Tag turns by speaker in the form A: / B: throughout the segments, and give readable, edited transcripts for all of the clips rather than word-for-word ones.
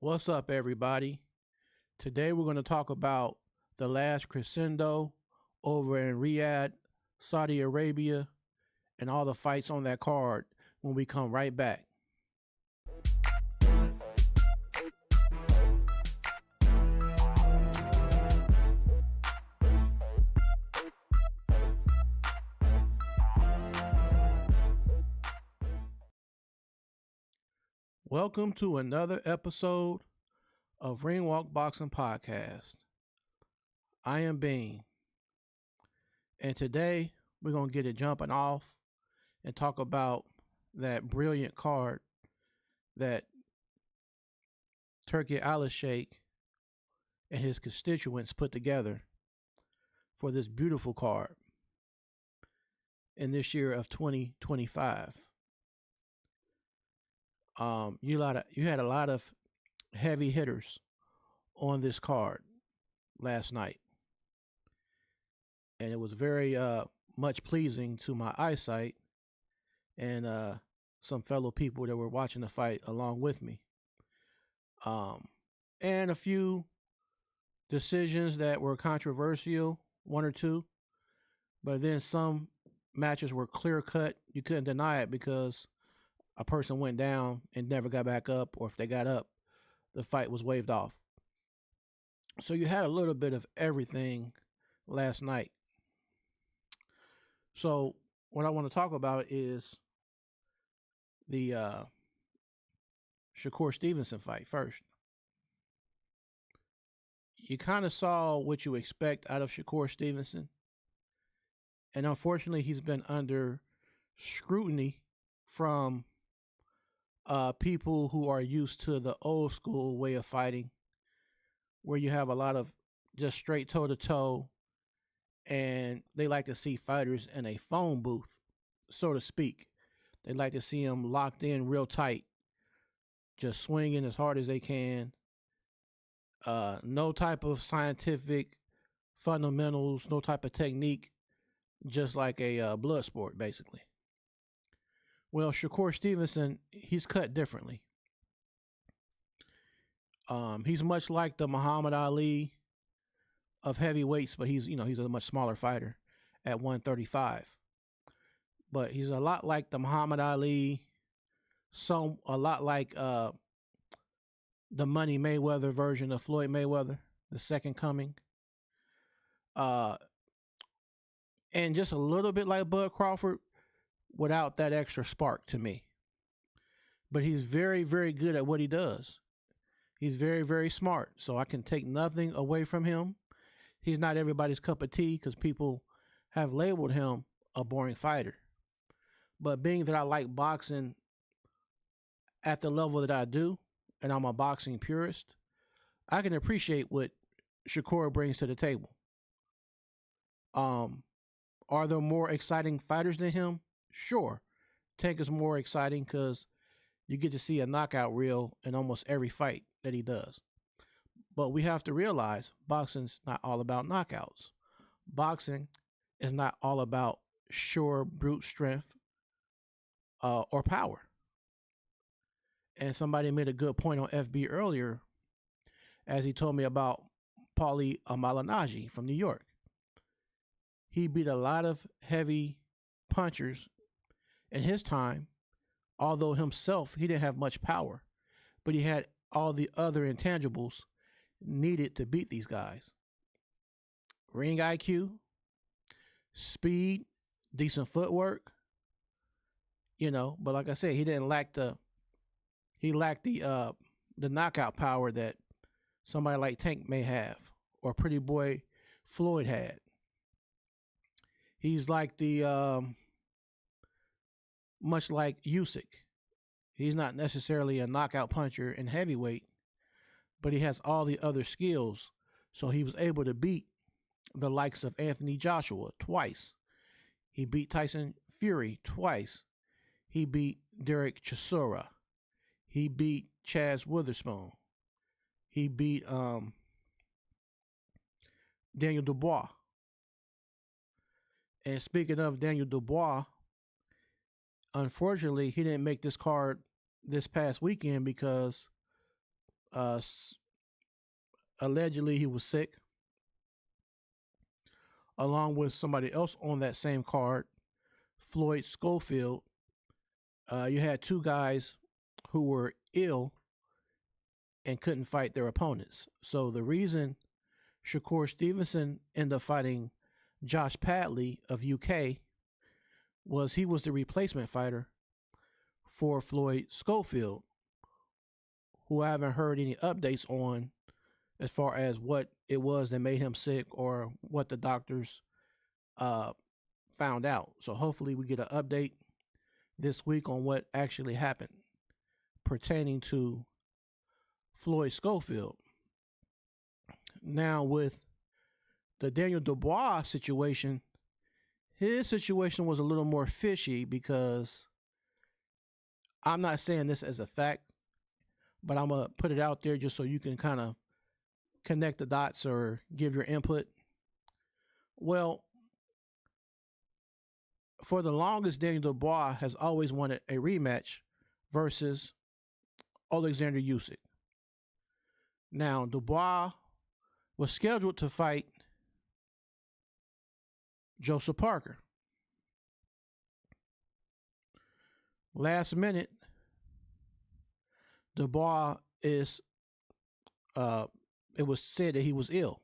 A: What's up, everybody? Today we're going to talk about the last crescendo over in Riyadh, Saudi Arabia, and all the fights on that card when we come right back. Welcome to another episode of Ring Walk Boxing Podcast. I am Bean, and today we're going to get it jumping off and talk about that brilliant card that Turki Al-Sheikh and his constituents put together for this beautiful card in this year of 2025. You had a lot of heavy hitters on this card last night, and it was very much pleasing to my eyesight and some fellow people that were watching the fight along with me. And a few decisions that were controversial, one or two, but then some matches were clear cut. You couldn't deny it because a person went down and never got back up, or if they got up, the fight was waved off. So you had a little bit of everything last night. So what I want to talk about is the Shakur Stevenson fight first. You kind of saw what you expect out of Shakur Stevenson. And unfortunately, he's been under scrutiny from people who are used to the old school way of fighting, where you have a lot of just straight toe to toe, and they like to see fighters in a phone booth, so to speak. They like to see them locked in real tight, just swinging as hard as they can. No type of scientific fundamentals, no type of technique, just like a blood sport, basically. Well, Shakur Stevenson, he's cut differently. He's much like the Muhammad Ali of heavyweights, but he's a much smaller fighter at 135. But he's a lot like the Muhammad Ali, a lot like the Money Mayweather version of Floyd Mayweather, the second coming. And just a little bit like Bud Crawford, without that extra spark to me. But he's very, very good at what he does. He's very, very smart. So I can take nothing away from him. He's not everybody's cup of tea because people have labeled him a boring fighter. But being that I like boxing at the level that I do, and I'm a boxing purist, I can appreciate what Shakur brings to the table. Are there more exciting fighters than him? Sure. Tank is more exciting because you get to see a knockout reel in almost every fight that he does. But we have to realize boxing's not all about knockouts. Boxing is not all about sure brute strength or power. And somebody made a good point on FB earlier as he told me about Paulie Malignaggi from New York. He beat a lot of heavy punchers in his time, although himself, he didn't have much power, but he had all the other intangibles needed to beat these guys. Ring IQ, speed, decent footwork, but like I said, he lacked the knockout power that somebody like Tank may have, or Pretty Boy Floyd had. He's like much like Usyk. He's not necessarily a knockout puncher in heavyweight, but he has all the other skills. So he was able to beat the likes of Anthony Joshua twice. He beat Tyson Fury twice. He beat Derek Chisora. He beat Chaz Witherspoon. He beat Daniel Dubois. And speaking of Daniel Dubois, unfortunately, he didn't make this card this past weekend because Uh, Allegedly, he was sick, along with somebody else on that same card, Floyd Schofield. You had two guys who were ill and couldn't fight their opponents. So the reason Shakur Stevenson ended up fighting Josh Padley of UK was he was the replacement fighter for Floyd Schofield, who I haven't heard any updates on as far as what it was that made him sick or what the doctors uh, found out. So hopefully we get an update this week on what actually happened pertaining to Floyd Schofield. Now with the Daniel Dubois situation, his situation was a little more fishy because I'm not saying this as a fact, but I'm going to put it out there just so you can kind of connect the dots or give your input. Well, for the longest, Daniel Dubois has always wanted a rematch versus Alexander Usyk. Now, Dubois was scheduled to fight Joseph Parker. Last minute, Dubois it was said that he was ill.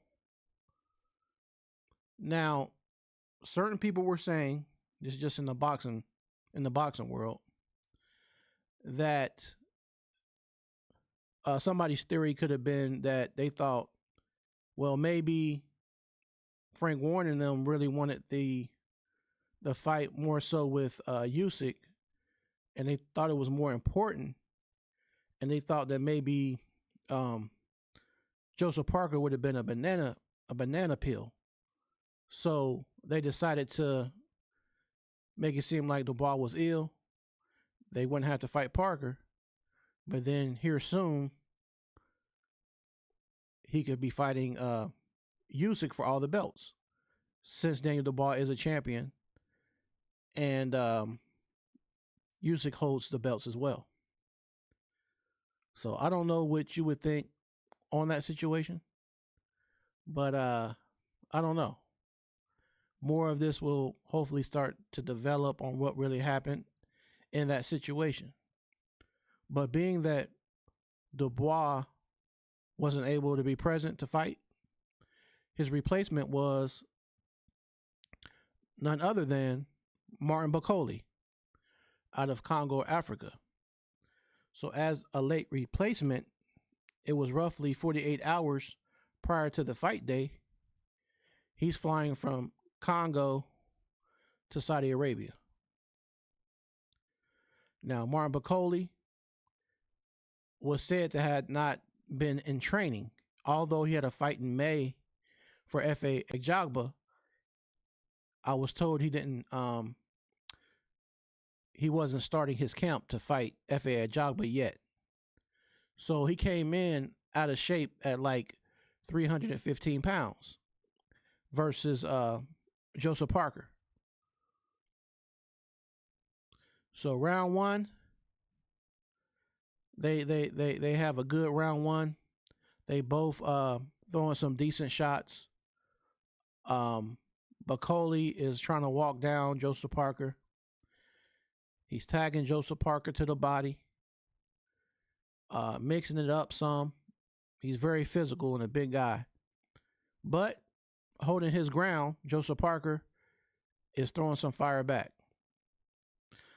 A: Now, certain people were saying, this is just in the boxing world, that somebody's theory could have been that they thought, well, maybe Frank Warren and them really wanted the fight more so with Usyk, and they thought it was more important, and they thought that maybe Joseph Parker would have been a banana peel. So they decided to make it seem like Dubois was ill. They wouldn't have to fight Parker, but then here soon he could be fighting Usyk for all the belts, since Daniel Dubois is a champion, and Usyk holds the belts as well. So I don't know what you would think on that situation, but I don't know. More of this will hopefully start to develop on what really happened in that situation. But being that Dubois wasn't able to be present to fight, his replacement was none other than Martin Bakole out of Congo, Africa. So as a late replacement, it was roughly 48 hours prior to the fight day. He's flying from Congo to Saudi Arabia. Now, Martin Bakole was said to have not been in training, although he had a fight in May for F.A. Ajagba. I was told he wasn't starting his camp to fight F.A. Ajagba yet. So he came in out of shape at like 315 pounds versus Joseph Parker. So round one, they have a good round one. They both throwing some decent shots. Bakole is trying to walk down Joseph Parker. He's tagging Joseph Parker to the body, mixing it up some. He's very physical and a big guy. But holding his ground, Joseph Parker is throwing some fire back.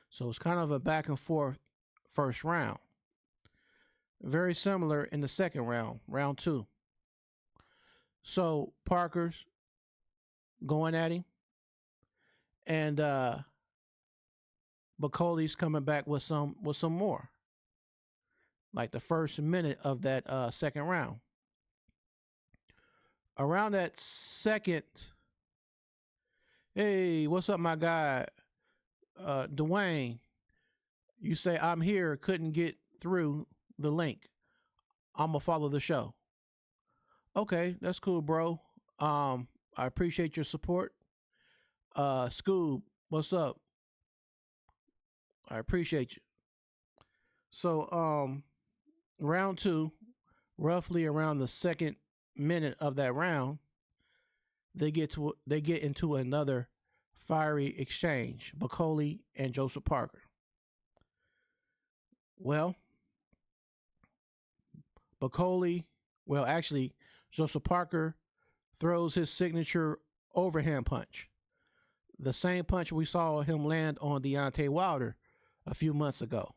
A: So it's kind of a back and forth first round. Very similar in the second round, round two. So Parker's going at him, and Bacole's coming back with some more. Like the first minute of that second round. Around that second, hey, what's up, my guy? Dwayne, you say I'm here, couldn't get through the link. I'm gonna follow the show. Okay, that's cool, bro. I appreciate your support. Scoob, what's up? I appreciate you. So, round two, roughly around the second minute of that round, they get into another fiery exchange, Bacoli and Joseph Parker. Well, actually, Joseph Parker throws his signature overhand punch, the same punch we saw him land on Deontay Wilder a few months ago.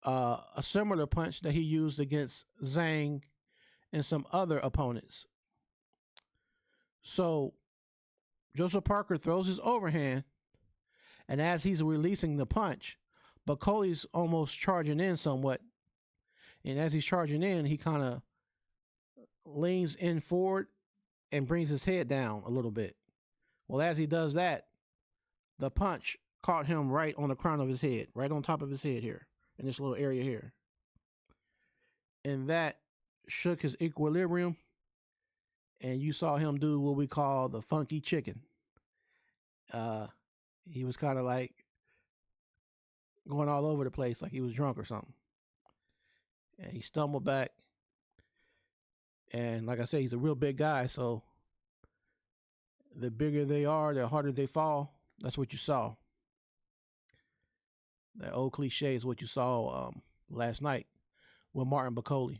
A: A similar punch that he used against Zhang and some other opponents. So Joseph Parker throws his overhand, and as he's releasing the punch, Bacoli's almost charging in somewhat. And as he's charging in, he kind of leans in forward and brings his head down a little bit. Well, as he does that, the punch caught him right on the crown of his head, right on top of his head here, in this little area here. And that shook his equilibrium, and you saw him do what we call the funky chicken. He was kind of like going all over the place like he was drunk or something. And he stumbled back. And like I say, he's a real big guy, so the bigger they are, the harder they fall. That's what you saw. That old cliche is what you saw last night with Martin Bacoli.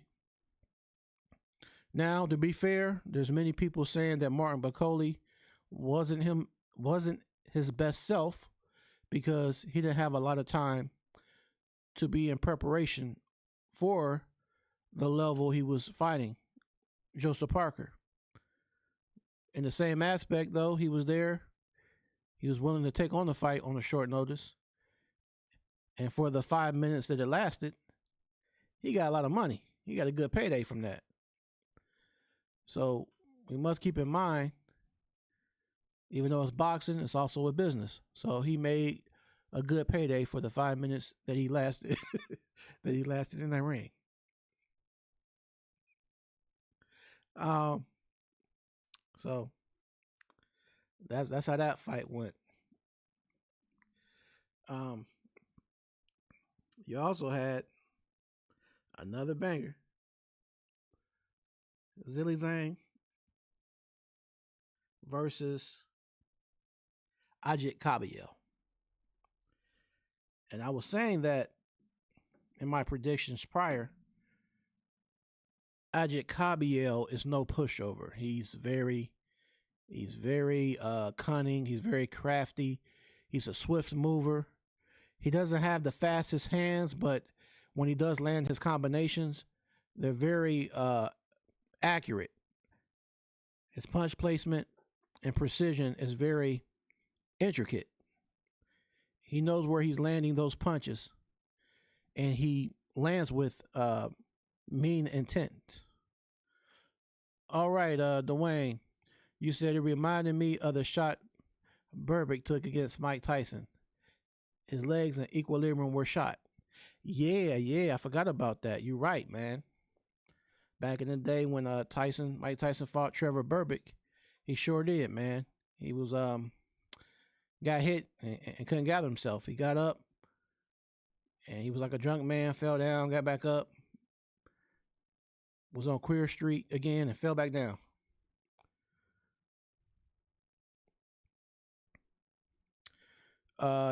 A: Now, to be fair, there's many people saying that Martin Bacoli wasn't his best self because he didn't have a lot of time to be in preparation for the level he was fighting, Joseph Parker. In the same aspect, though, he was there. He was willing to take on the fight on a short notice. And for the 5 minutes that it lasted, he got a lot of money. He got a good payday from that. So we must keep in mind, even though it's boxing, it's also a business. So he made a good payday for the 5 minutes that he lasted in that ring. So that's how that fight went. You also had another banger. Zhilei Zhang versus Ajit Kabayel. And I was saying that in my predictions prior, Ajit Kabayel is no pushover. He's very cunning. He's very crafty. He's a swift mover. He doesn't have the fastest hands, but when he does land his combinations, they're very accurate. His punch placement and precision is very intricate. He knows where he's landing those punches, and he lands with mean intent. All right, Dwayne, you said it reminded me of the shot Berbick took against Mike Tyson. His legs and equilibrium were shot. Yeah, I forgot about that. You're right, man. Back in the day when Mike Tyson fought Trevor Berbick, he sure did, man. He was got hit and couldn't gather himself. He got up, and he was like a drunk man, fell down, got back up, was on Queer Street again, and fell back down.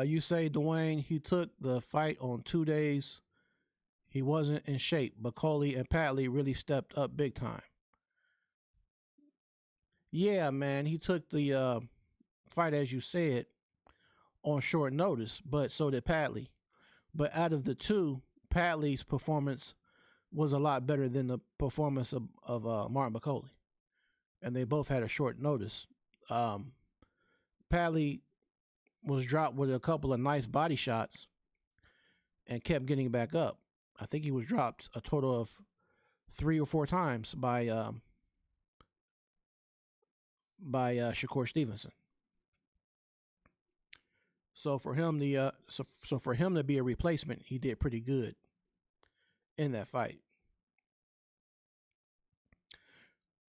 A: You say, Dwayne, he took the fight on 2 days. He wasn't in shape, but Coley and Patley really stepped up big time. Yeah, man, he took the fight, as you said, on short notice, but so did Patley. But out of the two, Patley's performance was a lot better than the performance of Martin Bacoli. And they both had a short notice. Patley was dropped with a couple of nice body shots and kept getting back up. I think he was dropped a total of 3 or 4 times by Shakur Stevenson. So for him to be a replacement, he did pretty good in that fight.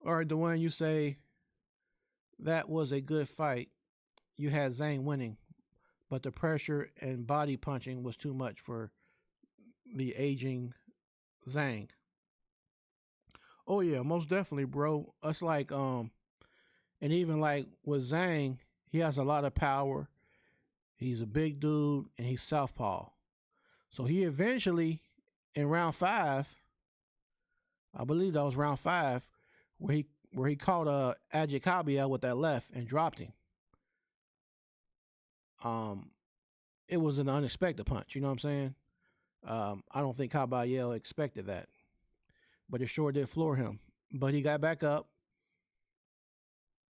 A: All right, Dwayne, you say that was a good fight. You had Zhang winning, but the pressure and body punching was too much for the aging Zhang. Oh yeah, most definitely, bro. It's like and even like with Zhang, he has a lot of power. He's a big dude and he's southpaw. So he eventually in round five, I believe that was round five, where he caught Ajikabia with that left and dropped him. Um, it was an unexpected punch. You know what I'm saying? I don't think Caballero expected that, but it sure did floor him. But he got back up,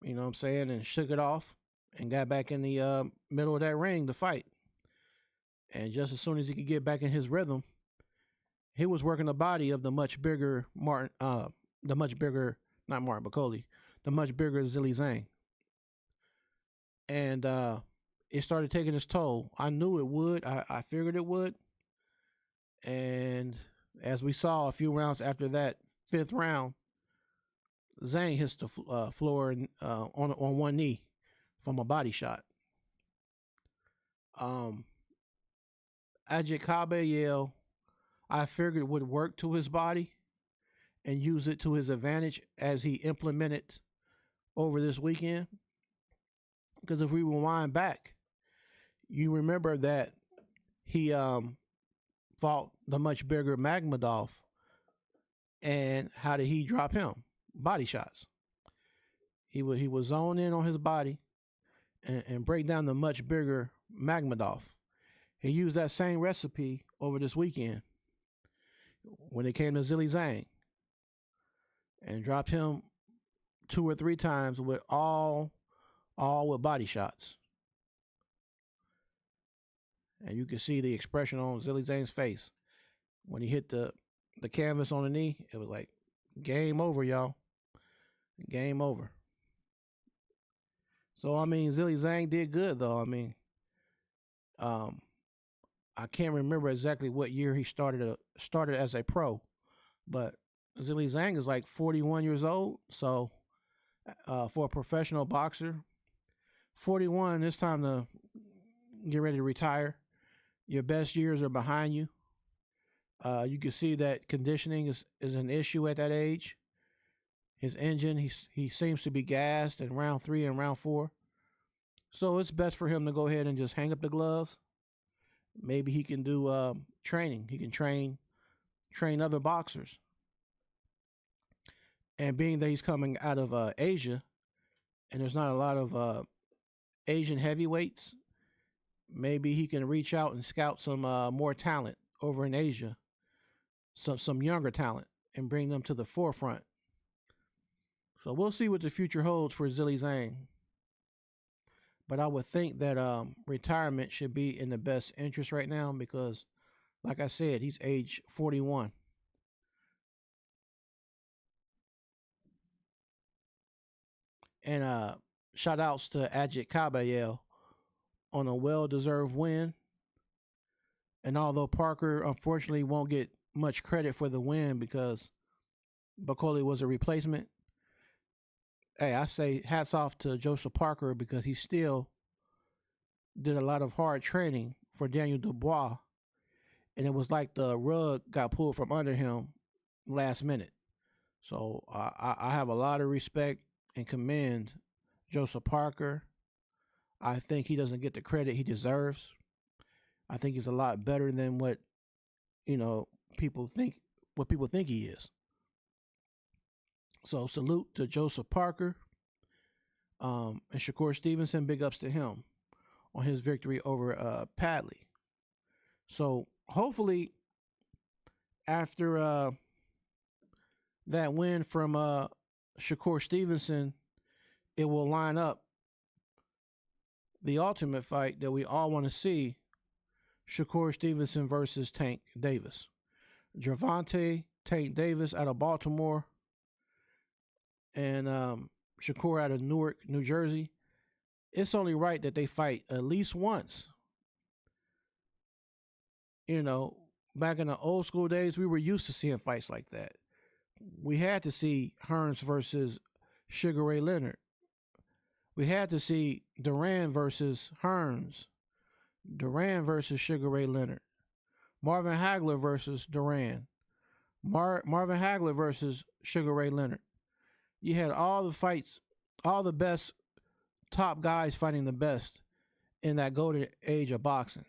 A: you know what I'm saying, and shook it off and got back in the middle of that ring to fight. And just as soon as he could get back in his rhythm, he was working the body of the much bigger Martin, the much bigger, not Martin Bacoli, the much bigger Zilly Zhang. And it started taking its toll. I knew it would. I figured it would. And as we saw a few rounds after that fifth round, Zhang hits the floor on one knee from a body shot. Ajit Caballero, I figured would work to his body and use it to his advantage as he implemented over this weekend. Because if we rewind back, you remember that he fought the much bigger Magmadov, and how did he drop him? Body shots. He was zone in on his body and break down the much bigger Magmadov. He used that same recipe over this weekend when it came to Zilly Zhang and dropped him 2 or 3 times with all with body shots. And you can see the expression on Zilly Zhang's face when he hit the canvas on the knee. It was like, game over, y'all. Game over. So I mean, Zilly Zhang did good though. I mean, I can't remember exactly what year he started as a pro, but Zilly Zhang is like 41 years old. So for a professional boxer, 41, it's time to get ready to retire. Your best years are behind you. You can see that conditioning is an issue at that age. His engine, he seems to be gassed in round 3 and round 4. So it's best for him to go ahead and just hang up the gloves. Maybe he can do training. He can train other boxers. And being that he's coming out of Asia, and there's not a lot of Asian heavyweights, maybe he can reach out and scout some more talent over in Asia, some younger talent, and bring them to the forefront. So we'll see what the future holds for Zilly Zhang. But I would think that retirement should be in the best interest right now because, like I said, he's age 41. And shout outs to Ajit Caballero on a well-deserved win. And although Parker unfortunately won't get much credit for the win because Bacoli was a replacement, hey, I say hats off to Joseph Parker because he still did a lot of hard training for Daniel Dubois. And it was like the rug got pulled from under him last minute. So I have a lot of respect and commend Joseph Parker. I think he doesn't get the credit he deserves. I think he's a lot better than what people think he is. So salute to Joseph Parker, and Shakur Stevenson. Big ups to him on his victory over Padley. So hopefully, after that win from Shakur Stevenson, it will line up the ultimate fight that we all want to see: Shakur Stevenson versus Tank Davis. Gervonta Tank Davis out of Baltimore, and Shakur out of Newark, New Jersey. It's only right that they fight at least once. Back in the old school days, we were used to seeing fights like that. We had to see Hearns versus Sugar Ray Leonard. We had to see Duran versus Hearns. Duran versus Sugar Ray Leonard. Marvin Hagler versus Duran. Marvin Hagler versus Sugar Ray Leonard. You had all the fights, all the best top guys fighting the best in that golden age of boxing.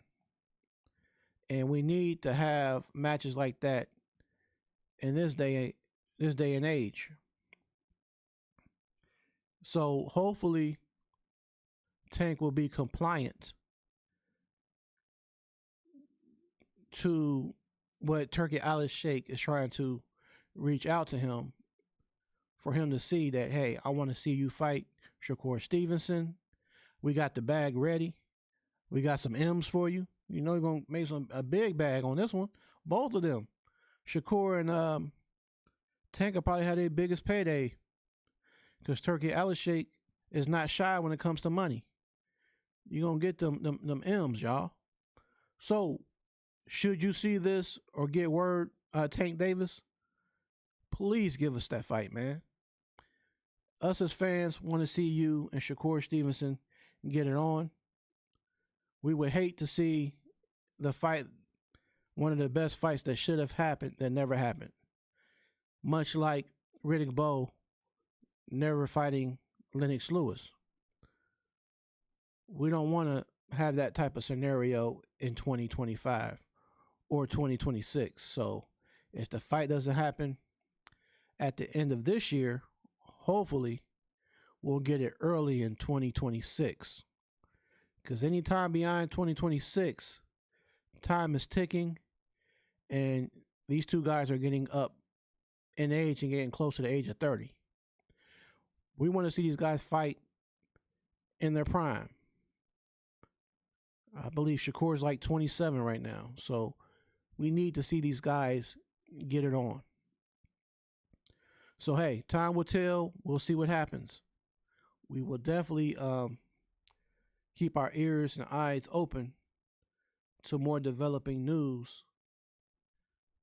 A: And we need to have matches like that in this day and age. So hopefully Tank will be compliant to what Turkey Alice Sheikh is trying to reach out to him, for him to see that, hey, I want to see you fight Shakur Stevenson. We got the bag ready. We got some M's for you. You know, you're going to make a big bag on this one. Both of them. Shakur and Tank will probably have their biggest payday, because Turkey Alice Sheikh is not shy when it comes to money. You're going to get them M's, y'all. So, should you see this or get word, Tank Davis, please give us that fight, man. Us as fans want to see you and Shakur Stevenson get it on. We would hate to see the fight, one of the best fights that should have happened that never happened. Much like Riddick Bowe never fighting Lennox Lewis. We don't want to have that type of scenario in 2025 or 2026. So if the fight doesn't happen at the end of this year, hopefully we'll get it early in 2026. Because any time beyond 2026, time is ticking, and these two guys are getting up in age and getting close to the age of 30. We want to see these guys fight in their prime. I believe Shakur's like 27 right now. So we need to see these guys get it on. So, hey, time will tell. We'll see what happens. We will definitely keep our ears and eyes open to more developing news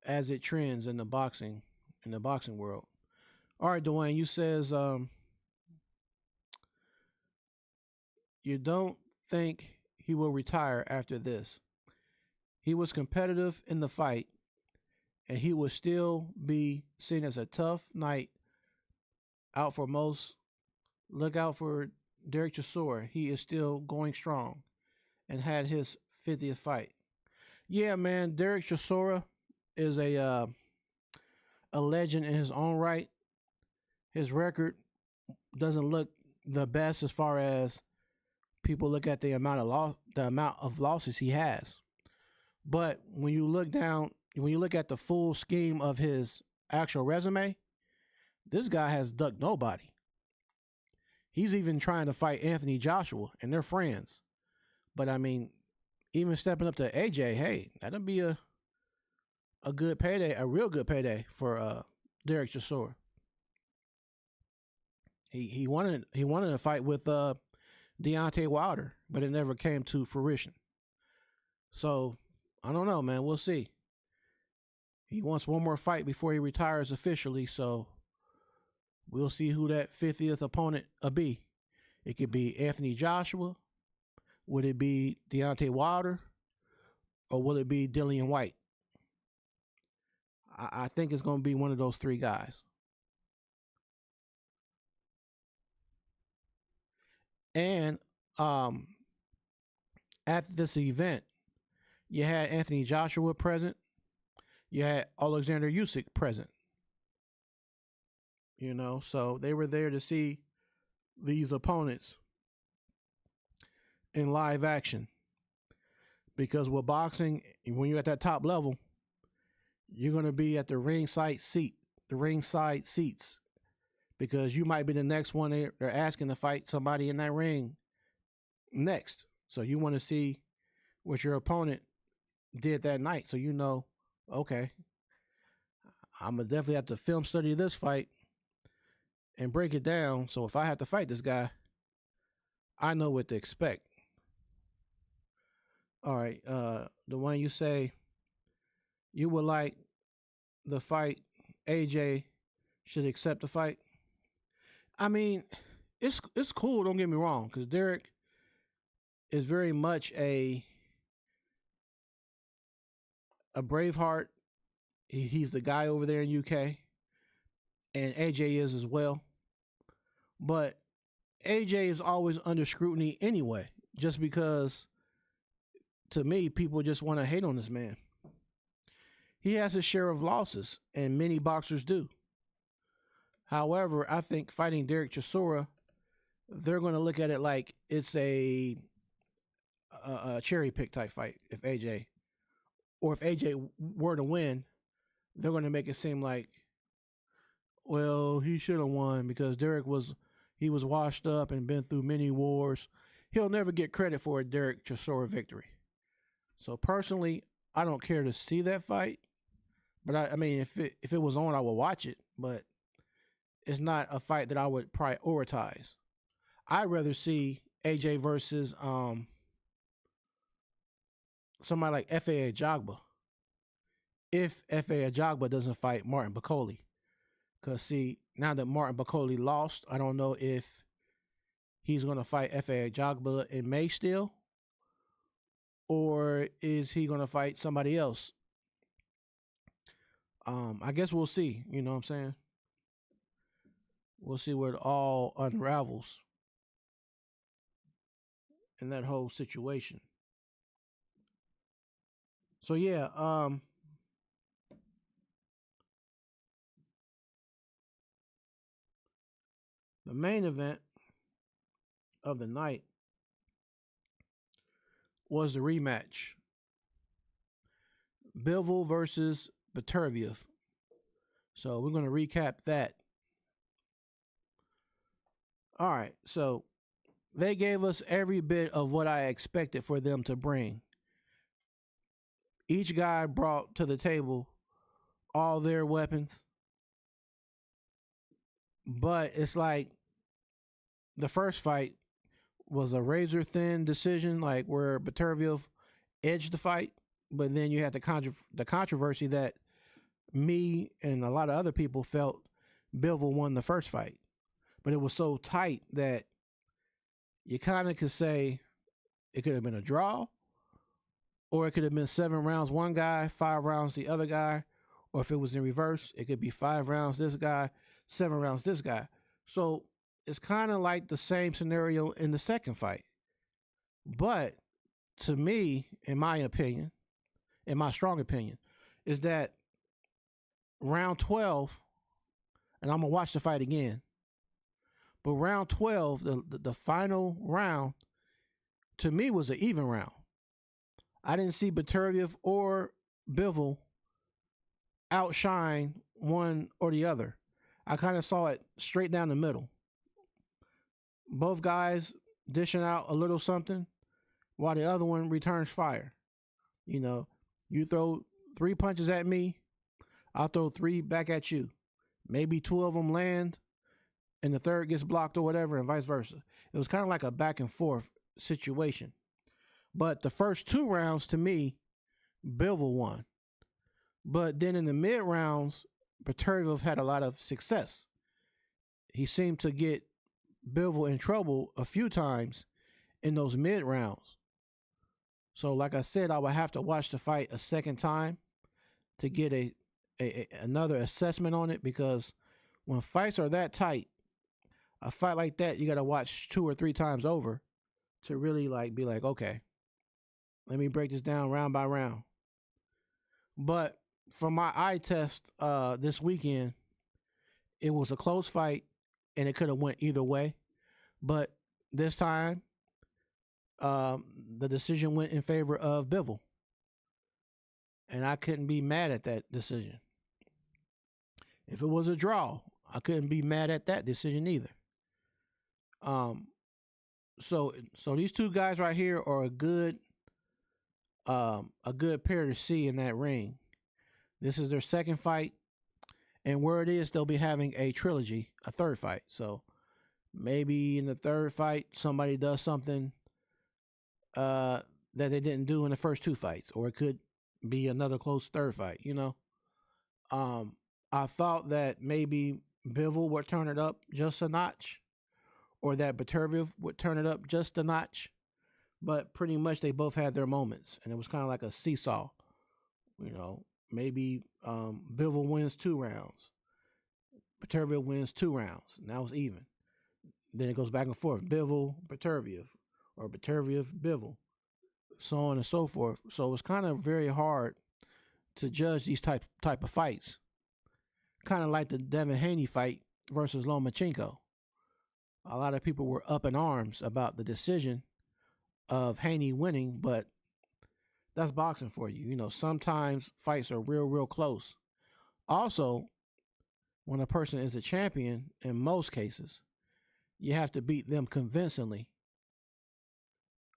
A: as it trends in the boxing world. All right, Dwayne, you says you don't think he will retire after this. He was competitive in the fight, and he will still be seen as a tough knight out for most. Look out for Derek Chisora. He is still going strong and had his 50th fight. Yeah, man, Derek Chisora is a legend in his own right. His record doesn't look the best as far as people look at the amount of losses he has. But when you look at the full scheme of his actual resume, this guy has ducked nobody. He's even trying to fight Anthony Joshua, and they're friends. But I mean, even stepping up to AJ, hey, that'll be a good payday, a real good payday for Derek Chisora. He wanted a fight with Deontay Wilder, but it never came to fruition. So I don't know, man. We'll see. He wants one more fight before he retires officially, so we'll see who that 50th opponent will be. It could be Anthony Joshua. Would it be Deontay Wilder? Or will it be Dillian White? I think it's going to be one of those three guys. And at this event, you had Anthony Joshua present. You had Alexander Usyk present. You know, so they were there to see these opponents in live action. Because with boxing, when you're at that top level, you're going to be at the ringside seats. Because you might be the next one they're asking to fight somebody in that ring next. So you want to see what your opponent did that night. So you know, okay, I'm going to definitely have to film study this fight and break it down. So if I have to fight this guy, I know what to expect. All right, the one you say you would like the fight, AJ should accept the fight. I mean, it's cool, don't get me wrong, because Derek is very much a Braveheart He's the guy over there in UK, and AJ is as well. But AJ is always under scrutiny anyway, just because to me people just want to hate on this man. He has his share of losses, and many boxers do. However, I think fighting Derek Chisora, they're going to look at it like it's a cherry pick type fight. If AJ were to win, they're going to make it seem like, well, he should have won because he was washed up and been through many wars. He'll never get credit for a Derek Chisora victory. So personally, I don't care to see that fight. But I mean, if it was on, I would watch it. But it's not a fight that I would prioritize. I'd rather see AJ versus somebody like F.A. Ajagba. If F.A. Ajagba doesn't fight Martin Bakole. Because, see, now that Martin Bakole lost, I don't know if he's going to fight F.A. Ajagba in May still. Or is he going to fight somebody else? I guess we'll see. You know what I'm saying? We'll see where it all unravels in that whole situation. So yeah, the main event of the night was the rematch. BIVOL versus BETERBIEV. So we're going to recap that. All right, so they gave us every bit of what I expected for them to bring. Each guy brought to the table all their weapons. But it's like the first fight was a razor thin decision, like where BETERBIEV edged the fight. But then you had the controversy that me and a lot of other people felt BIVOL won the first fight. But it was so tight that you kind of could say it could have been a draw, or it could have been 7 rounds one guy, 5 rounds the other guy, or if it was in reverse, it could be 5 rounds this guy, 7 rounds this guy. So it's kind of like the same scenario in the second fight. But to me, in my opinion, in my strong opinion, is that round 12, and I'm going to watch the fight again, but round 12, the final round, to me was an even round. I didn't see BETERBIEV or BIVOL outshine one or the other. I kind of saw it straight down the middle. Both guys dishing out a little something while the other one returns fire. You know, you throw 3 punches at me, I'll throw 3 back at you. Maybe 2 of them land and the third gets blocked or whatever, and vice versa. It was kind of like a back and forth situation. But the first 2 rounds, to me, BIVOL won. But then in the mid rounds, BETERBIEV had a lot of success. He seemed to get BIVOL in trouble a few times in those mid rounds. So like I said, I would have to watch the fight a second time to get another assessment on it, because when fights are that tight, a fight like that, you got to watch 2 or 3 times over to really be like, okay, let me break this down round by round. But from my eye test this weekend, it was a close fight and it could have went either way. But this time, the decision went in favor of BIVOL. And I couldn't be mad at that decision. If it was a draw, I couldn't be mad at that decision either. So these 2 guys right here are a good pair to see in that ring. This is their second fight, and where it is, they'll be having a trilogy, a third fight. So maybe in the third fight, somebody does something that they didn't do in the first 2 fights, or it could be another close third fight. You know, I thought that maybe BIVOL would turn it up just a notch, or that BETERBIEV would turn it up just a notch, but pretty much they both had their moments, and it was kind of like a seesaw. You know, Maybe BIVOL wins 2 rounds. BETERBIEV wins 2 rounds. Now it's even. Then it goes back and forth. BIVOL, BETERBIEV, or BETERBIEV, BIVOL, so on and so forth. So it's kind of very hard to judge these type of fights. Kind of like the Devin Haney fight versus Lomachenko. A lot of people were up in arms about the decision of Haney winning, but that's boxing for you. You know, sometimes fights are real close. Also, when a person is a champion, in most cases, you have to beat them convincingly.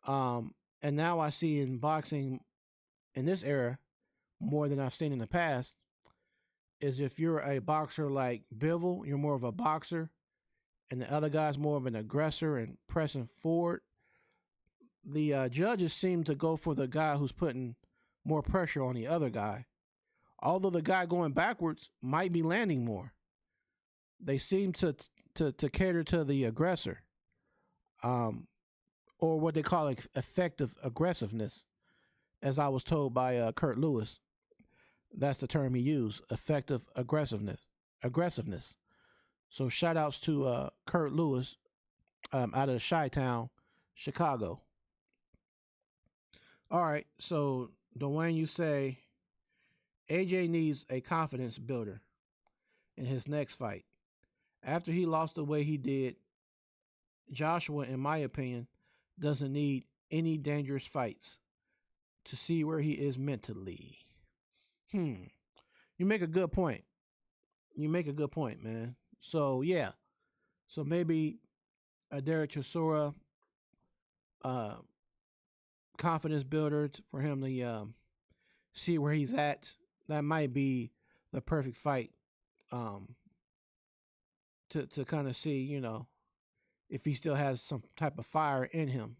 A: And now I see in boxing in this era more than I've seen in the past is if you're a boxer like BIVOL, you're more of a boxer, and the other guy's more of an aggressor and pressing forward. The judges seem to go for the guy who's putting more pressure on the other guy, although the guy going backwards might be landing more. They seem to cater to the aggressor, or what they call effective aggressiveness, as I was told by Kurt Lewis. That's the term he used, effective aggressiveness. So shout outs to Kurt Lewis out of Chi-Town, Chicago. All right, so Dwayne, you say AJ needs a confidence builder in his next fight. After he lost the way he did, Joshua, in my opinion, doesn't need any dangerous fights to see where he is mentally. You make a good point. Man. So, yeah. So maybe a Derek Chisora confidence builder for him to see where he's at. That might be the perfect fight to kind of see, you know, if he still has some type of fire in him.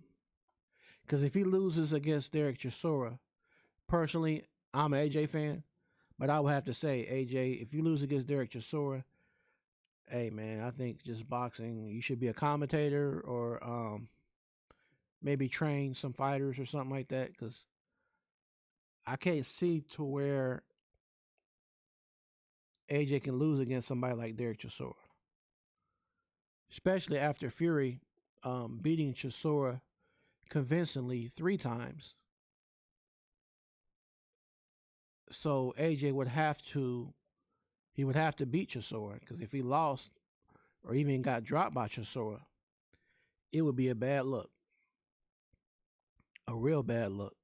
A: Because if he loses against Derek Chisora, personally, I'm an AJ fan, but I would have to say, AJ, if you lose against Derek Chisora, hey, man, I think just boxing, you should be a commentator or maybe train some fighters or something like that, because I can't see to where AJ can lose against somebody like Derek Chisora, especially after Fury beating Chisora convincingly 3 times. So AJ would have to beat Chisora, because if he lost or even got dropped by Chisora, it would be a bad look. A real bad look.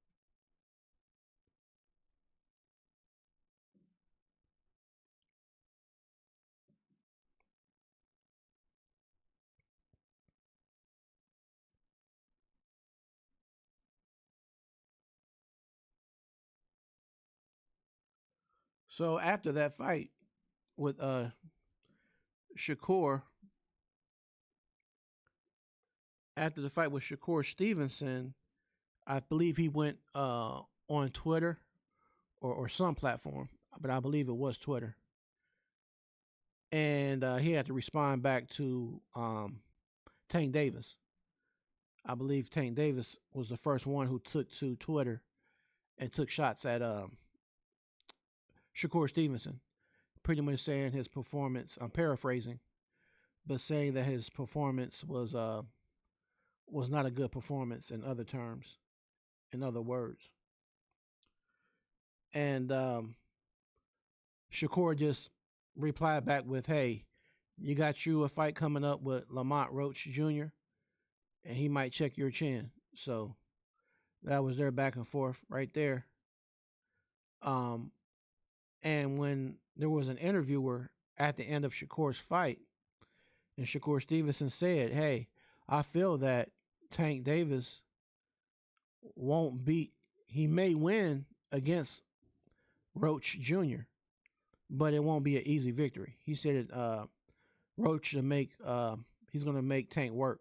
A: So after that fight with Shakur, after the fight with Shakur Stevenson, I believe he went on Twitter or some platform, but I believe it was Twitter. And he had to respond back to Tank Davis. I believe Tank Davis was the first one who took to Twitter and took shots at Shakur Stevenson, pretty much saying his performance, I'm paraphrasing, but saying that his performance was not a good performance in other terms, in other words. And Shakur just replied back with, hey, you got you a fight coming up with Lamont Roach Jr., and he might check your chin. So that was their back and forth right there. And when there was an interviewer at the end of Shakur's fight, and Shakur Stevenson said, hey, I feel that Tank Davis won't beat, he may win against Roach Jr., but it won't be an easy victory. He said Roach should make, he's going to make Tank work.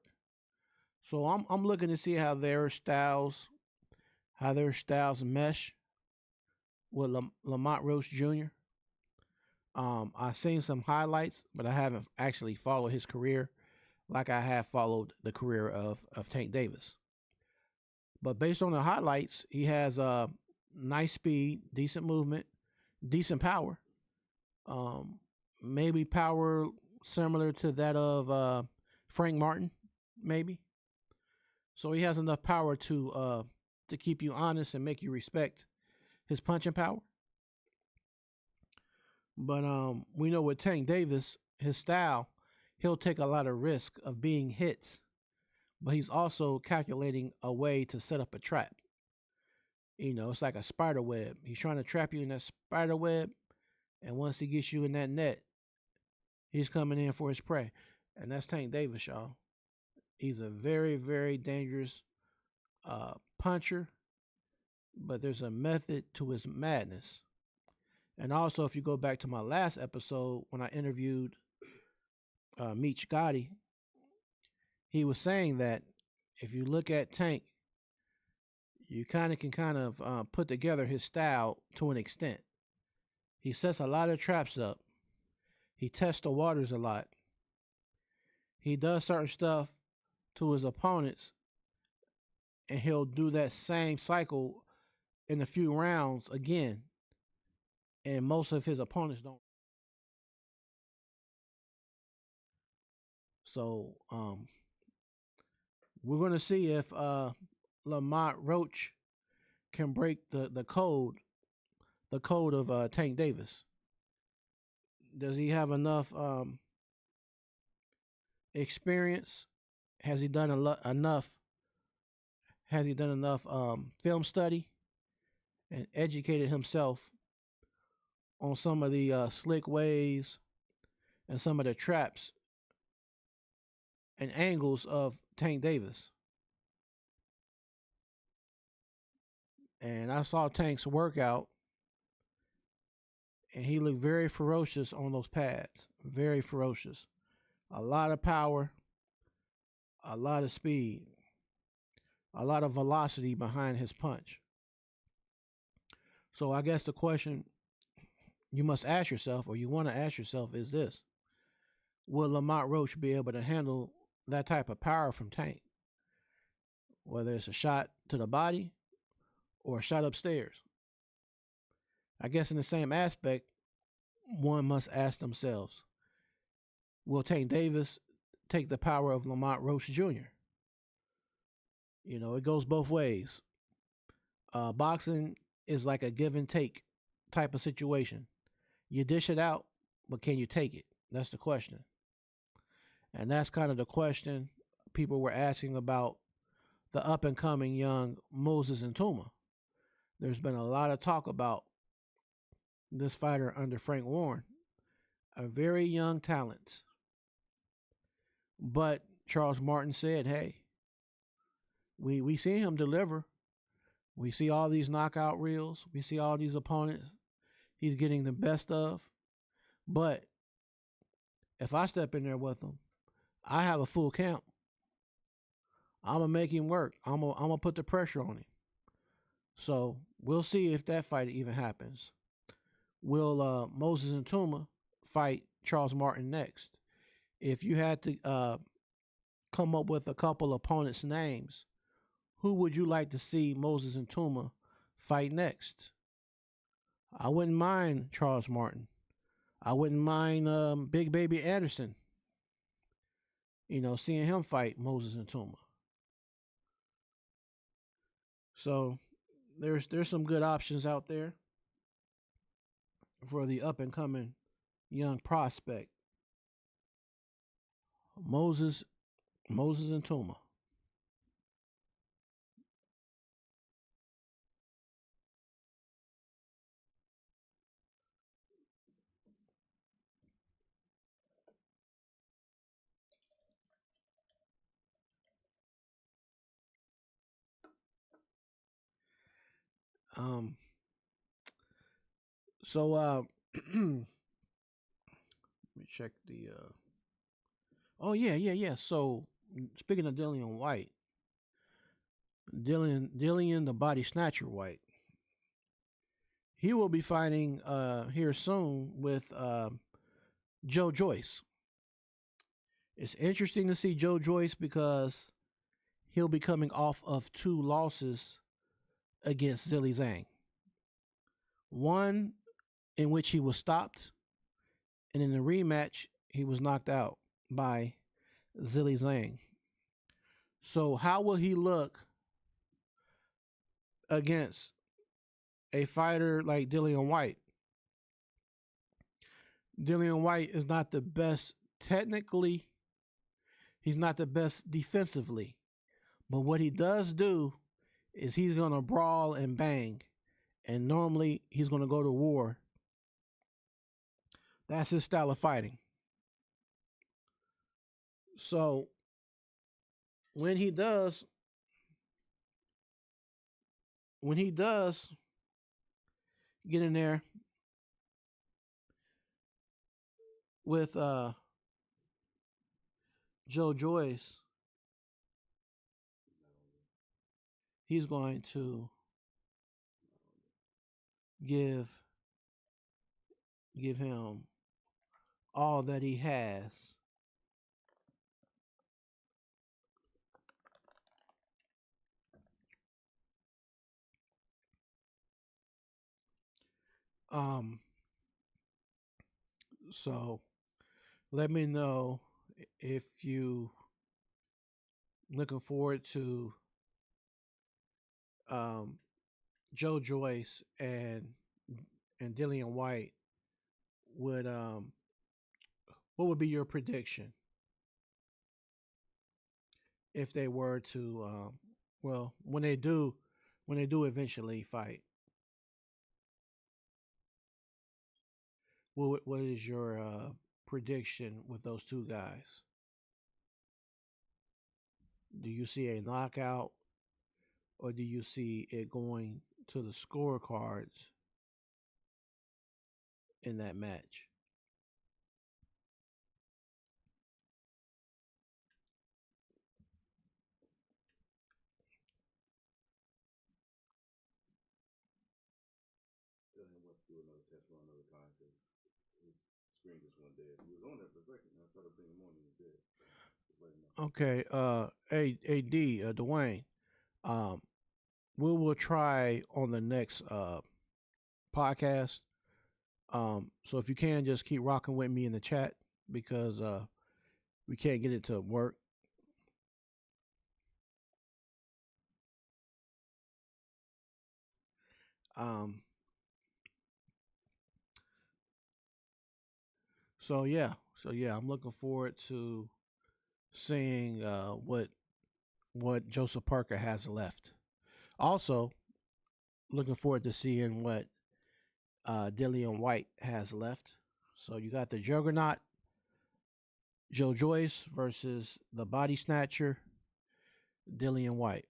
A: So I'm looking to see how their styles mesh with Lamont Roach Jr. I've seen some highlights, but I haven't actually followed his career like I have followed the career of Tank Davis. But based on the highlights, he has nice speed, decent movement, decent power. Um, Maybe power similar to that of Frank Martin, maybe. So he has enough power to keep you honest and make you respect his punching power. But we know with Tank Davis, his style, he'll take a lot of risk of being hit, but he's also calculating a way to set up a trap. It's like a spider web. He's trying to trap you in that spider web, and once he gets you in that net, he's coming in for his prey. And that's Tank Davis, y'all. He's a very, very dangerous puncher, but there's a method to his madness. And also, if you go back to my last episode when I interviewed Meech Gotti, he was saying that if you look at Tank, you can put together his style to an extent. He sets a lot of traps up. He tests the waters a lot. He does certain stuff to his opponents, and he'll do that same cycle in a few rounds again. And most of his opponents don't. So we're going to see if Lamont Roach can break the code of Tank Davis. Does he have enough experience? Has he done enough? Has he done enough film study and educated himself on some of the slick ways and some of the traps and angles of Tank Davis? And I saw Tank's workout, and he looked very ferocious on those pads. Very ferocious. A lot of power, a lot of speed, a lot of velocity behind his punch. So I guess the question you must ask yourself, or you want to ask yourself, is this: will Lamont Roach be able to handle that type of power from Tank? Whether it's a shot to the body or a shot upstairs. I guess in the same aspect, one must ask themselves, will Tank Davis take the power of Lamont Roach Jr.? It goes both ways. Boxing is like a give and take type of situation. You dish it out, but can you take it? That's the question. And that's kind of the question people were asking about the up and coming young Moses Ntuma. There's been a lot of talk about this fighter under Frank Warren, a very young talent. But Charles Martin said, hey, we see him deliver. We see all these knockout reels. We see all these opponents he's getting the best of. But if I step in there with him, I have a full camp. I'm going to make him work. I'm going to put the pressure on him. So we'll see if that fight even happens. Will Moses Ntuma fight Charles Martin next? If you had to come up with a couple opponents' names, who would you like to see Moses Ntuma fight next? I wouldn't mind Charles Martin. I wouldn't mind Big Baby Anderson. Seeing him fight Moses Ntuma. So there's some good options out there for the up and coming young prospect, Moses Ntuma. Um. So let me check the. Oh yeah. So speaking of Dillian White, Dillian the Body Snatcher White, he will be fighting here soon with Joe Joyce. It's interesting to see Joe Joyce because he'll be coming off of 2 losses against Zhilei Zhang. One in which he was stopped, and in the rematch, he was knocked out by Zilly Zhang. So, how will he look against a fighter like Dillian White? Dillian White is not the best technically, he's not the best defensively. But what he does do is he's going to brawl and bang. And normally he's going to go to war. That's his style of fighting. So when he does get in there with Joe Joyce, he's going to give him all that he has. Um so let me know if you looking forward to um Joe Joyce and Dillian White. Would what would be your prediction if they were to well, when they do eventually fight? What is your prediction with those two guys? Do you see a knockout, or do you see it going to the scorecards in that match? Okay, AD, Dwayne, um, we will try on the next podcast. So if you can, just keep rocking with me in the chat because we can't get it to work. Um, so yeah, I'm looking forward to seeing what Joseph Parker has left. Also, looking forward to seeing what Dillian White has left. So you got the Juggernaut, Joe Joyce versus the Body Snatcher, Dillian White.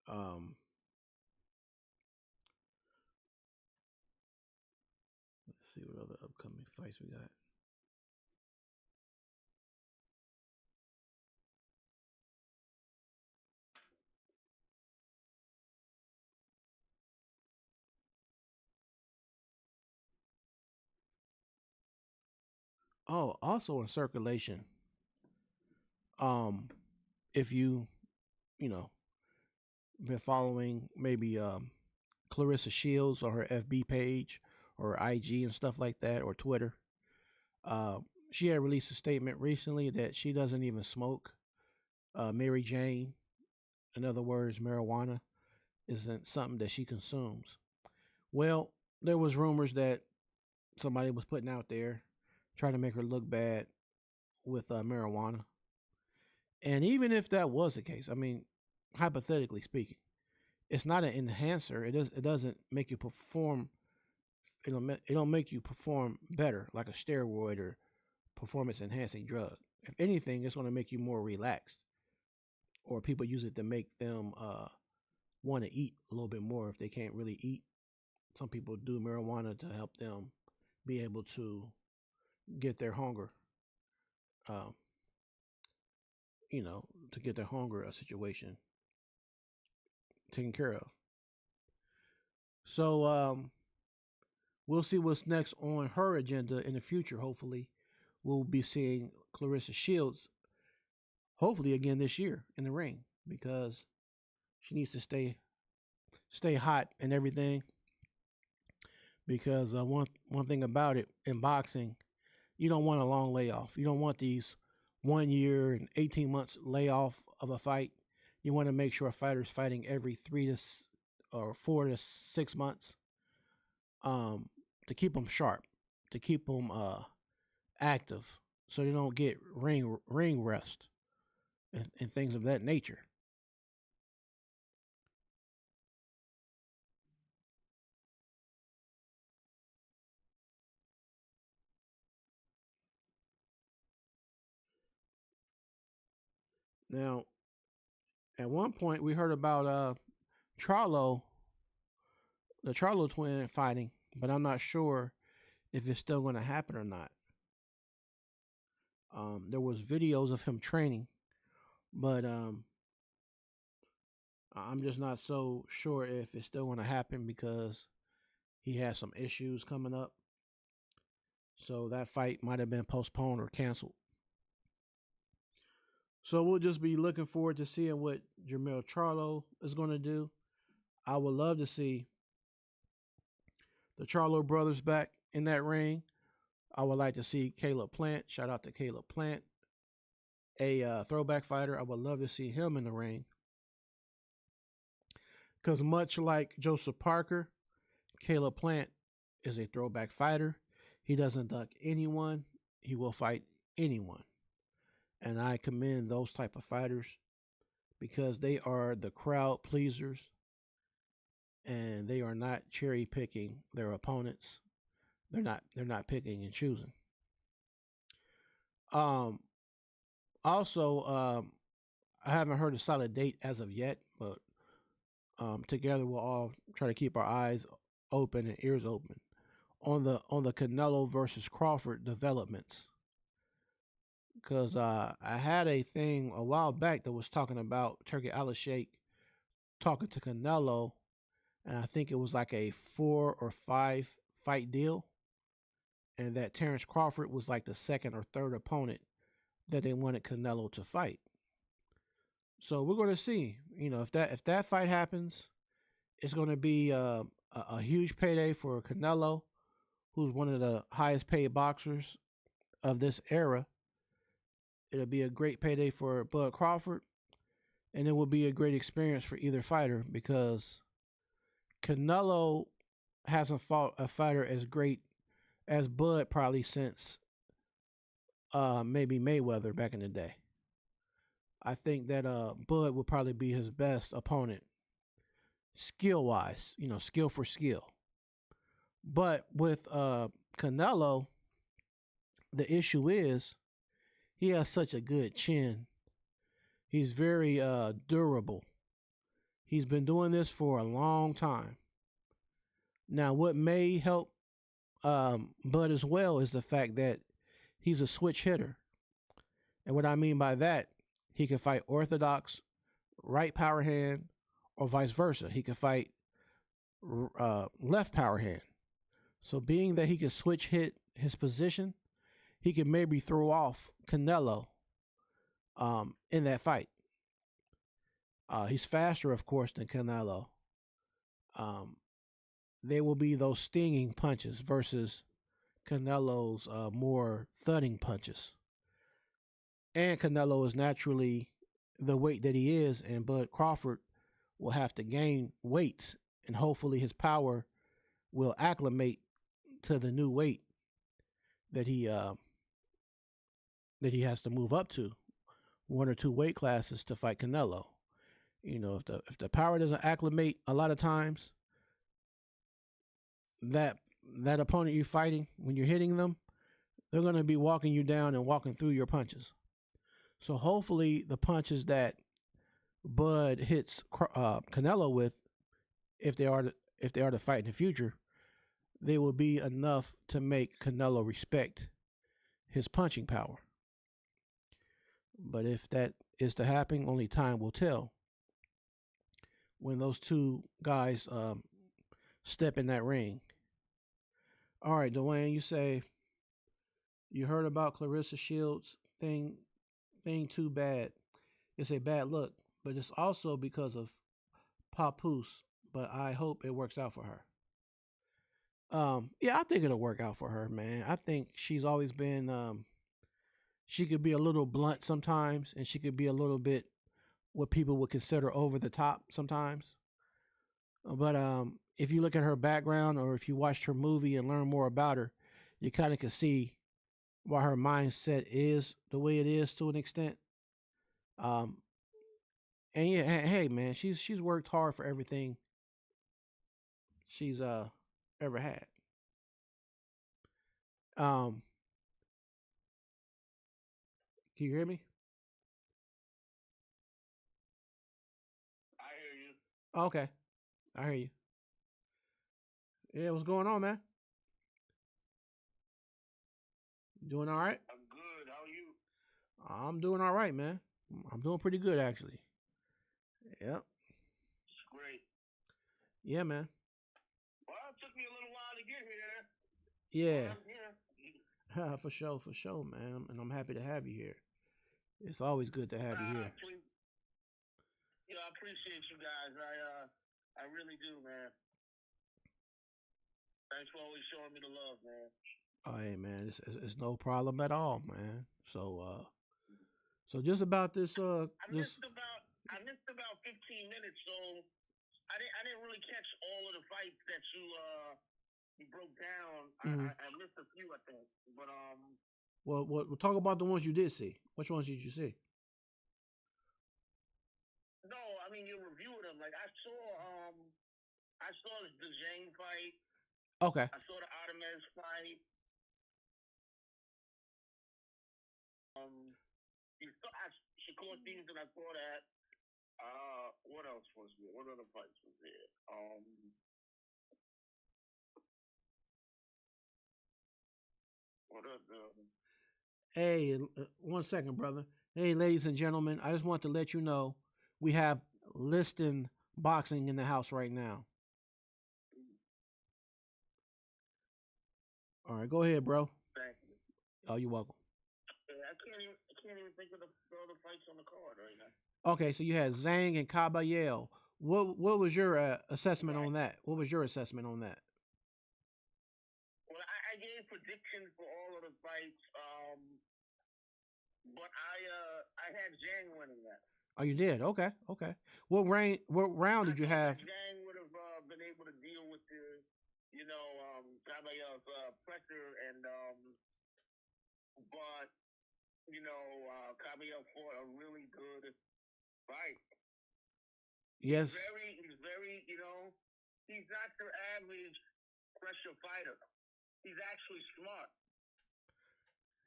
A: Um, let's see what other upcoming fights we got. Oh, also in circulation. Um, if you know been following maybe Clarissa Shields or her FB page or IG and stuff like that or Twitter, she had released a statement recently that she doesn't even smoke. Mary Jane, in other words, marijuana, isn't something that she consumes. Well, there was rumors that somebody was putting out there trying to make her look bad with marijuana. And even if that was the case, I mean, hypothetically speaking, it's not an enhancer. It doesn't make you perform. It don't make you perform better like a steroid or performance enhancing drug. If anything, it's going to make you more relaxed. Or people use it to make them want to eat a little bit more if they can't really eat. Some people do marijuana to help them be able to get their hunger, uh, to get their hunger situation taken care of. So we'll see what's next on her agenda in the future. Hopefully, we'll be seeing Clarissa Shields, hopefully again this year in the ring, because she needs to stay hot and everything. Because one thing about it in boxing, you don't want a long layoff. You don't want these 1 year and 18 months layoff of a fight. You want to make sure a fighter's fighting every or 4 to 6 months, um, to keep them sharp, to keep them active, so they don't get ring rust and things of that nature. Now, at one point, we heard about Charlo, the Charlo twin fighting, but I'm not sure if it's still going to happen or not. There was videos of him training, but I'm just not so sure if it's still going to happen because he has some issues coming up. So that fight might have been postponed or canceled. So we'll just be looking forward to seeing what Jermell Charlo is going to do. I would love to see the Charlo brothers back in that ring. I would like to see Caleb Plant. Shout out to Caleb Plant, a throwback fighter. I would love to see him in the ring. Because much like Joseph Parker, Caleb Plant is a throwback fighter. He doesn't duck anyone. He will fight anyone. And I commend those type of fighters because they are the crowd pleasers and they are not cherry picking their opponents. They're not picking and choosing. Um also I haven't heard a solid date as of yet, but together we'll all try to keep our eyes open and ears open on the Canelo versus Crawford developments. Because I had a thing a while back that was talking about Turkey Al-Sheikh talking to Canelo, and I think it was like a 4 or 5 fight deal, and that Terrence Crawford was like the second or third opponent that they wanted Canelo to fight. So we're going to see, if that fight happens, it's going to be a huge payday for Canelo, who's one of the highest paid boxers of this era. It'll be a great payday for Bud Crawford, and it will be a great experience for either fighter because Canelo hasn't fought a fighter as great as Bud probably since maybe Mayweather back in the day. I think that Bud would probably be his best opponent, skill wise, skill for skill. But with Canelo, the issue is he has such a good chin. He's very durable. He's been doing this for a long time. Now, what may help Bud as well is the fact that he's a switch hitter. And what I mean by that, he can fight orthodox, right power hand, or vice versa. He can fight left power hand. So being that he can switch hit his position, he can maybe throw off Canelo in that fight. He's faster, of course, than Canelo. There will be those stinging punches versus Canelo's more thudding punches. And Canelo is naturally the weight that he is, and Bud Crawford will have to gain weight, and hopefully his power will acclimate to the new weight that he has to move up to, 1 or 2 weight classes to fight Canelo. If the power doesn't acclimate, a lot of times that opponent you're fighting, when you're hitting them, they're going to be walking you down and walking through your punches. So hopefully the punches that Bud hits Canelo with, if they are to fight in the future, they will be enough to make Canelo respect his punching power. But if that is to happen, only time will tell when those two guys step in that ring. All right, Dwayne, you say you heard about Clarissa Shields thing too bad. It's a bad look, but it's also because of Papoose. But I hope it works out for her. Yeah, I think it'll work out for her, man. I think she's always been she could be a little blunt sometimes, and she could be a little bit what people would consider over the top sometimes. But if you look at her background, or if you watched her movie and learn more about her, you kind of can see why her mindset is the way it is to an extent. Um, and yeah, hey man, she's worked hard for everything she's ever had. Um, can you hear me?
B: I hear you.
A: Okay, I hear you. Yeah, what's going on, man? Doing all right?
B: I'm good. How are you?
A: I'm doing all right, man. I'm doing pretty good actually. Yep.
B: It's great.
A: Yeah, man.
B: Well, it took me a little while to get here, but
A: Yeah.
B: I'm here.
A: For sure, man. And I'm happy to have you here. It's always good to have you here.
B: Please, I appreciate you guys. I really do, man. Thanks for always showing me the love, man.
A: Oh, hey, man, it's no problem at all, man. So just about this, this.
B: I missed about 15 minutes, so I didn't really catch all of the fights that you broke down.
A: Mhm.
B: I missed a few, I think, but
A: Well, we'll talk about the ones you did see. Which ones did you see?
B: no, I mean you reviewed them. Like I saw the Zhang fight.
A: Okay.
B: I saw the Artemis fight. You saw Shakur Stevenson. I saw that. What else was there? What other fights was there? What other?
A: Hey, 1 second, brother. Hey, ladies and gentlemen, I just want to let you know we have Liston Boxing in the house right now. All right, go ahead, bro.
B: Thank you.
A: Oh, you're welcome.
B: I can't even think of the other fights on the card right now.
A: Okay, so you had Zhang and Caballero. What was your assessment on that? What was your assessment on that?
B: Well, I gave predictions for all of the fights, but I had Zhang winning that.
A: Oh, you did. Okay, okay. What round did you have?
B: Zhang would have been able to deal with the, Caballero's pressure, and but Caballero fought a really good fight.
A: Yes.
B: He's very, he's not your average pressure fighter. He's actually smart.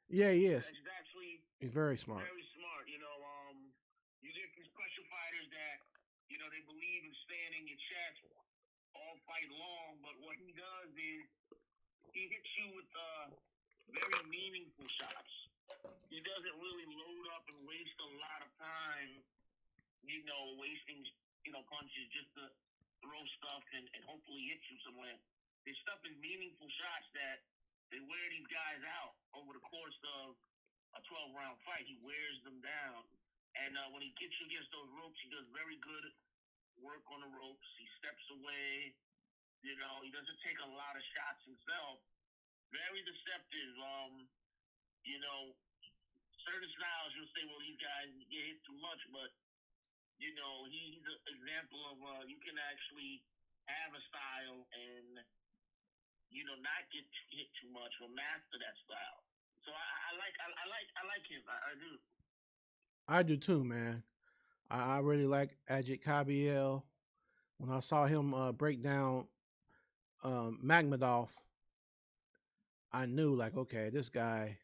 A: Yeah, he is.
B: He's
A: very smart.
B: Very smart. You get these pressure fighters that, they believe in staying in your chest all fight long, but what he does is he hits you with very meaningful shots. He doesn't really load up and waste a lot of time, wasting, punches just to throw stuff and hopefully hit you somewhere. His stuff is meaningful shots that they wear these guys out over the course of a 12-round fight. He wears them down. And when he gets you against those ropes, he does very good work on the ropes. He steps away. He doesn't take a lot of shots himself. Very deceptive. Certain styles you'll say, well, these guys get hit too much, but he's an example of you can actually have a style and not get hit too much or master that style. So I like him. I do.
A: I do too, man. I really like Ajit Kabiel. When I saw him break down Magmadov, I knew like, okay, this guy,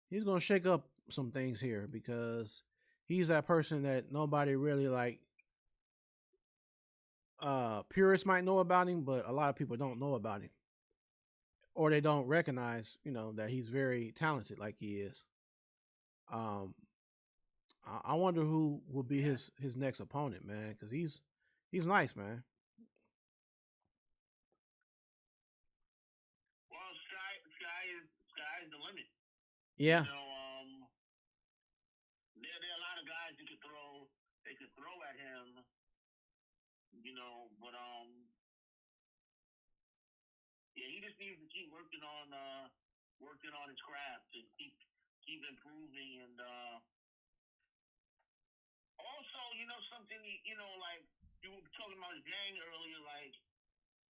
A: he's gonna shake up some things here because he's that person that nobody really like. Purists might know about him, but a lot of people don't know about him, or they don't recognize, that he's very talented, like he is. Um, I wonder who will be his next opponent, man, because he's nice, man.
B: Well, sky is the limit.
A: Yeah.
B: guys that could throw. They could throw at him. But yeah, he just needs to keep working on his craft and keep improving. And also, something, like you were talking about Yang earlier, like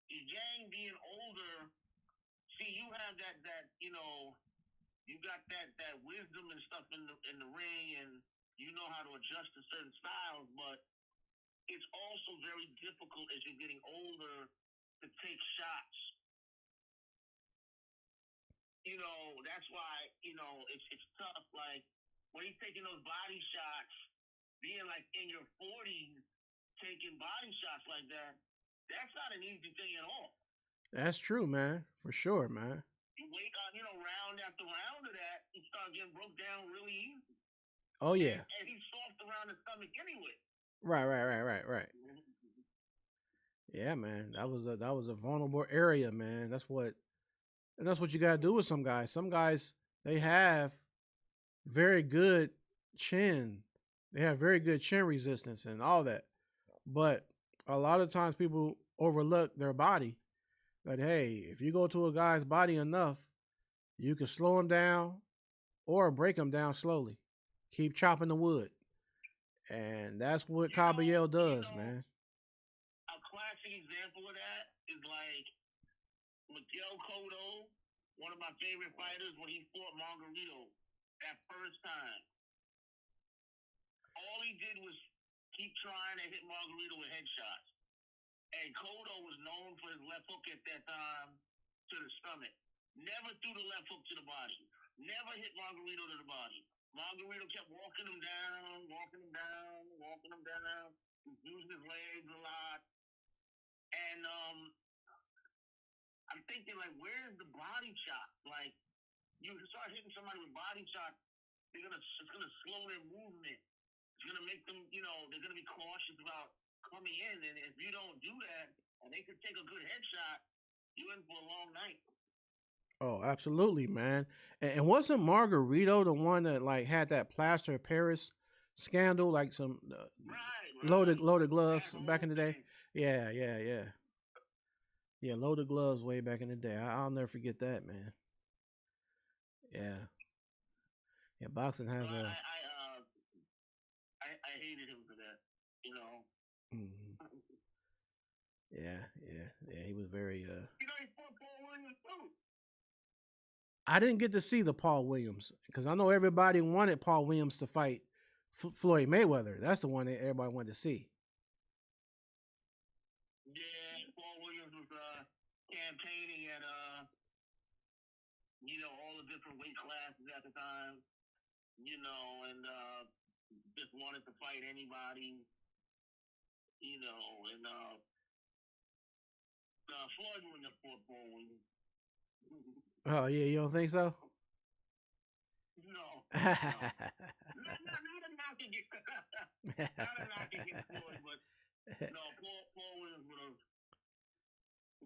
B: Yang being older. See, you have that you got that wisdom and stuff in the ring, and you know how to adjust to certain styles, but it's also very difficult as you're getting older to take shots. That's why, it's tough. Like when he's taking those body shots, being like in your 40s, taking body shots like that, that's not an easy thing at all.
A: That's true, man. For sure, man.
B: You wait on, round after round of that, you start getting broke down really easy.
A: Oh yeah.
B: And he's soft around the stomach anyway.
A: Right. Yeah, man. That was a vulnerable area, man. That's what you gotta do with some guys. Some guys they have very good chin. They have very good chin resistance and all that. But a lot of times people overlook their body. That hey, if you go to a guy's body enough, you can slow him down or break him down slowly. Keep chopping the wood. And that's what Caballero does, man.
B: A classic example of that is like Miguel Cotto, one of my favorite fighters, when he fought Margarito that first time. All he did was keep trying to hit Margarito with headshots. And Cotto was known for his left hook at that time to the stomach. Never threw the left hook to the body. Never hit Margarito to the body. Margarito kept walking him down. He's using his legs a lot. And I'm thinking, like, where's the body shot? Like, you start hitting somebody with body shots, it's gonna slow their movement. It's gonna make them, they're gonna be cautious about coming in. And if you don't do that, and they could take a good headshot, you're in for a long night.
A: Oh, absolutely, man. And wasn't Margarito the one that like had that plaster of Paris scandal, like some
B: Right.
A: loaded gloves back in the day? Yeah. Yeah, loaded gloves way back in the day. I'll never forget that, man. Yeah. Yeah, boxing has
B: So
A: a.
B: I hated him for that.
A: Mhm. Yeah. He was very.
B: He fought Paul Williams too.
A: I didn't get to see the Paul Williams because I know everybody wanted Paul Williams to fight Floyd Mayweather. That's the one that everybody wanted to see.
B: Yeah, Paul Williams was campaigning at all the different weight classes at the time. And just wanted to fight anybody. And Floyd wouldn't have fought Paul Williams.
A: Oh yeah, you don't think so?
B: No. Not a knock against Floyd, but no, Paul Williams would have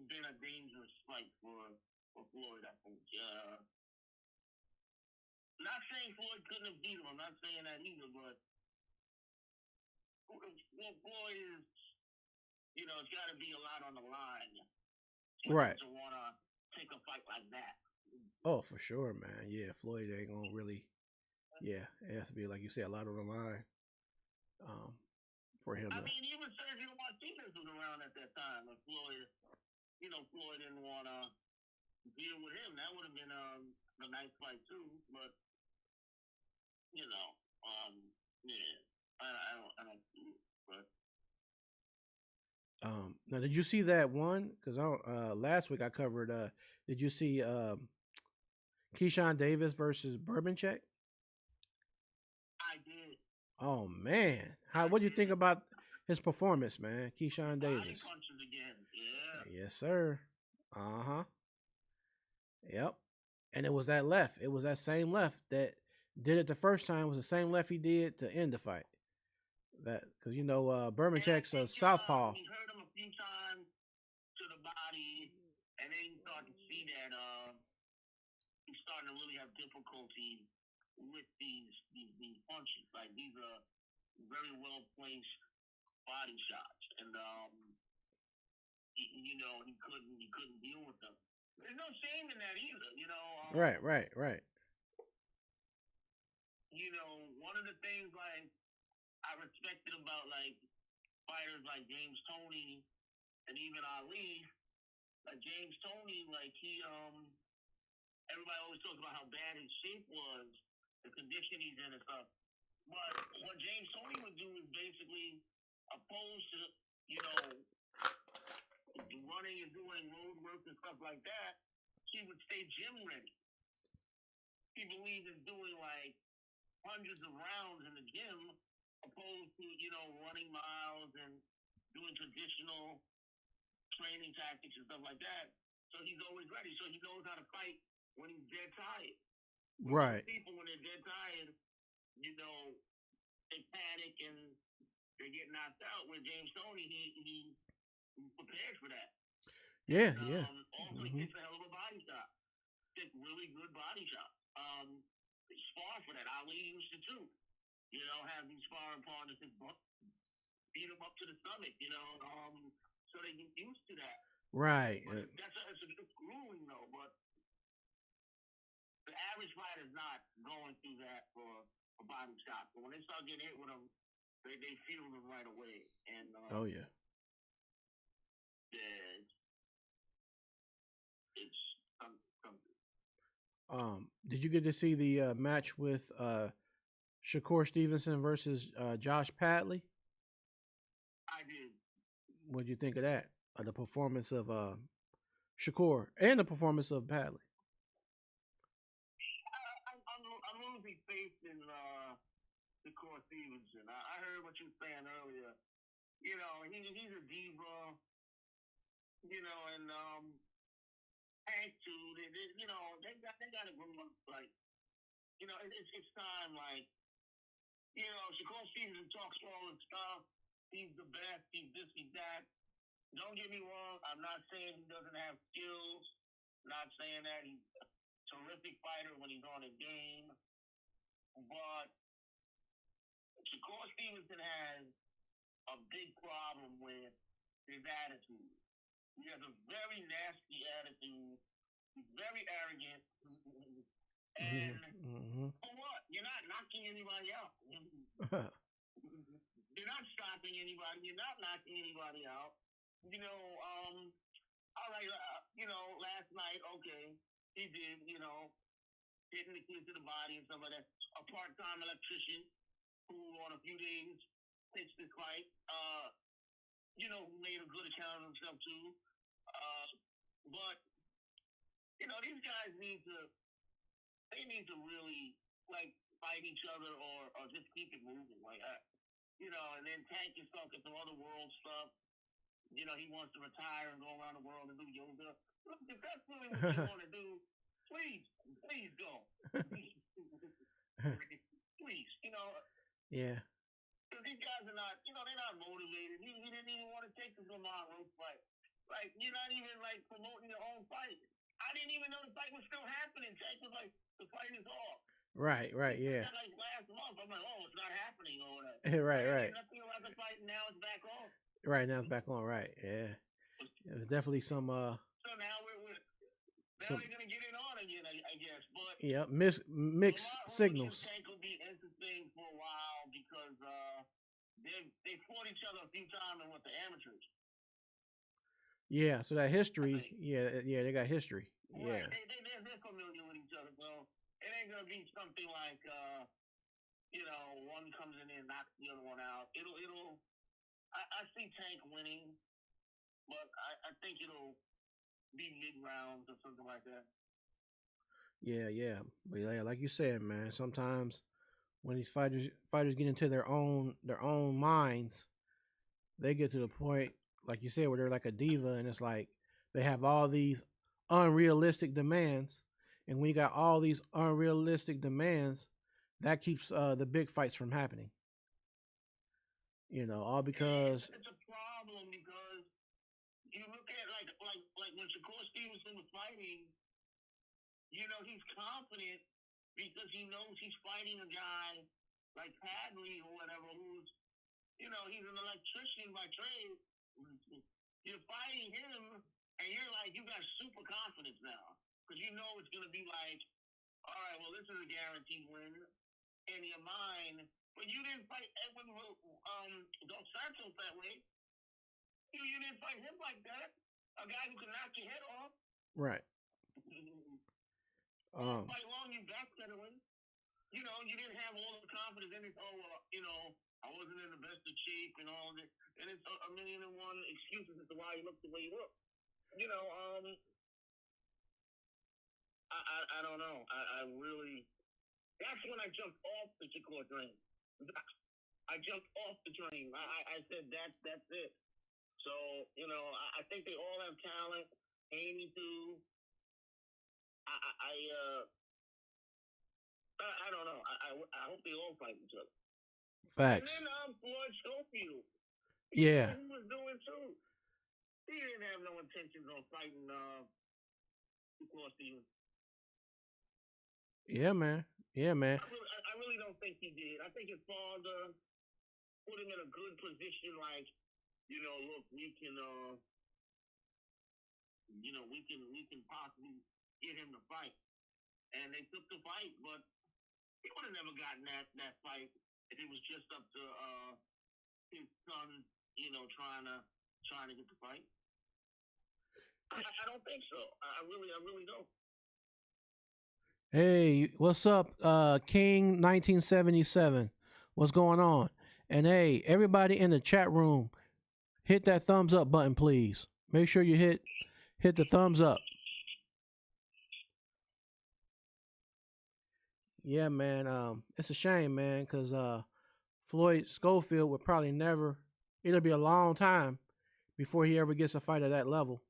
B: been a dangerous fight for Floyd, I think. Not saying Floyd couldn't have beat him. I'm not saying that either, but Floyd is, it's got to be a lot on the line.
A: Right.
B: To want to take a fight like that.
A: Oh, for sure, man. Yeah, Floyd ain't gonna really. Yeah, it has to be like you said, a lot on the line. For him.
B: I mean, even Sergio Martinez was around at that time, and Floyd didn't want to deal with him. That would have been a nice fight too, but yeah, I don't see it, but.
A: Now, did you see that one? Because last week I covered. Did you see Keyshawn Davis versus Bourboncheck?
B: I did.
A: Oh man, what do you think about his performance, man? Keyshawn Davis.
B: Body punches again. Yeah.
A: Yes, sir. Yep. And it was that left. It was that same left that did it the first time. It was the same left he did to end the fight. That because Bourboncheck's a southpaw.
B: He hurt him a few times to the body, and then you start to see that he's starting to really have difficulty with these punches. Like these are very well placed body shots, and he couldn't deal with them. There's no shame in that either,
A: Right, right, right.
B: One of the things like I respected about like fighters like James Toney and even Ali, like James Toney, like everybody always talks about how bad his shape was, the condition he's in and stuff. But what James Toney would do is basically opposed to, running and doing road work and stuff like that, he would stay gym ready. He believed in doing like hundreds of rounds in the gym opposed to, running miles and doing traditional training tactics and stuff like that. So he's always ready. So he knows how to fight when he's dead tired.
A: Right.
B: People, when they're dead tired, they panic and they get knocked out. With James Toney, he prepared for that.
A: Yeah,
B: and,
A: yeah.
B: Also, he takes a hell of a body shot. Takes really good body shots. They spar for that. Ali used to too. Have these sparring partners that beat him up to the stomach. So they get used to that.
A: Right.
B: That's a good grueling though, but the average fighter's not going through that for a body shot. But when they start getting hit with them, they feel them right away. And
A: oh yeah.
B: It's something.
A: Did you get to see the match with Shakur Stevenson versus Josh Padley?
B: I did.
A: What did you think of that? The performance of Shakur and the performance of Padley.
B: I'm losing faith in Shakur Stevenson. I heard what you were saying earlier. He's a diva. And Hank too. They got to grow up. Like, it's time. Like, Shakur Stevenson talks all this stuff. He's the best. He's this. He's that. Don't get me wrong. I'm not saying he doesn't have skills. Not saying that he's a terrific fighter when he's on a game. But Shakur Stevenson has a big problem with his attitude. He has a very nasty attitude. He's very arrogant. And for what? You're not knocking anybody out. You're not stopping anybody. You're not knocking anybody out. All right, last night, okay, he did, hitting the kids to the body and stuff like that. A part-time electrician who on a few days pitched this fight, who made a good account of himself too. But, these guys need to really, like, fight each other or just keep it moving. Like, and then Tank is talking some other world stuff. He wants to retire and go around the world and do yoga. Look, if that's really what you want to do, please go. Please.
A: Yeah.
B: Because these guys are not, they're not motivated. He didn't even want to take the Lamont Rope fight. Like, you're not even, like, promoting your own fight. I didn't even know the fight was still happening. Tank was like, the fight is off.
A: Right, yeah.
B: Like last month, I'm like, oh, it's not happening or whatever.
A: right.
B: Nothing about the fight, now it's back on.
A: Right, now it's back on, right, yeah. There's definitely some
B: So now they're gonna get it on again, I guess. But
A: yeah, mixed signals.
B: Tank will be interesting for a while because they fought each other a few times with the amateurs.
A: Yeah, so that history, they got history.
B: Right.
A: Yeah.
B: They're familiar with each other, so it ain't gonna be something like one comes in and knocks the other one out. I see Tank winning, but I think it'll be mid-rounds or something like that.
A: Yeah. But yeah, like you said, man, sometimes when these fighters get into their own minds, they get to the point, like you said, where they're like a diva, and it's like they have all these unrealistic demands, and when you got all these unrealistic demands, that keeps the big fights from happening. All because
B: it's a problem because you look at like when Shakur Stevenson was fighting, he's confident because he knows he's fighting a guy like Padley or whatever who's he's an electrician by trade. You're fighting him, and you're like, you got super confidence now. Because you know it's going to be like, all right, well, this is a guaranteed win in your mind. But you didn't fight Edwin Dos Santos that way. You didn't fight him like that. A guy who can knock your head off.
A: Right.
B: Fight long, you back settling. You didn't have all the confidence in it. Oh, well, I wasn't in the best of shape and all this. And it's a million and one excuses as to why you look the way you look. I don't know. I really, that's when I jumped off the Shakur train. I jumped off the train. I said, that's it. So, I think they all have talent. Haney too. I don't know. I hope they all fight each other.
A: Facts.
B: And then Floyd Schofield.
A: Yeah.
B: He was doing too. He didn't have no intentions on fighting Steven.
A: Yeah, man. Yeah, man.
B: I really don't think he did. I think his father put him in a good position, like, look, we can we can possibly get him to fight. And they took the fight, but he would have never gotten that fight if it was just up to his son, trying to get the fight. I don't think so. I really don't.
A: Hey, what's up, King 1977? What's going on? And hey, everybody in the chat room, hit that thumbs up button, please. Make sure you hit the thumbs up. Yeah, man. It's a shame, man, because Floyd Schofield would probably never. It'll be a long time before he ever gets a fight at that level,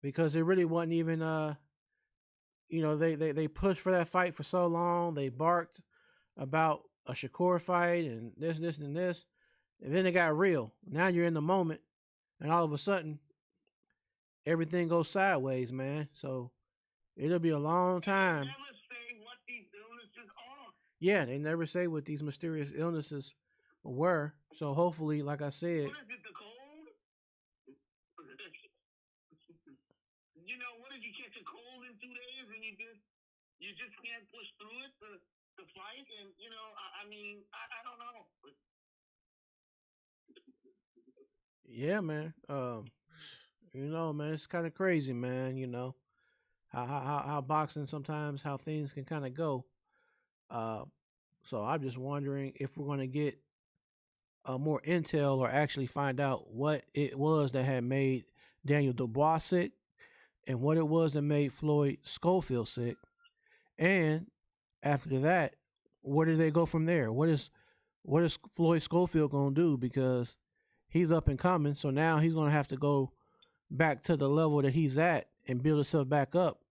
A: because it really wasn't even. They pushed for that fight for so long. They barked about a Shakur fight and this, and this, and then it got real. Now you're in the moment, and all of a sudden, everything goes sideways, man. So it'll be a long time.
B: They never say what these illnesses are.
A: Yeah, they never say what these mysterious illnesses were. So hopefully, like I said,
B: what is it, the cold? What did you catch a cold in 2 days and you just can't push through it to fight? And I don't know.
A: Yeah, man. Man, it's kind of crazy, man. How boxing sometimes, how things can kind of go. So I'm just wondering if we're going to get more intel or actually find out what it was that had made Daniel Dubois sick and what it was that made Floyd Schofield sick. And after that, where do they go from there? What is Floyd Schofield going to do? Because he's up and coming, so now he's going to have to go back to the level that he's at and build himself back up.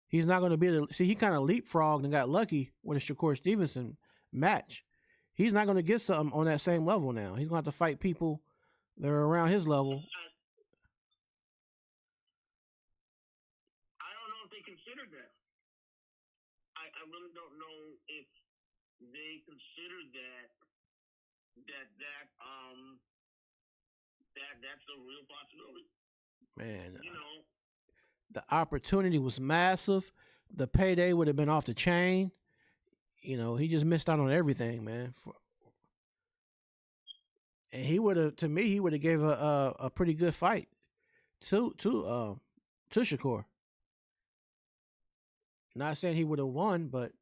A: He's not going to be able to see. He kind of leapfrogged and got lucky with a Shakur Stevenson match. He's not going to get something on that same level now. He's going to have to fight people that are around his level.
B: I don't know if they considered that. I really don't know if they considered that's a real possibility.
A: Man, the opportunity was massive. The payday would have been off the chain. He just missed out on everything, man. And he would have, to me, he would have gave a pretty good fight to Shakur. Not saying he would have won, but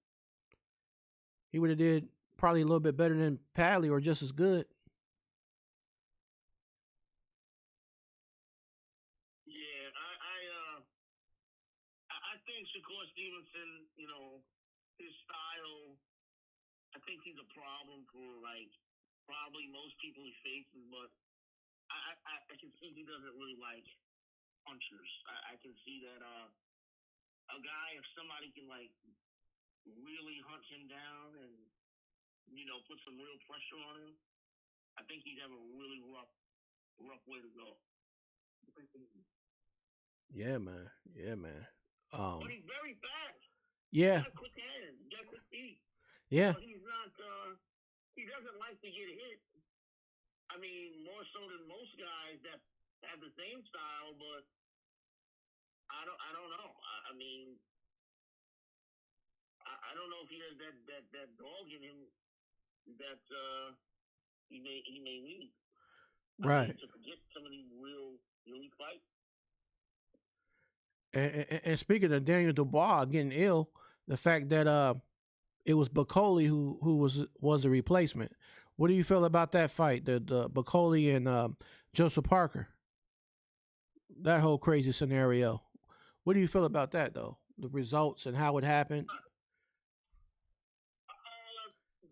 A: he would have did probably a little bit better than Padley or just as good.
B: Yeah, I think Shakur Stevenson, his style, I think he's a problem for probably most people he faces, but I can see he doesn't really like punchers. I can see that a guy, if somebody can really hunt him down and put some real pressure on him, I think he'd have a really rough way to go.
A: Yeah, man. Yeah, man.
B: But he's very fast.
A: Yeah.
B: He got quick hands. He got quick feet.
A: Yeah.
B: He's not. He doesn't like to get hit. I mean, more so than most guys that have the same style, but I don't know. I mean, I don't know if he has that dog in him that he may need. I mean,
A: Right.
B: to forget some of these really fights.
A: And speaking of Daniel Dubois getting ill, the fact that it was Bacoli who was the replacement. What do you feel about that fight? The Bacoli and Joseph Parker. That whole crazy scenario. What do you feel about that though? The results and how it happened.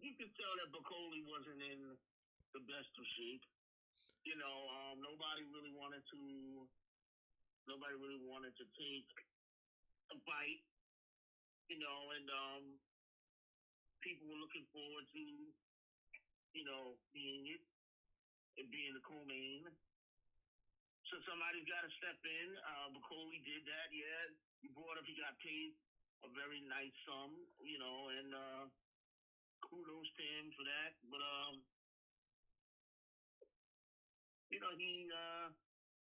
B: You could tell that Bacoli wasn't in the best of shape. You know, nobody really wanted to take a fight. You know, and people were looking forward to being it and being the co-main. So somebody's got to step in. Bacoli did that. Yeah, he brought up. He got paid a very nice sum. You know, and kudos to him for that. But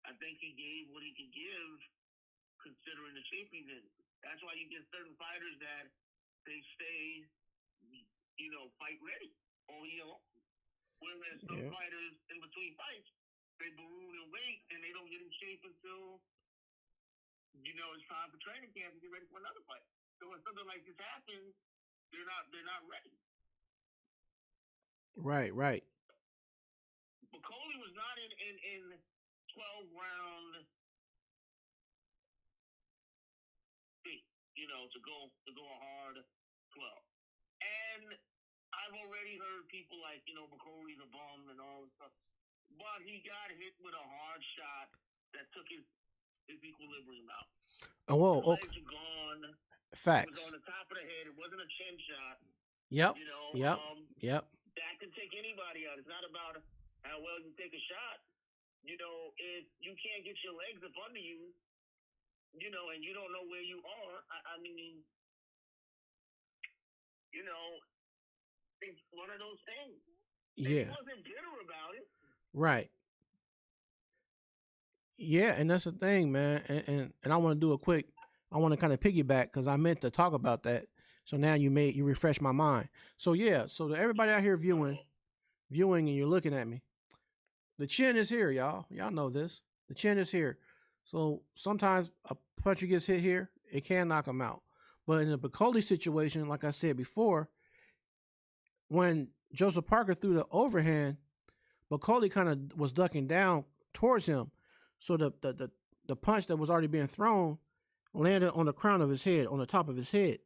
B: I think he gave what he could give, considering the shape he's in. That's why you get certain fighters that they stay, fight ready all year long. Whereas some fighters in between fights, they balloon in weight and they don't get in shape until it's time for training camp to get ready for another fight. So when something like this happens, they're not ready.
A: Right.
B: Bacoli was not in 12-round state, to go a hard 12. And I've already heard people like, Bacoli's a bum and all this stuff. But he got hit with a hard shot that took his equilibrium out.
A: Whoa,
B: the legs are gone.
A: Facts.
B: It was on the top of the head. It wasn't a chin shot.
A: Yep. Yep.
B: That can take anybody out. It's not about how well you take a shot. If you can't get your legs up under you, and you don't know where you are, I mean, it's one of those things.
A: Yeah.
B: And he wasn't bitter about it.
A: Right. Yeah, and that's the thing, man. And I want to do a quick. I want to kind of piggyback because I meant to talk about that. So now you refresh my mind. So yeah, so to everybody out here viewing, and you're looking at me, the chin is here, y'all. Y'all know this. The chin is here. So sometimes a puncher gets hit here, it can knock him out. But in the Bacoli situation, like I said before, when Joseph Parker threw the overhand, Bacoli kind of was ducking down towards him. So the punch that was already being thrown landed on the crown of his head, on the top of his head.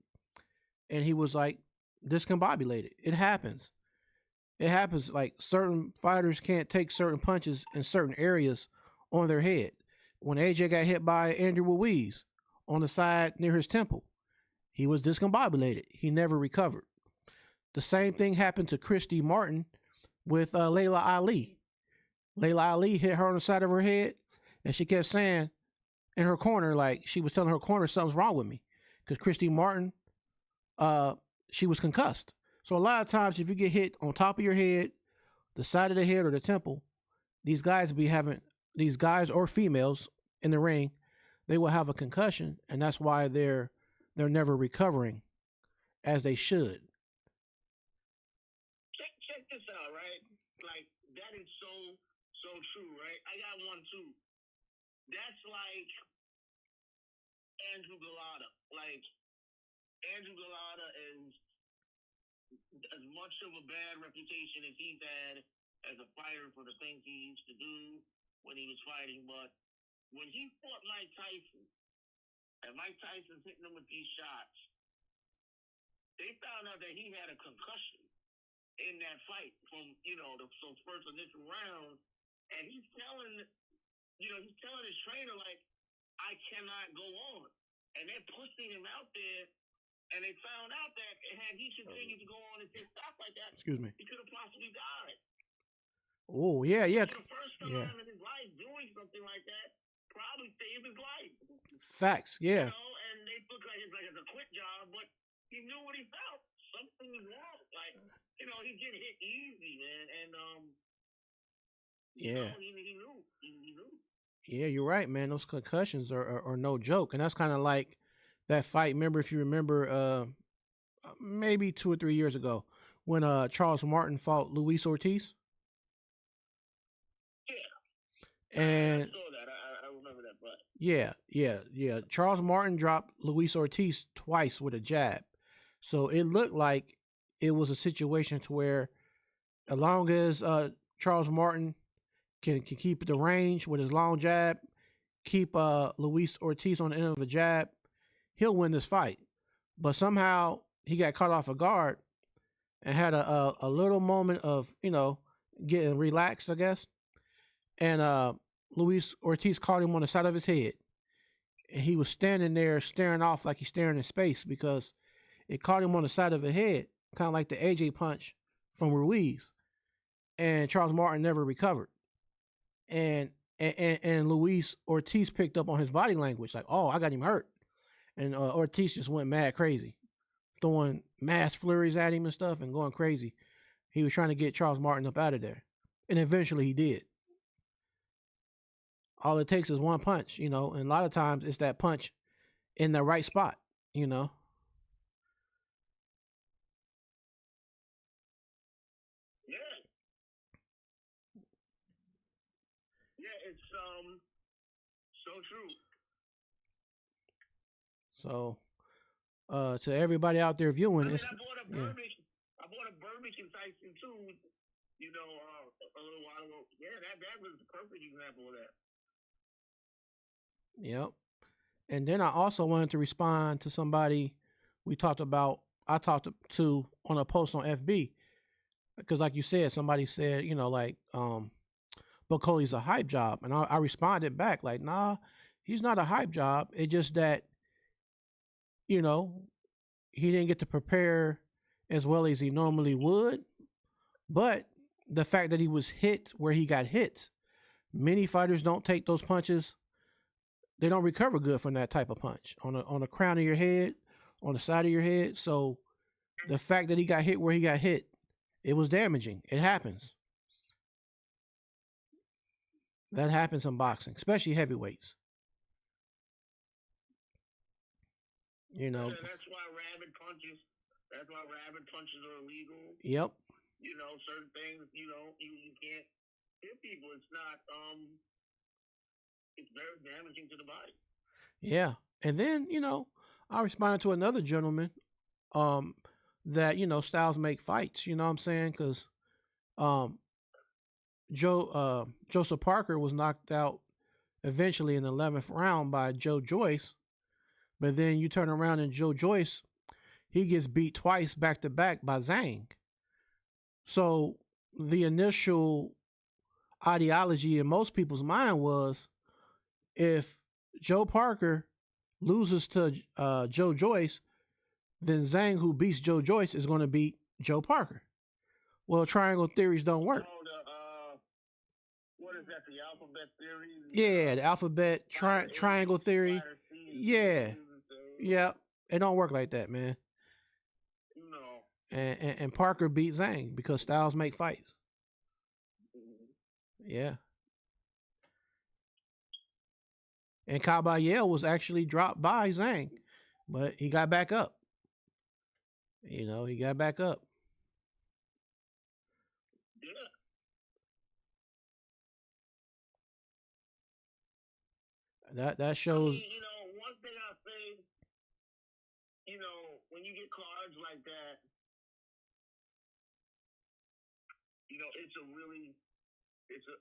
A: And he was like discombobulated. It happens. It happens. Like certain fighters can't take certain punches in certain areas on their head. When AJ got hit by Andrew Ruiz on the side near his temple, he was discombobulated. He never recovered. The same thing happened to Christy Martin with Layla Ali. Layla Ali hit her on the side of her head, and she kept saying in her corner, like she was telling her corner, something's wrong with me, because Christy Martin, she was concussed. So a lot of times, if you get hit on top of your head, the side of the head, or the temple, these guys or females in the ring, they will have a concussion, and that's why they're never recovering as they should.
B: Check this out, right? Like that is so true, right? I got one too. That's like Andrew Galata. Like Andrew Galata is as much of a bad reputation as he's had as a fighter for the things he used to do when he was fighting, but when he fought Mike Tyson, and Mike Tyson's hitting him with these shots, they found out that he had a concussion in that fight from those first initial rounds, and he's telling his trainer, like, I cannot go on, and they're pushing him out there, and they found out that had he continued to go on and take stops like that,
A: Excuse me,
B: he could have possibly died.
A: Oh yeah.
B: For the first time in his life doing something like that probably saved his life.
A: Facts, yeah.
B: And they look like it's a quit job, but he knew what he felt. Something was wrong. Like, he's getting hit easy, man. And
A: Yeah.
B: He knew. He knew.
A: Yeah, you're right, man. Those concussions are no joke, and that's kind of like that fight. Remember, if you remember, maybe 2 or 3 years ago, when Charles Martin fought Luis Ortiz,
B: Yeah. I
A: and
B: saw that. I remember that fight.
A: yeah. Charles Martin dropped Luis Ortiz twice with a jab, so it looked like it was a situation to where, as long as Charles Martin can keep the range with his long jab, keep Luis Ortiz on the end of a jab, he'll win this fight. But somehow he got caught off a guard and had a little moment of getting relaxed, I guess. And Luis Ortiz caught him on the side of his head, and he was standing there staring off like he's staring in space because it caught him on the side of the head, kind of like the AJ punch from Ruiz. And Charles Martin never recovered. And and Luis Ortiz picked up on his body language, like, "Oh, I got him hurt," and Ortiz just went mad crazy, throwing mass flurries at him and stuff, and going crazy. He was trying to get Charles Martin up out of there, and eventually he did. All it takes is one punch, and a lot of times it's that punch in the right spot, you know.
B: Yeah. Yeah, it's so true.
A: So, to everybody out there viewing,
B: I mean,
A: it's yeah,
B: I bought a Birmingham Tyson too. A little while ago. Yeah, that was a perfect example of that.
A: yep. And then I also wanted to respond to somebody we talked about. I talked to on a post on FB because, like you said, somebody said, like, Bucoli's a hype job, and I responded back like, nah, he's not a hype job. It's just that you know he didn't get to prepare as well as he normally would, but the fact that he was hit where he got hit, many fighters don't take those punches. They don't recover good from that type of punch on the crown of your head, on the side of your head. So the fact that he got hit where he got hit, it was damaging. It happens. That happens in boxing, especially heavyweights. You know.
B: That's why rabbit punches. That's why rabbit punches are illegal.
A: Yep.
B: Certain things. You can't hit people. It's not. It's very damaging to the body.
A: Yeah, and then I responded to another gentleman, that styles make fights. You know what I'm saying? Because um, Joseph Parker was knocked out eventually in the 11th round by Joe Joyce, but then you turn around and Joe Joyce, he gets beat twice back to back by Zhang. So the initial ideology in most people's mind was, if Joe Parker loses to Joe Joyce, then Zhang, who beats Joe Joyce, is going to beat Joe Parker. Well, triangle theories don't work.
B: What is that? The alphabet theory?
A: Yeah, the alphabet triangle theory. Yeah, yeah, it don't work like that, man.
B: No.
A: And Parker beat Zhang because styles make fights. Yeah. And Caballero was actually dropped by Zhang, but he got back up. He got back up.
B: Yeah.
A: That shows.
B: I mean, one thing I say, when you get cards like that,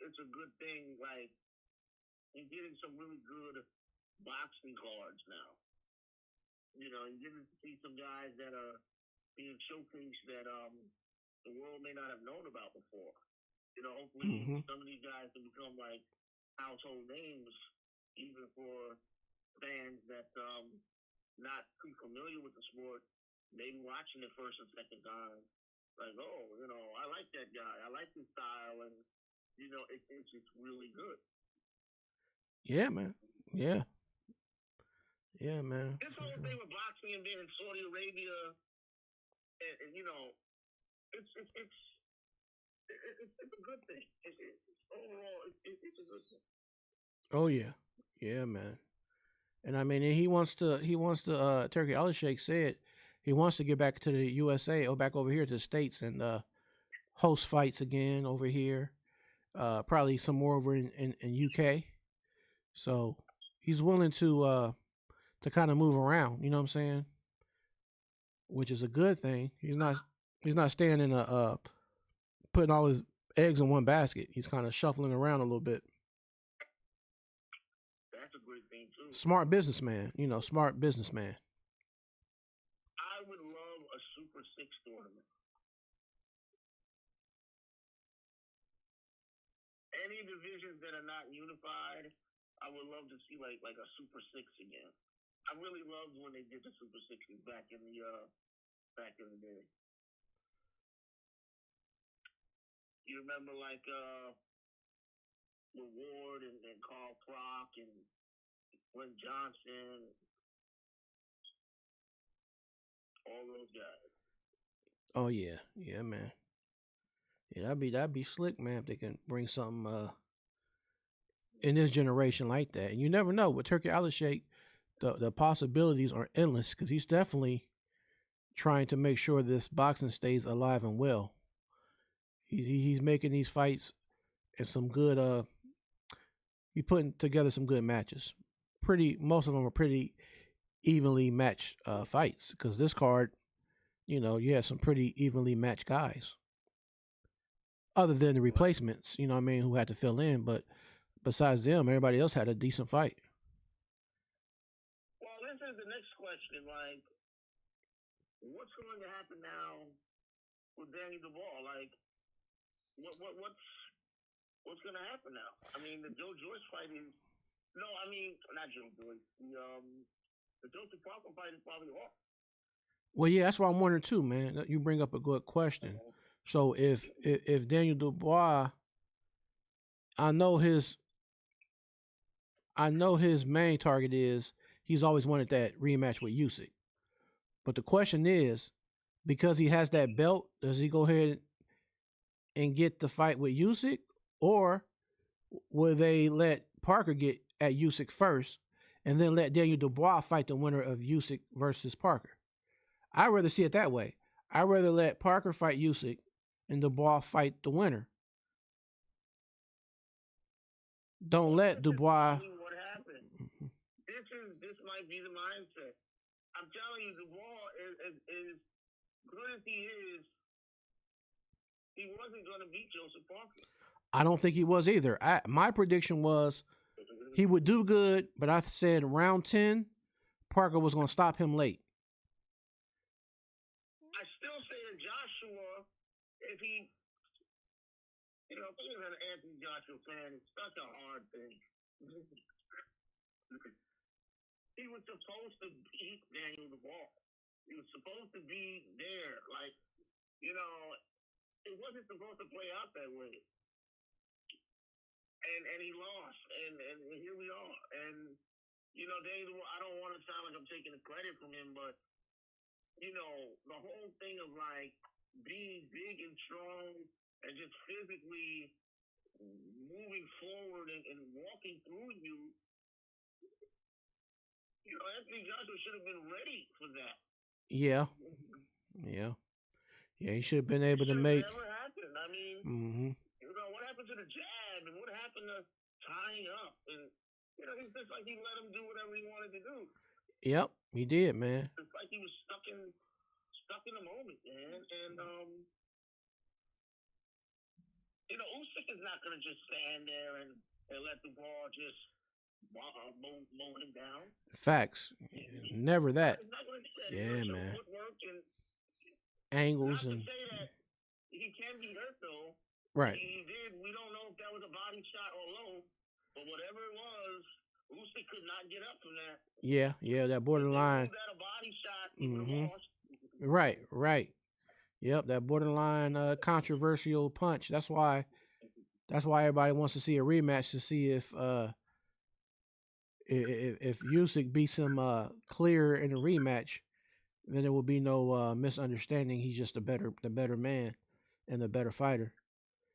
B: it's a good thing. Like, you're getting some really good boxing cards now. You're getting to see some guys that are being showcased that the world may not have known about before. Hopefully some of these guys can become like household names, even for fans that not too familiar with the sport, maybe watching it first and second time. Like, oh, I like that guy. I like his style, and it's just really good.
A: Yeah, man. Yeah. Yeah, man.
B: This whole thing with boxing and being in Saudi Arabia, and it's it's a good thing. Overall, it's a good thing.
A: Oh yeah, man. And I mean, and he wants to. Turkey Alashake said he wants to get back to the USA or back over here to the states and host fights again over here. Probably some more over in UK. So he's willing to kind of move around. You know what I'm saying? Which is a good thing. He's not staying in a putting all his eggs in one basket. He's kind of shuffling around a little bit.
B: That's a great thing too.
A: Smart businessman, you know, smart businessman.
B: I would love a Super Six tournament. Any divisions that are not unified, I would love to see like a Super Six again. I really loved when they did the Super Sixes back in the day. You remember like Ward and Carl Prock and Glenn Johnson, all those guys.
A: Oh yeah, man. Yeah, that'd be slick, man. If they can bring something in this generation like that, and you never know with Turkey Alashake, the possibilities are endless because he's definitely trying to make sure this boxing stays alive and well. He's making these fights and some good he's putting together some good matches. Pretty most of them are pretty evenly matched fights because this card, you know, you have some pretty evenly matched guys. Other than the replacements, you know what I mean, who had to fill in, but besides them, everybody else had a decent fight.
B: Well, this is the next question. Like, what's going to happen now with Danny Duval? Like, what's going to happen now? I mean, the Joe Joyce fight is no, I mean not Joe Joyce. The Joseph Parker fight is probably off.
A: Well, yeah, that's what I'm wondering too, man. You bring up a good question. So if Daniel Dubois, I know his main target is he's always wanted that rematch with Usyk. But the question is, because he has that belt, does he go ahead and get the fight with Usyk, or will they let Parker get at Usyk first, and then let Daniel Dubois fight the winner of Usyk versus Parker? I'd rather see it that way. I'd rather let Parker fight Usyk and Dubois fight the winner. Don't let Dubois.
B: What happened? This might be the mindset. I'm telling you, Dubois is good as he is. He wasn't going to beat Joseph Parker.
A: I don't think he was either. My prediction was he would do good, but I said round 10, Parker was going to stop him late.
B: I still say to Joshua, if he, you know, being an Anthony Joshua fan, it's such a hard thing. He was supposed to beat Daniel Duval. He was supposed to be there. Like, you know, it wasn't supposed to play out that way. And he lost. And here we are. And, you know, Daniel, I don't want to sound like I'm taking the credit from him, but, you know, the whole thing of, like, being big and strong and just physically moving forward and walking through you, you know, Anthony Joshua should have been ready for that.
A: Yeah. He should have been able to make.
B: Never happened. I mean, you know, what happened to the jab and what happened to tying up? And, you know, it's just like he let him do whatever he wanted to do.
A: Yep, he did, man.
B: It's like he was stuck in the moment, man. And, you know, Usyk is not going to just stand there and let the ball just mow him down.
A: Facts. Never that.
B: He's not going to do that.
A: Yeah, man.
B: Footwork and
A: angles
B: not
A: and.
B: To say that he can be hurt though.
A: Right.
B: He did. We don't know if that was a body shot or low, but whatever it was, Usyk could not get up from that.
A: Yeah, that borderline.
B: That a body shot, he would have lost.
A: Right. Yep, that borderline controversial punch. That's why everybody wants to see a rematch to see if Usyk beats him clear in a rematch, then there will be no misunderstanding. He's just the better man and the better fighter.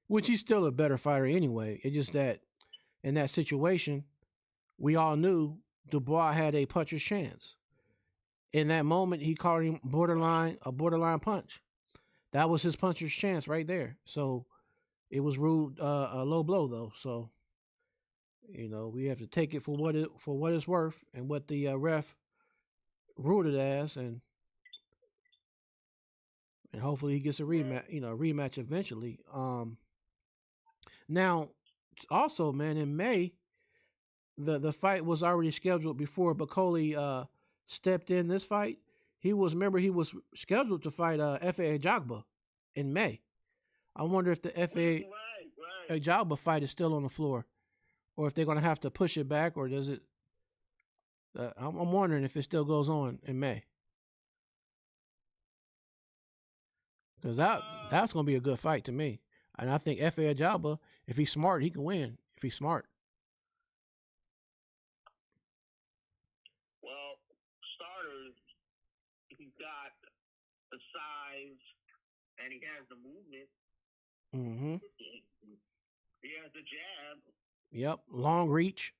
A: which he's still a better fighter anyway. It's just that in that situation, we all knew Dubois had a puncher's chance. In that moment, he called him a borderline punch. That was his puncher's chance right there. So it was ruled a low blow though. So we have to take it for what it's worth and what the ref ruled it as, and hopefully he gets a rematch eventually. Now, also, man, in May, the fight was already scheduled before Bakoli stepped in this fight. He was scheduled to fight F.A. Ajagba in May. I wonder if the F.A. Ajagba fight is still on the floor, or if they're going to have to push it back, or does it? I'm wondering if it still goes on in May, because that's going to be a good fight to me. And I think F.A. Ajagba, if he's smart, he can win. If he's smart.
B: Well, starters, he's got the size and he has the movement.
A: Mm-hmm.
B: He has the jab.
A: Yep, long reach.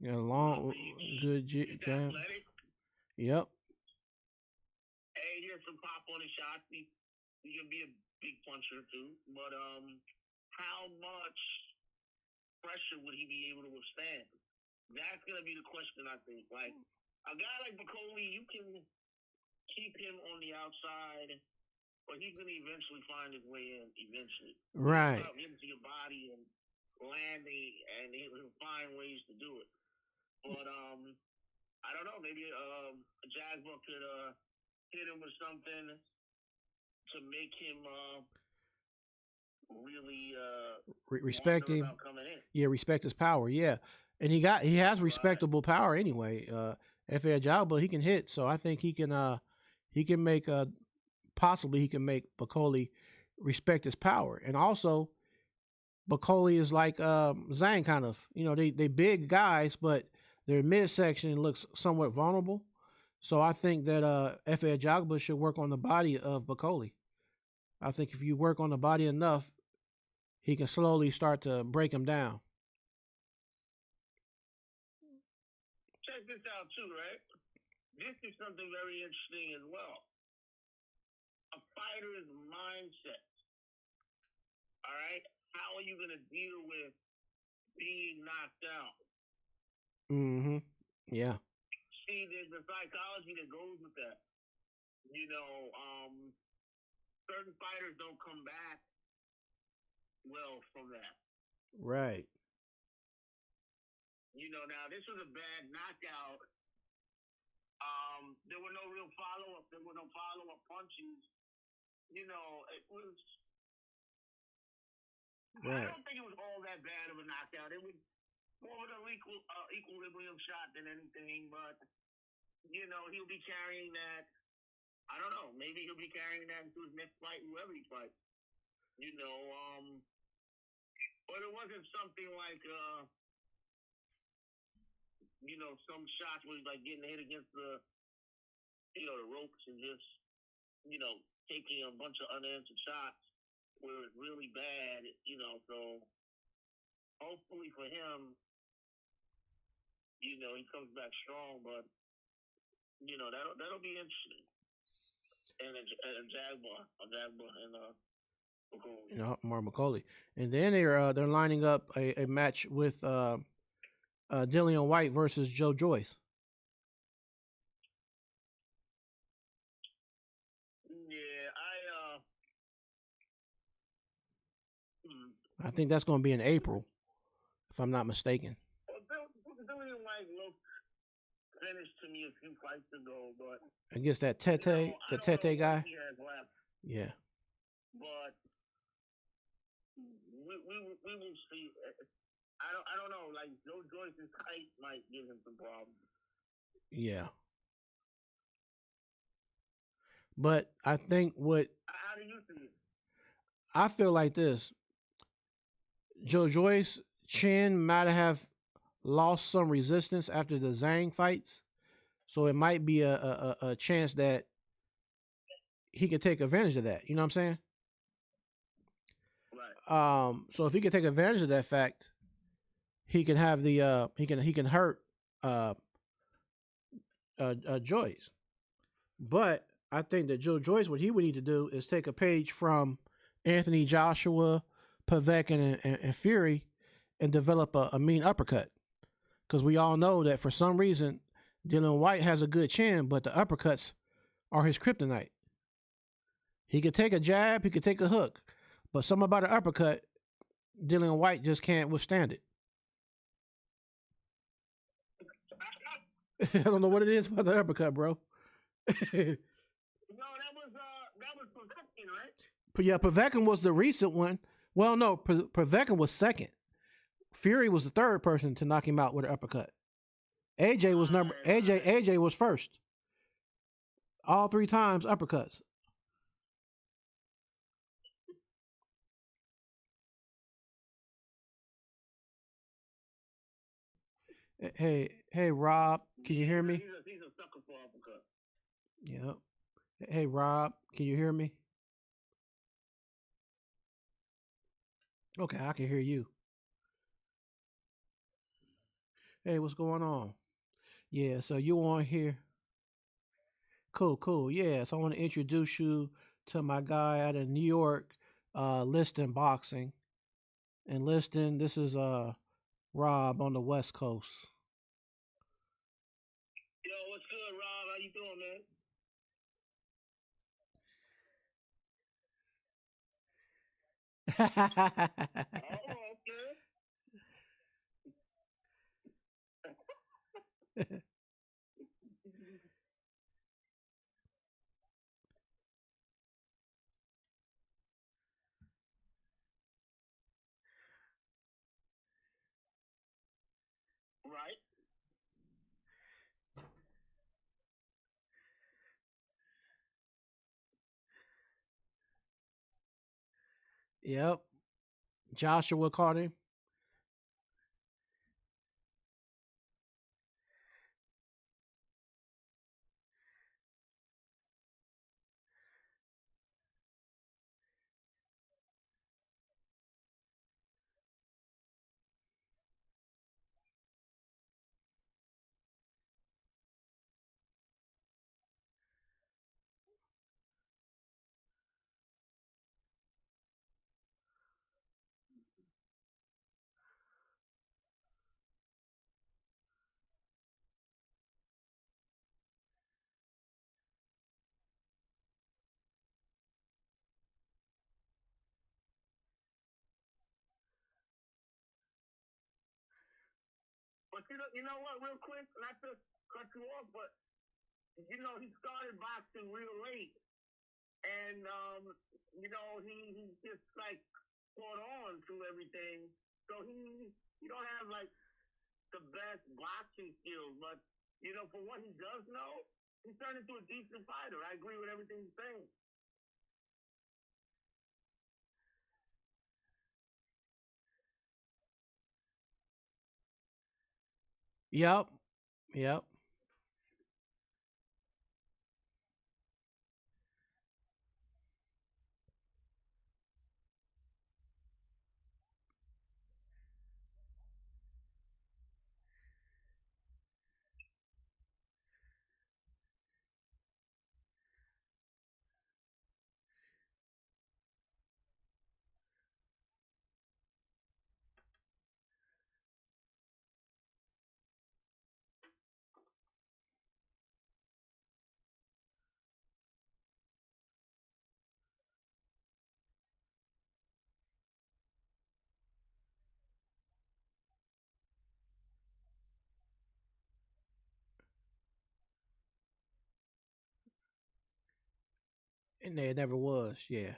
A: Good jab.
B: Athletic.
A: Yep.
B: Hey, he has some pop on his shots. He can be a big puncher too. But how much pressure would he be able to withstand? That's gonna be the question, I think. Like a guy like Bakoli, you can keep him on the outside, but he's gonna eventually find his way in. Eventually,
A: right?
B: Into your body and landing, and he'll find ways to do it. But I don't know. Maybe Jagba could hit him with something to make him really
A: respect him.
B: Yeah,
A: respect his power. Yeah, and he has respectable power anyway. F.A. Ajagba, he can hit, so I think he can make possibly he can make Bakoli respect his power, and also Bakoli is like Zhang kind of. They big guys, but their midsection looks somewhat vulnerable. So I think that F.A. Ajagba should work on the body of Bakoli. I think if you work on the body enough, he can slowly start to break him down.
B: Check this out too, right? This is something very interesting as well. A fighter's mindset. All right? How are you going to deal with being knocked out?
A: Mm-hmm. Yeah.
B: See, there's the psychology that goes with that. Certain fighters don't come back well from that.
A: Right.
B: Now this was a bad knockout. There were no real follow-up. There were no follow-up punches. It was.
A: Right.
B: I don't think it was all that bad of a knockout. It was more of an equilibrium shot than anything, but he'll be carrying that. I don't know. Maybe he'll be carrying that into his next fight, whoever he fights. But it wasn't something like some shots where he's like getting hit against the ropes and just taking a bunch of unanswered shots where it's really bad. So hopefully for him, he comes back strong, but that'll be interesting. And Jagba and Bakoli.
A: Mark Bakoli. And then they're lining up a match with Dillian White versus Joe Joyce.
B: Yeah,
A: I think that's going to be in April, if I'm not mistaken.
B: Well, Dillian White looked finished to me a few fights ago, but
A: against that Tete guy. Yeah.
B: But we will see. I don't know. Like Joe Joyce's height might give him some problems.
A: Yeah. But I think
B: how do you see it?
A: I feel like this. Joe Joyce chin might have lost some resistance after the Zhang fights, so it might be a chance that he could take advantage of that. You know what I'm saying? So if he can take advantage of that fact, he can have the he can hurt uh, Joyce. But I think that Joe Joyce, what he would need to do is take a page from Anthony Joshua, Povetkin, and Fury, and develop a mean uppercut. Because we all know that for some reason, Dylan White has a good chin, but the uppercuts are his kryptonite. He could take a jab, he could take a hook, but something about an uppercut, Dylan White just can't withstand it. I don't know what it is about the uppercut, bro.
B: No, that was Povetkin, right?
A: But yeah, Povetkin was the recent one. Well, no, Povetkin was second. Fury was the third person to knock him out with an uppercut. AJ was number AJ was first. All three times uppercuts. Hey, Rob, can you hear me?
B: He's a sucker for uppercut.
A: Yep. Hey, Rob, can you hear me? Okay, I can hear you. Hey, what's going on? Yeah, so you on here? Cool. Yeah, so I want to introduce you to my guy out of New York, Liston Boxing. And Liston, this is Rob on the West Coast.
B: Yo, what's good, Rob? How you doing, man? Oh, okay. Right.
A: Yep. Joshua caught him.
B: But you know what, real quick, not to cut you off, but you know, he started boxing real late. And you know, he just like caught on to everything. So he don't have like the best boxing skills, but you know, for what he does know, he's turned into a decent fighter. I agree with everything he's saying.
A: Yep. Yep. And there never was. Yeah.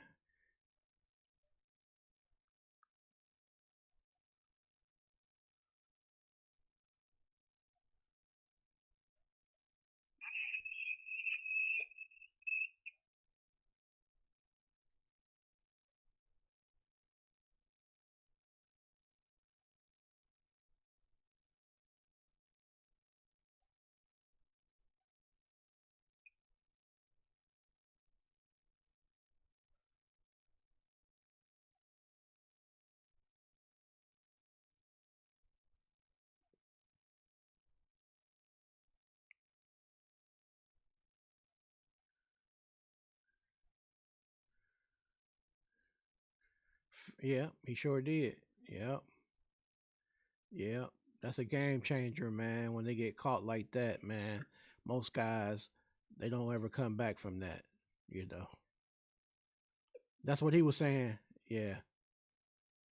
A: Yeah, he sure did. Yep. Yep. That's a game changer, man. When they get caught like that, man, most guys they don't ever come back from that. You know. That's what he was saying. Yeah.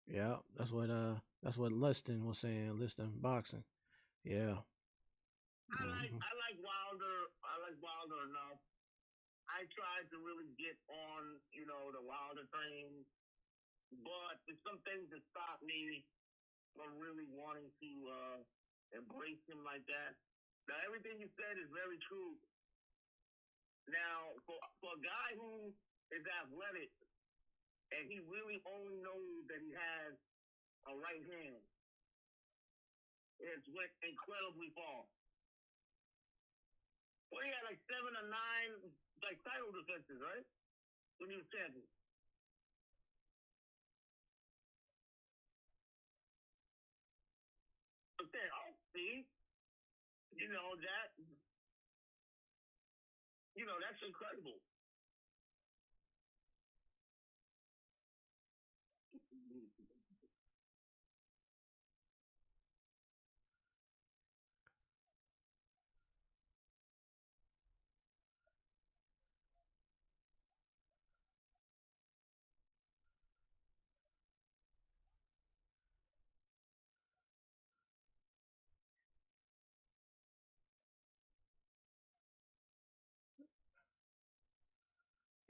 A: Yeah. That's what Lustin was saying. Lustin boxing. Yeah. Hmm.
B: I like Wilder. I like Wilder enough. I tried to really get on, the Wilder train, but there's some things that stop me from really wanting to embrace him like that. Now, everything you said is very true. Now, for a guy who is athletic and he really only knows that he has a right hand, it's went incredibly far. Well, he had like 7 or 9 like title defenses, right? When he was champion. Okay, oh, see, that, that's incredible.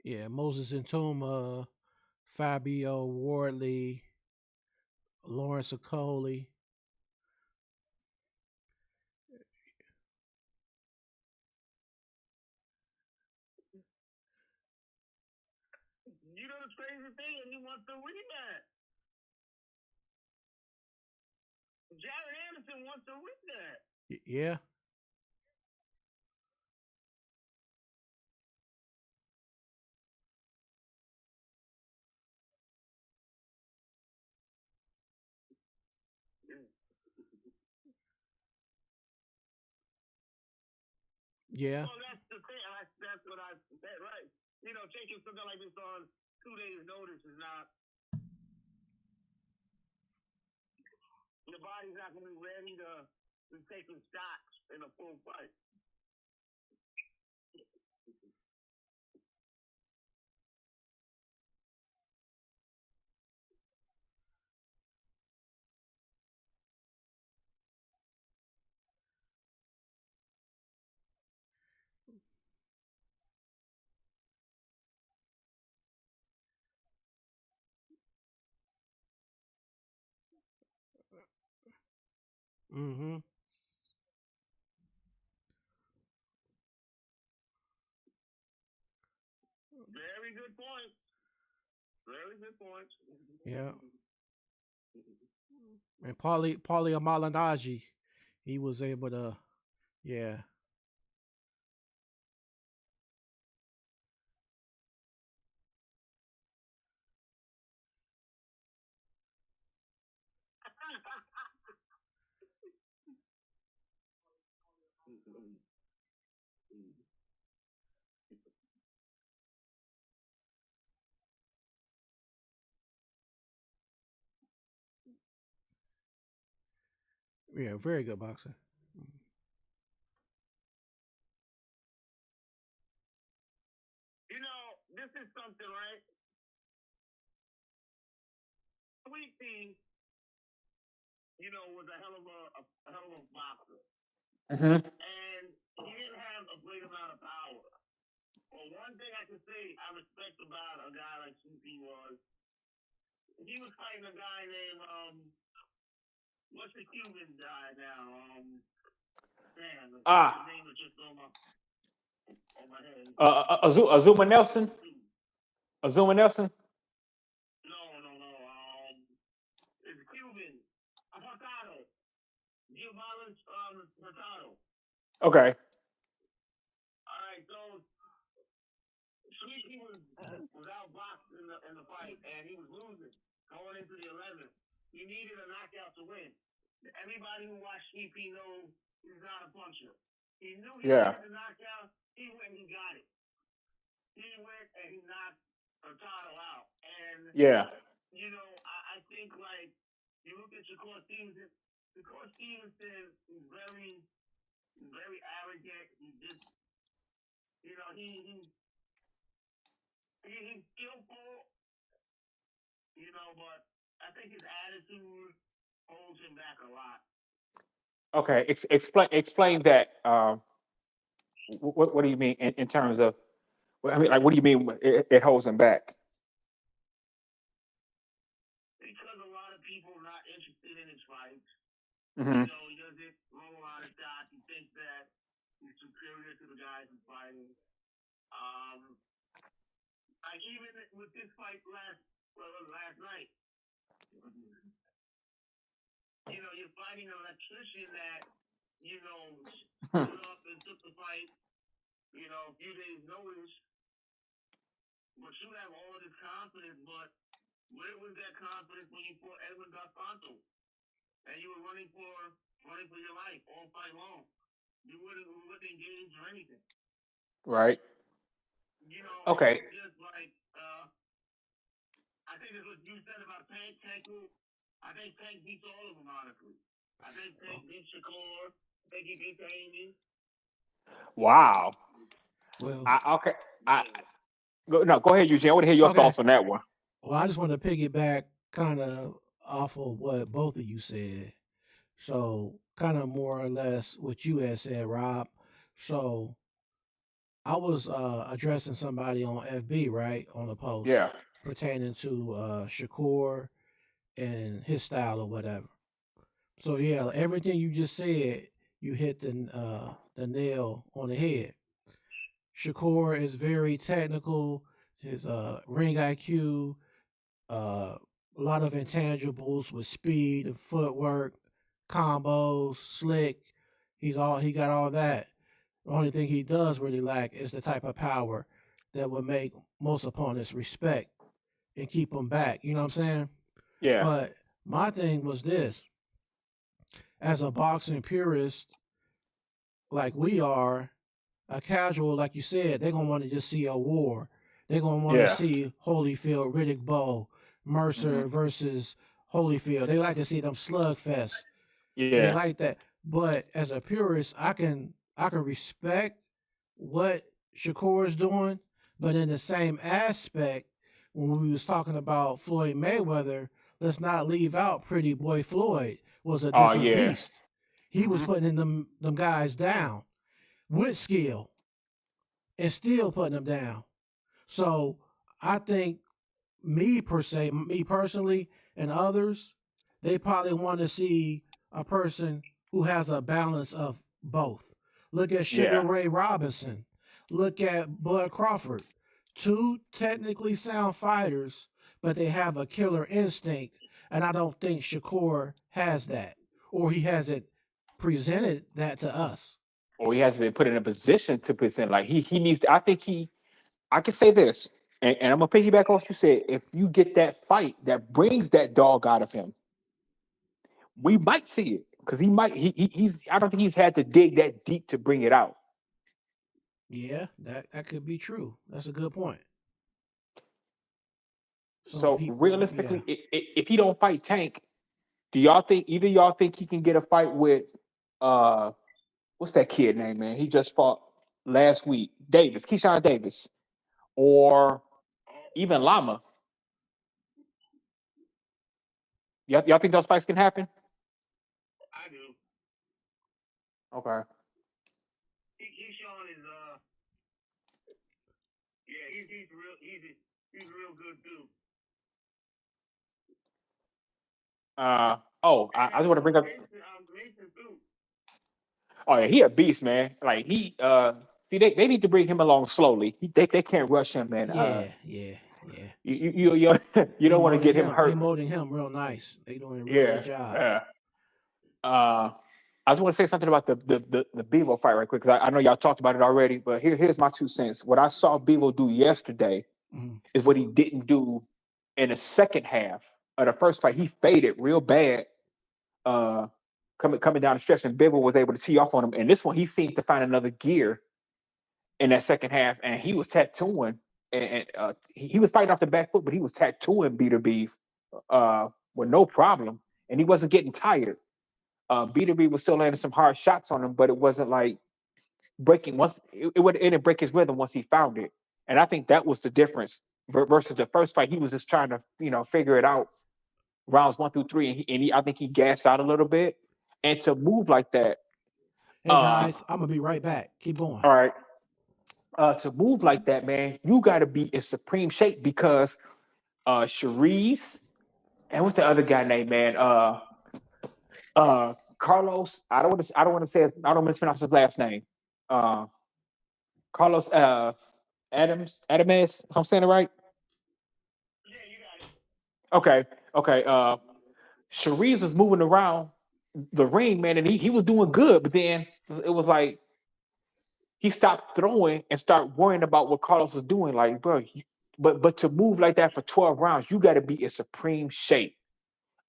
A: Yeah. Moses Intuma, Fabio Wardley, Lawrence Okoli.
B: You know the crazy thing, and he wants to rematch. Jared Anderson wants to rematch.
A: Yeah. Yeah.
B: Well, that's the thing. That's what I said, right? Taking something like this on 2 days' notice is not. Your body's not going to be ready to be taking shots in a full fight.
A: Mm-hmm.
B: Very good point. Very good point.
A: Yeah. And Paulie Malignaggi, he was able to. Yeah. Yeah. Very good boxer.
B: This is something, right? Sweet Pea, was a hell of a boxer.
C: Hmm.
B: And he didn't have a great amount of power. But one thing I can say I respect about a guy like CP was he was fighting a guy named what's the Cuban guy now? Man, his
C: Ah,
B: name is just on my head.
C: Azuma Nelson. Azuma Nelson.
B: No, no, no. It's Cuban. Hurtado. Giovanni Hurtado.
C: Okay.
B: All right, so Sweetie was outboxed in the fight, and he was losing going into the 11th. He needed a knockout to win. Everybody who watched EP knows he's not a puncher. He knew he
C: Yeah.
B: needed the knockout. He went and he got it. He went and he knocked Hurtado out. And
C: Yeah.
B: I think like you look at Shakur Stevenson. Shakur Stevenson is very arrogant. He just, he's skillful, but I think his attitude holds him back a lot.
C: Okay, explain that. What do you mean in terms of? I mean, like, what do you mean it holds him back?
B: Because a lot of people are not interested in his fights.
C: Mm-hmm.
B: He doesn't roll a lot of shots. He thinks that he's superior to the guys he's fighting. Like even with this fight last night, you're fighting an electrician that, stood up and took the fight, a few days notice. But you have all this confidence, but where was that confidence when you fought Edwin Gaspanto? And you were running for your life all fight long. You wouldn't engage or anything.
C: Right. Okay.
B: It's just like I think it's what you said about Tank. I think Tank beats all of them, honestly. I think Tank beats Shakur. I think he beats Amy.
C: Wow.
A: Well,
C: Okay. Go ahead, Eugene. I want to hear your thoughts on that one.
A: Well, I just want to piggyback kind of off of what both of you said. So, kind of more or less what you had said, Rob. So, I was addressing somebody on FB, right, on a post
C: Yeah.
A: pertaining to Shakur and his style or whatever. So, yeah, everything you just said, you hit the nail on the head. Shakur is very technical. His ring IQ, a lot of intangibles with speed and footwork, combos, slick. He got all that. The only thing he does really lack is the type of power that would make most opponents respect and keep them back. You know what I'm saying?
C: Yeah.
A: But my thing was this: as a boxing purist, like we are, a casual, like you said, they're gonna want to just see a war. They're gonna want to
C: Yeah.
A: see Holyfield, Riddick Bowe,
C: Mm-hmm.
A: Mercer versus Holyfield. They like to see them slugfest. They
C: Yeah.
A: like that. But as a purist, I can respect what Shakur is doing, but in the same aspect, when we was talking about Floyd Mayweather, let's not leave out Pretty Boy Floyd was a
C: Oh
A: different
C: yeah.
A: beast. He was
C: Mm-hmm.
A: putting them guys down with skill and still putting them down. So I think me personally, and others, they probably want to see a person who has a balance of both. Look at Sugar
C: Yeah.
A: Ray Robinson. Look at Bud Crawford. Two technically sound fighters, but they have a killer instinct, and I don't think Shakur has that, or he hasn't presented that to us.
C: Or he hasn't been put in a position to present. Like he needs to, I can say this, and I'm gonna piggyback off what you said. If you get that fight that brings that dog out of him, we might see it. Because he's I don't think he's had to dig that deep to bring it out.
A: Yeah, that could be true. That's a good point. Some
C: So
A: people, yeah.
C: realistically, if he don't fight Tank, do y'all think either y'all think he can get a fight with uh what's that kid name, man? He just fought last week. Keyshawn Davis, or even Lama. Y'all think those fights can happen?
B: I do.
C: Okay.
B: Keyshawn is yeah, he's real good too.
C: I
B: And
C: just want to bring up.
B: Mason too.
C: Oh yeah, he a beast, man. Like see they need to bring him along slowly. They can't rush him, man.
A: Yeah.
C: You don't want to get him
A: They
C: hurt.
A: molding him real nice. They doing a real good
C: Yeah.
A: job.
C: Uh, I just want to say something about the Bevo fight right quick, because I know y'all talked about it already, but here's my 2 cents. What I saw Bevo do yesterday
A: Mhm.
C: is what he didn't do in the second half of the first fight. He faded real bad, uh, coming down the stretch, and Bevo was able to tee off on him. And this one, he seemed to find another gear in that second half, and he was tattooing, and he was fighting off the back foot, but he was tattooing BETERBIEV with no problem, and he wasn't getting tired. BWB was still landing some hard shots on him, but it wasn't like breaking once. It didn't break his rhythm once he found it, and I think that was the difference versus the first fight. He was just trying to figure it out rounds 1 through 3, and I think he gassed out a little bit. And to move like that,
A: Hey guys, I'm gonna be right back. Keep going.
C: all right, to move like that, man, you got to be in supreme shape because Sharice and what's the other guy name, man? Carlos. I don't want to. I don't want to say. I don't want to mispronounce his last name. Uh, Carlos Adames. If I'm saying it right.
B: Yeah, you got it.
C: Okay. Okay. Sharice was moving around the ring, man, and he was doing good, but then it was like he stopped throwing and started worrying about what Carlos was doing. Like, bro, but to move like that for 12 rounds, you got to be in supreme shape.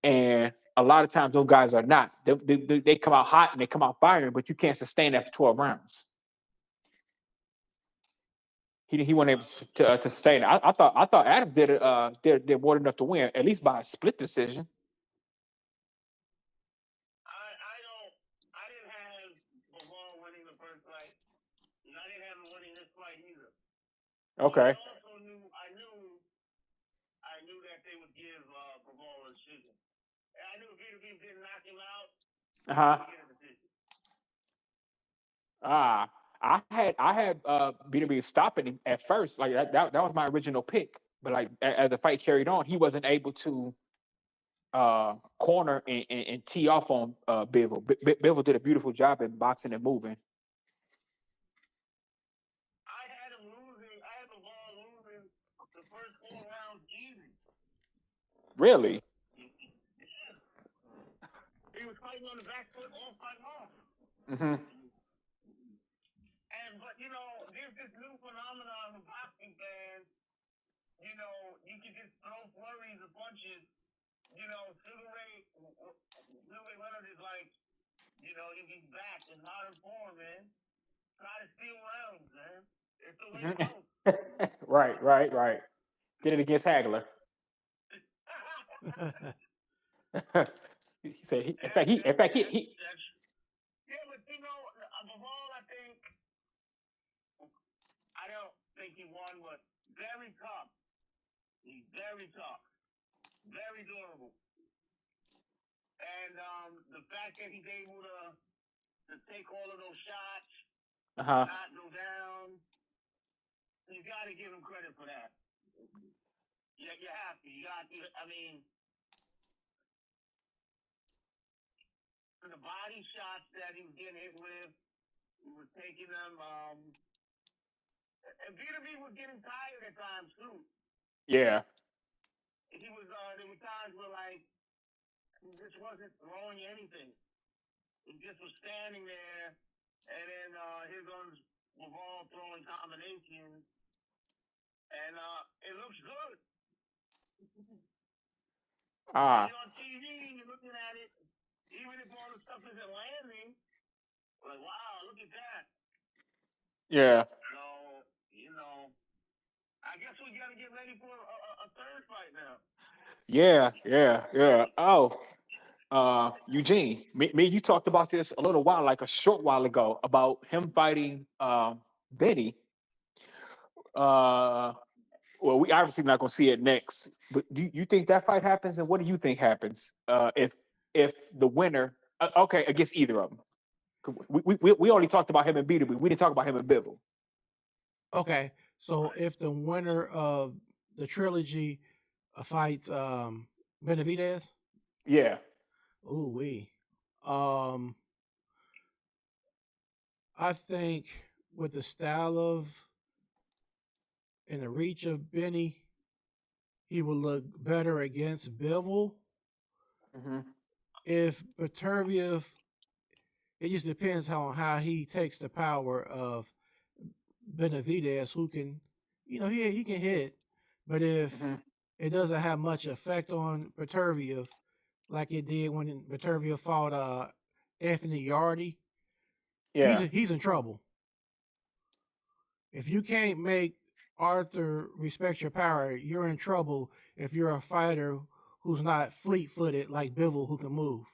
C: And a lot of times those guys are not. They come out hot and they come out firing, but you can't sustain after 12 rounds. He wasn't able to sustain it. I thought Adams did more than enough to win, at least by a split decision.
B: I didn't have Bivol winning the first fight, and I didn't have him winning this fight either.
C: Okay.
B: But I also knew that they would give Bivol a decision. And I knew if BETERBIEV didn't knock him out, he would get a decision.
C: I had BW stopping him at first. Like that was my original pick. But like as the fight carried on, he wasn't able to corner and tee off on BIVOL. BIVOL did a beautiful job in boxing and moving.
B: I had Bivol losing the first 4 rounds easy.
C: Really?
B: He was fighting on the back foot all fight long.
C: Mm-hmm.
B: But there's this new phenomenon with boxing fans. You can just throw flurries of punches. Sugar Ray Leonard is like, if he's back in modern form, man, try to steal rounds, man. It's the way it goes.
C: Right. Did it against Hagler. He said, in fact, he.
B: Yeah, but Bivol, I don't think he won, but very tough. He's very tough, very durable, and the fact that he's able to take all of those shots, not go down, you got to give him credit for that. Yeah, you have to. I mean, the body shots that he was getting hit with, he was taking them. And BETERBIEV was getting tired at times too.
C: Yeah.
B: There were times where like he just wasn't throwing anything. He just was standing there, and then here goes Bivol throwing combinations, and it looks good. When you're on TV, you're looking at it, even if all the stuff isn't landing, like, wow, look at that.
C: Yeah.
B: So, I guess we got to get ready for a third fight now.
C: Yeah. Oh, Eugene, me and you talked about this a short while ago, about him fighting Benny. Well, we obviously not gonna see it next, but do you think that fight happens? And what do you think happens if the winner, okay, against either of them? We only talked about him and BETERBIEV. We didn't talk about him and BIVOL.
A: Okay, so if the winner of the trilogy fights Benavidez,
C: Yeah.
A: ooh wee, um, I think with the style of and the reach of Benny, he will look better against BIVOL.
C: Mm-hmm.
A: If BETERBIEV, it just depends on how he takes the power of Benavidez, who can, he can hit, but if it doesn't have much effect on BETERBIEV, like it did when BETERBIEV fought Anthony Yardy,
C: Yeah.
A: he's in trouble. If you can't make Arthur respect your power, you're in trouble if you're a fighter who's not fleet-footed like Bivol, who can move,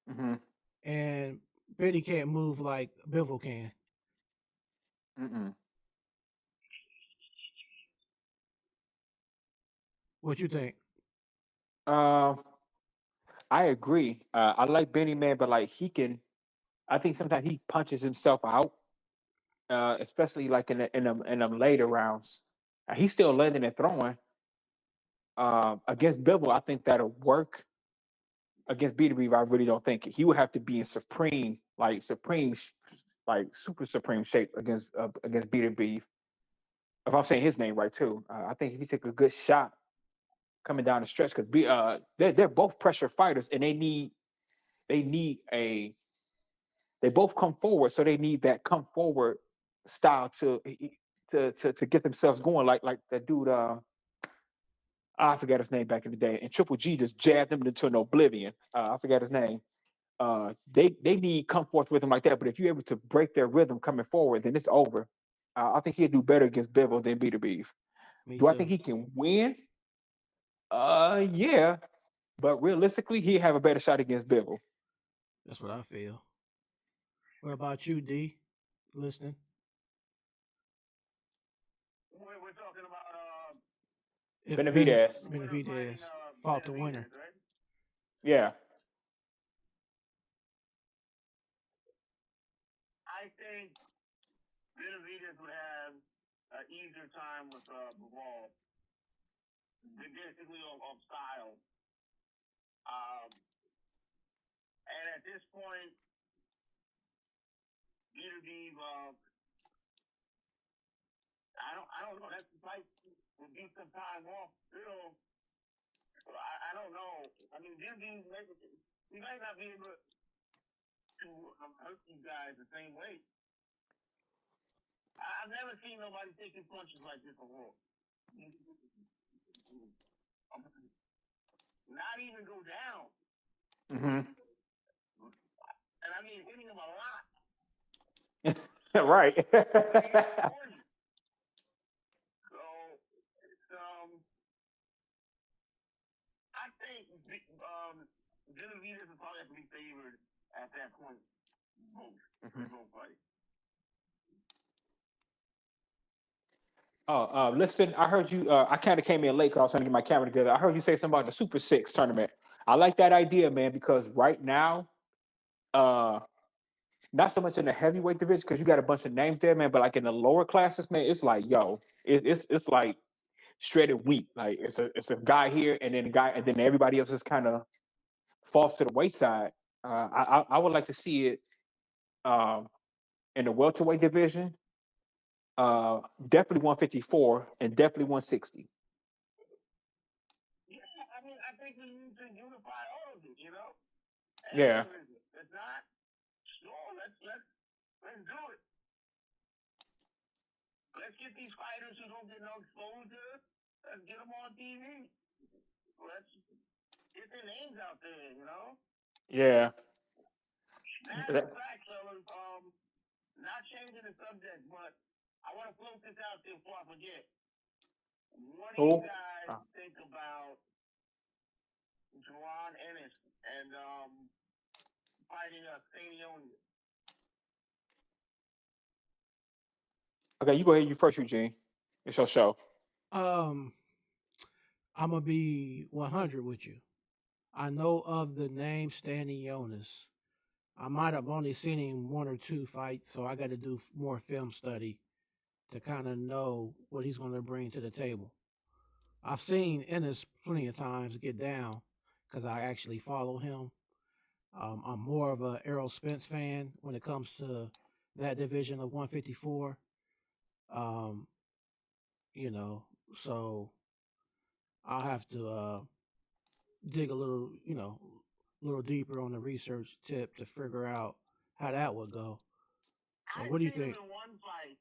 C: Mm-hmm.
A: and Benny can't move like Bivol can.
C: Mm-mm.
A: What you think?
C: Um, I agree. I like Benny Man, but like he can. I think sometimes he punches himself out, especially like in them later rounds. He's still landing and throwing. Against Bivol, I think that'll work. Against BETERBIEV, I really don't think he would have to be in like super supreme shape against BETERBIEV. If I'm saying his name right too, I think if he took a good shot coming down the stretch, because they're both pressure fighters, and they need a they both come forward, so they need that come forward style to get themselves going, like that dude. I forgot his name back in the day, and Triple G just jabbed him into an oblivion. I forgot his name. They need come forth rhythm like that. But if you're able to break their rhythm coming forward, then it's over. I think he'll do better against Bivol than BETERBIEV.
A: Me
C: Do I think
A: too.
C: he can win? Yeah, but realistically, he have a better shot against Bivol.
A: That's what I feel. What about you, D? Listening.
B: We're talking about
A: If
C: Benavidez.
B: winner fighting
A: Benavidez fought the winner,
B: Benavidez, right?
C: Yeah.
B: I think Benavidez would have an easier time with BIVOL. Basically of style. And at this point, BETERBIEV, I don't know. That's like would be some time off still. I don't know. I mean, BETERBIEV he might not be able to hurt you guys the same way. I've never seen nobody taking punches like this before. Not even go down.
C: Mm-hmm.
B: And I mean hitting him a lot.
C: Right.
B: So it's I think Benavidez would probably have to be favored at that point. Both.
C: Mhm.
B: Both fight.
C: Oh, listen, I heard you. I kind of came in late because I was trying to get my camera together. I heard you say something about the Super Six tournament. I like that idea, man, because right now, uh, not so much in the heavyweight division because you got a bunch of names there, man. But like in the lower classes, man, it's like, yo, it's like shredded wheat. Like it's a guy here and then a guy, and then everybody else just kind of falls to the wayside. I would like to see it um, in the welterweight division. Definitely 154 and definitely 160.
B: Yeah, I mean, I think we need to unify all of it, you know? Every
C: Yeah.
B: division. If not, sure, let's do it. Let's get these fighters who don't get no exposure. Let's get them on TV. Let's get their names out there, you know?
C: Yeah.
B: Matter of fact, fellas, not changing the subject, but I want to float this out there before I forget. What do you
C: Oh.
B: guys think about Juwan Ennis and fighting Stadion?
C: Okay, you go ahead. You first, Eugene. It's your show.
A: um, I'm gonna be 100 with you. I know of the name Stanley Jonas. I might have only seen him one or two fights, so I got to do more film study to kind of know what he's going to bring to the table. I've seen Ennis plenty of times get down because I actually follow him. I'm more of a Errol Spence fan when it comes to that division of 154. Um, you know, so I'll have to dig a little, a little deeper on the research tip to figure out how that would go.
B: I've
A: What do you
B: seen him
A: think?
B: in one fight.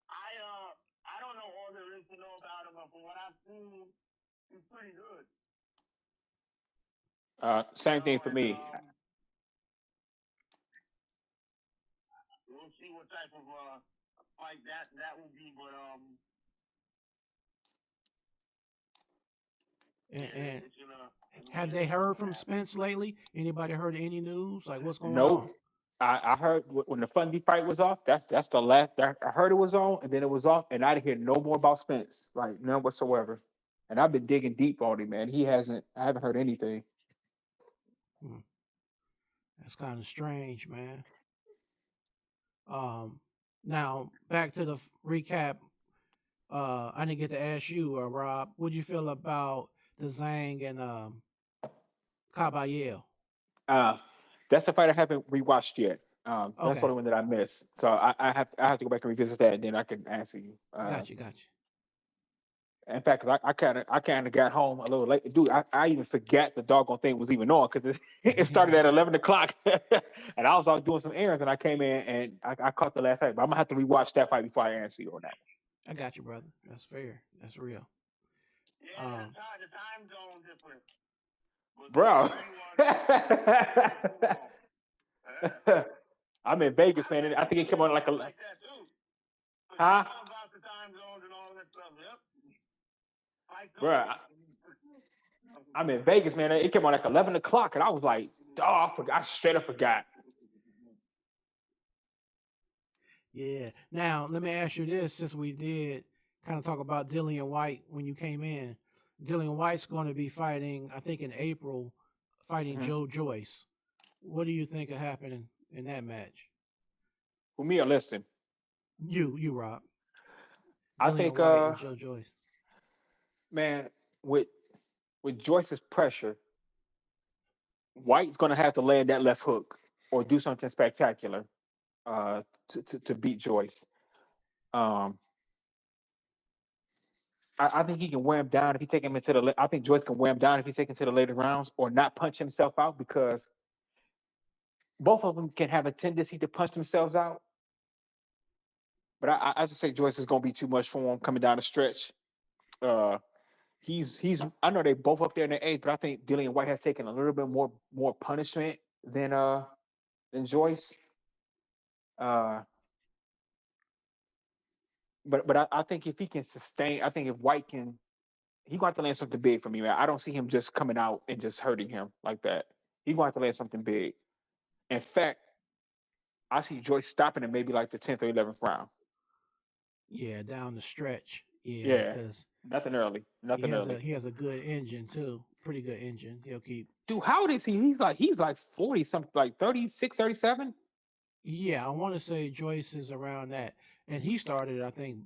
B: I don't know all there is to know about him, but from what I've seen, he's pretty good. You
C: Same
B: know,
C: thing for
B: and
C: me.
B: we'll see what type of fight that will be. But
A: And have they heard from Spence lately? Anybody heard any news? Like what's going
C: Nope.
A: on?
C: I heard when the Fundy fight was off. That's the last. I heard it was on, and then it was off, and I didn't hear no more about Spence, like none whatsoever. And I've been digging deep on him, man. He hasn't. I haven't heard anything.
A: That's kind of strange, man. Now back to the recap. I didn't get to ask you, Rob. What do you feel about the Zhang and Caballero?
C: That's the fight I haven't rewatched yet. That's the
A: Okay,
C: only one that I missed. So I have to go back and revisit that, and then I can answer you.
A: got you.
C: In fact, 'cause I kind of got home a little late. Dude, I even forgot the doggone thing was even on because it started at 11 o'clock, and I was out doing some errands, and I came in and I caught the last fight. But I'm gonna have to rewatch that fight before I answer you on that.
A: I got you, brother. That's fair. That's real.
B: Yeah, the time zone difference.
C: Bro. I'm in Vegas, man. And I think it came on like
B: like that too.
C: Huh?
B: About the time zones and all that stuff. Yep.
C: Bro, I'm in Vegas, man. It came on like 11 o'clock, and I was like, "Oh, I straight up forgot."
A: Yeah. Now let me ask you this: since we did kind of talk about Dillian White when you came in, Dillian White's going to be fighting, I think, in April, fighting Joe Joyce. What do you think will happen in that match?
C: For me or Liston?
A: You, Rob.
C: I
A: Dillian
C: think,
A: White and Joe Joyce.
C: man, with Joyce's pressure, White's gonna have to land that left hook or do something spectacular to beat Joyce. I think he can wear him down if he take him into the. I think Joyce can wear him down if he take him to the later rounds, or not punch himself out, because both of them can have a tendency to punch themselves out. But I just say Joyce is gonna be too much for him coming down the stretch. He's. I know they both up there in the age, but I think Dillian White has taken a little bit more punishment than Joyce. But I think if he can sustain, I think if White can, he's going to have to land something big for me, man. I don't see him just coming out and just hurting him like that. He's going to have to land something big. In fact, I see Joyce stopping in maybe like the 10th or 11th round.
A: Yeah, down the stretch.
C: Yeah,
A: because
C: nothing early. Nothing early.
A: He has a good engine too. Pretty good engine. He'll keep.
C: Dude, how old is he? He's like 40 something, like 36, 37.
A: Yeah, I want to say Joyce is around that, and he started, I think,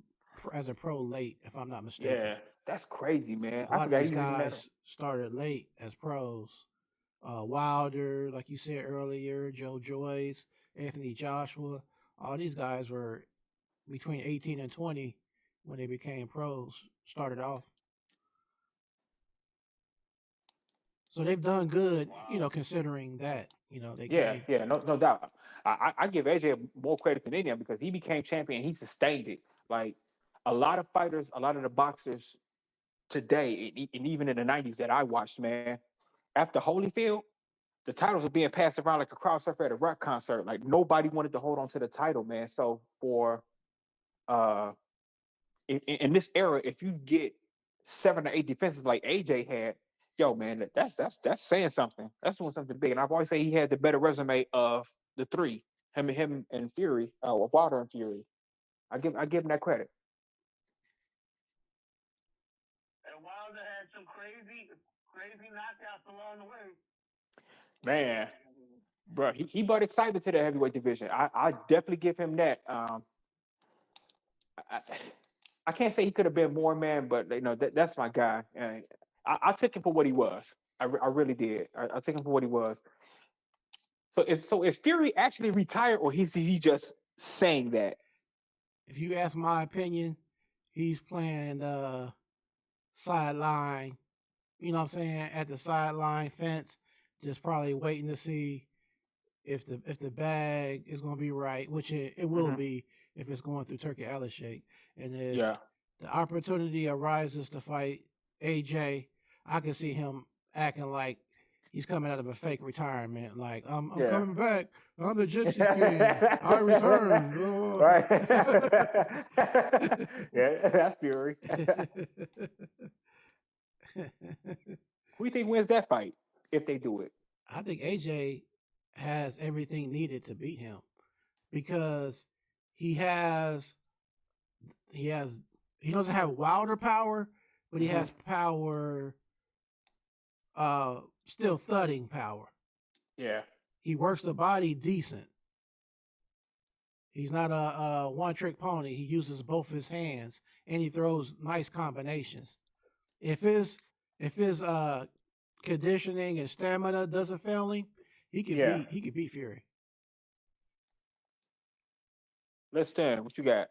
A: as a pro late, if I'm not mistaken.
C: Yeah, that's crazy, man.
A: A lot of these guys started late as pros. Wilder, like you said earlier, Joe Joyce, Anthony Joshua, all these guys were between 18 and 20 when they became pros, started off. So they've done good, considering that, they came.
C: Yeah, no doubt. I give AJ more credit than any of them because he became champion. He sustained it. Like a lot of fighters, a lot of the boxers today, and even in the 90s that I watched, man, after Holyfield, the titles were being passed around like a crowd surfer at a rock concert. Like nobody wanted to hold on to the title, man. So for in this era, if you get 7 or 8 defenses like AJ had, yo, man, that's saying something. That's doing something big. And I've always say he had the better resume of the three, him and Fury, of Wilder and Fury. I give him that credit.
B: And Wilder had some crazy knockouts along the way.
C: Man, bro, he brought excitement to the heavyweight division. I definitely give him that. I can't say he could have been more, man, but that's my guy. I took him for what he was. I really did. I took him for what he was. So is Fury actually retired, or is he just saying that?
A: If you ask my opinion, he's playing the sideline. You know what I'm saying? At the sideline fence, just probably waiting to see if the bag is going to be right, which it will be if it's going through Turkey Alley Shake. And if the opportunity arises to fight AJ, I can see him acting like he's coming out of a fake retirement. Like, I'm coming back. I'm the Gypsy King. I returned. Oh.
C: Right. Yeah, that's Fury. Who do you think wins that fight if they do it?
A: I think AJ has everything needed to beat him because he has he has he doesn't have Wilder power, but he has power, still thudding power.
C: Yeah.
A: He works the body decent. He's not a one trick pony. He uses both his hands and he throws nice combinations. If his conditioning and stamina doesn't fail him, he could beat Fury.
C: Let's stand. What you got?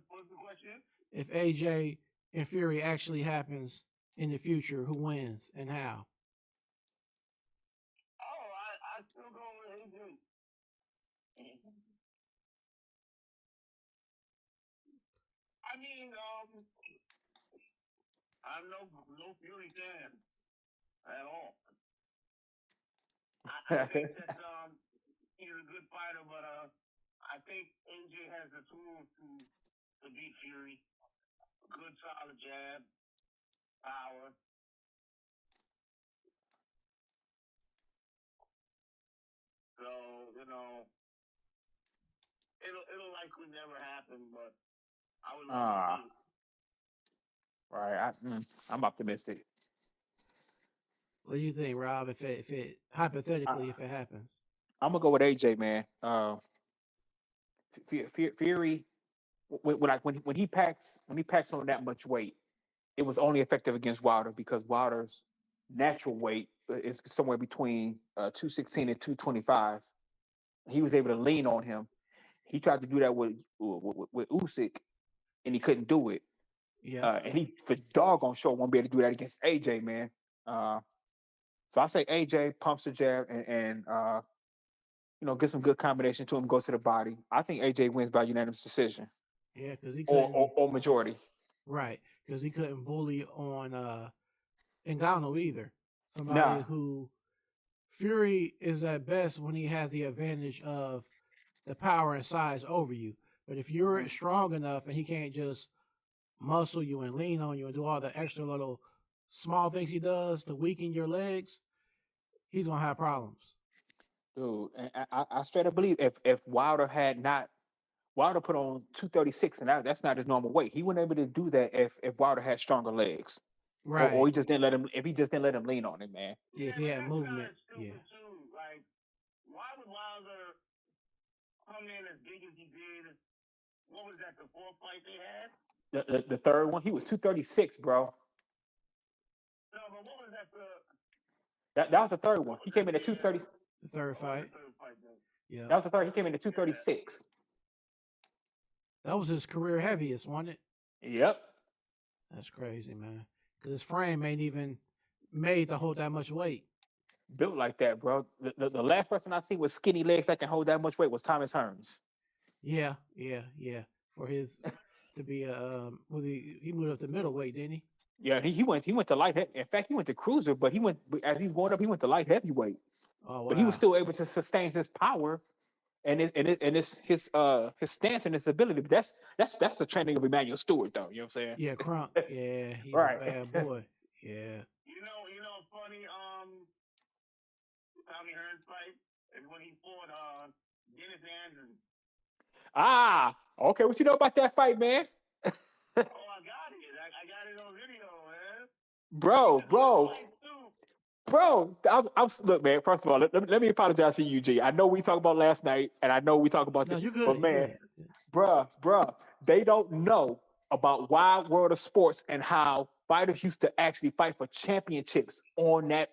B: What's the question?
A: If AJ and Fury actually happens in the future, who wins and how?
B: Oh, I still go with AJ. I mean, I'm no Fury fan at all. I think that he's a good fighter, but I think AJ has the tools to beat Fury. Good solid jab, power. So, it'll likely never happen, but I would like to see it.
C: Right. I'm optimistic.
A: What do you think, Rob? If it hypothetically, if it happens,
C: I'm gonna go with AJ, man. Fury, when he packs on that much weight, it was only effective against Wilder because Wilder's natural weight is somewhere between 216 and 225. He was able to lean on him. He tried to do that with Usyk, and he couldn't do it.
A: yeah,
C: And he for doggone sure won't be able to do that against AJ, man. So I say AJ pumps the jab and get some good combination to him, goes to the body. I think AJ wins by unanimous decision.
A: yeah, because he
C: or,
A: couldn't.
C: or, or majority.
A: Right, because he couldn't bully on Ngannou either. Somebody
C: Nah.
A: who Fury is at best when he has the advantage of the power and size over you. But if you're strong enough and he can't just muscle you and lean on you and do all the extra little small things he does to weaken your legs, he's gonna have problems.
C: Dude, and I straight up believe if Wilder put on 236, and that's not his normal weight. He wouldn't able to do that if Wilder had stronger legs. Or
A: Right.
C: he just didn't let him if he just didn't let him lean on it, man.
A: Yeah, if he
B: but
A: had
B: that's kind
A: movement.
B: of stupid too. Like, why would Wilder come in as big as he did? What was that? The fourth fight they had?
C: The third one, he was 236, bro.
B: No, but what was that?
C: That was the third one. He came in at 230.
A: The third fight.
C: Yeah. That was the third. He came in at 236.
A: That was his career heaviest, wasn't it?
C: Yep.
A: That's crazy, man. Because his frame ain't even made to hold that much weight.
C: Built like that, bro. The last person I see with skinny legs that can hold that much weight was Thomas Hearns.
A: Yeah. For his to be he moved up to middleweight, didn't he?
C: Yeah, he went to light. In fact, he went to cruiser, but as he's going up, he went to light heavyweight.
A: Oh wow!
C: But he was still able to sustain his power and his stance and his ability. But that's the training of Emmanuel Stewart, though. You know what I'm saying?
A: Yeah, Crunk. Yeah, he's
C: right.
A: A bad boy. Yeah.
B: Funny. Tommy Hearns fight is when he fought Dennis Anderson.
C: Okay. What you know about that fight, man?
B: I got it. I got it on video, man.
C: Bro, look, man. First of all, let me apologize to you, G. I know we talked about last night, and I know we talked about
A: No,
C: this,
A: you're good.
C: but man, bruh, they don't know about Wild World of Sports and how fighters used to actually fight for championships on that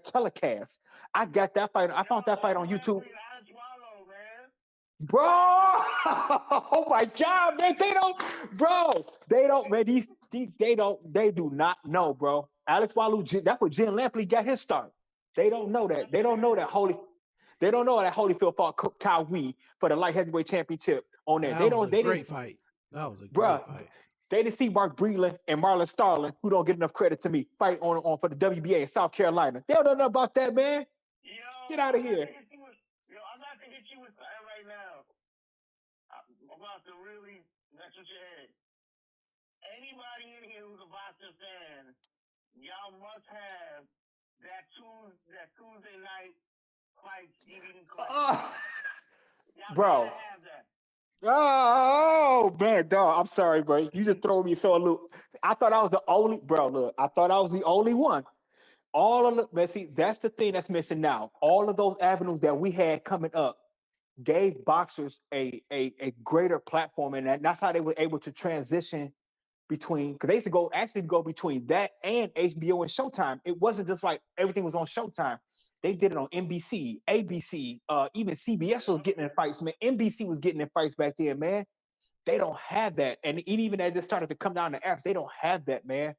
C: telecast. I got that fight. I found that fight on YouTube. Bro, oh my God, man, they don't, man, they do not know, bro. Alex Walu, that's where Jim Lampley got his start. They don't know that. They don't know that Holyfield fought Kyle Wee for the light heavyweight championship on there.
A: That was a great fight.
C: They didn't see Mark Breland and Marlon Starling, who don't get enough credit to me, fight on for the WBA in South Carolina. They don't know about that, man. Get out of here.
B: I'm about to hit you with that right now. I'm about to really mess with your head. anybody in here who's a boxing fan, y'all must have that Tuesday night fights DVD collection. Y'all
C: Bro.
B: gotta have that.
C: Oh man, dog. I'm sorry, bro. You just throw me so a loop. I thought I was the only bro. Look, I thought I was the only one. All of the man, see, that's the thing that's missing now. All of those avenues that we had coming up gave boxers a greater platform, and that's how they were able to transition between, because they used to go between that and HBO and Showtime. It wasn't just like everything was on Showtime. They did it on NBC, ABC, even CBS was getting in fights, man. NBC was getting in fights back then, man. They don't have that. And even as it started to come down the apps, they don't have that, man.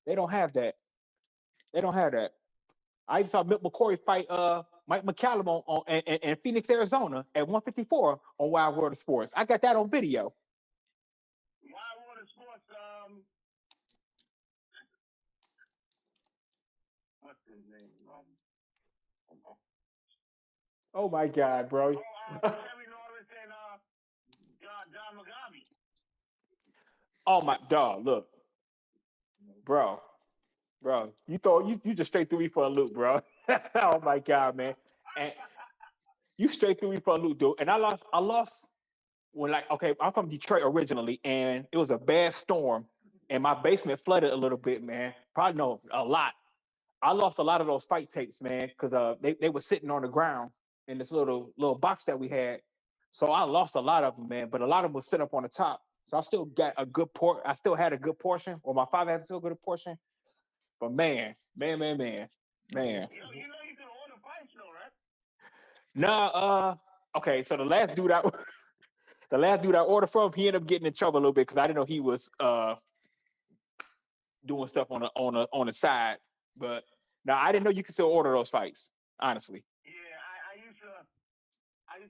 C: They don't have that. They don't have that. I saw Mick McCory fight Mike McCallum in Phoenix, Arizona at 154 on Wild World of Sports. I got that on video.
B: Wild World of Sports, what's his name?
C: Oh my God, bro.
B: Terry Norris and John Mugabe.
C: Oh my dog, look. Bro, you just straight threw me for a loop, bro. Oh my God, man. And you straight threw me for a loop, dude. And I lost when, like, okay, I'm from Detroit originally, and it was a bad storm, and my basement flooded a little bit, man. Probably no, a lot. I lost a lot of those fight tapes, man, because they were sitting on the ground in this little box that we had. So I lost a lot of them, man. But a lot of them was sitting up on the top. So I still got a good I still had a good portion, or my father had still a good portion. But man.
B: You know you can order fights though, right?
C: Nah, okay. So the last dude I ordered from, he ended up getting in trouble a little bit because I didn't know he was doing stuff on the side. But now I didn't know you could still order those fights, honestly.
B: Yeah, I used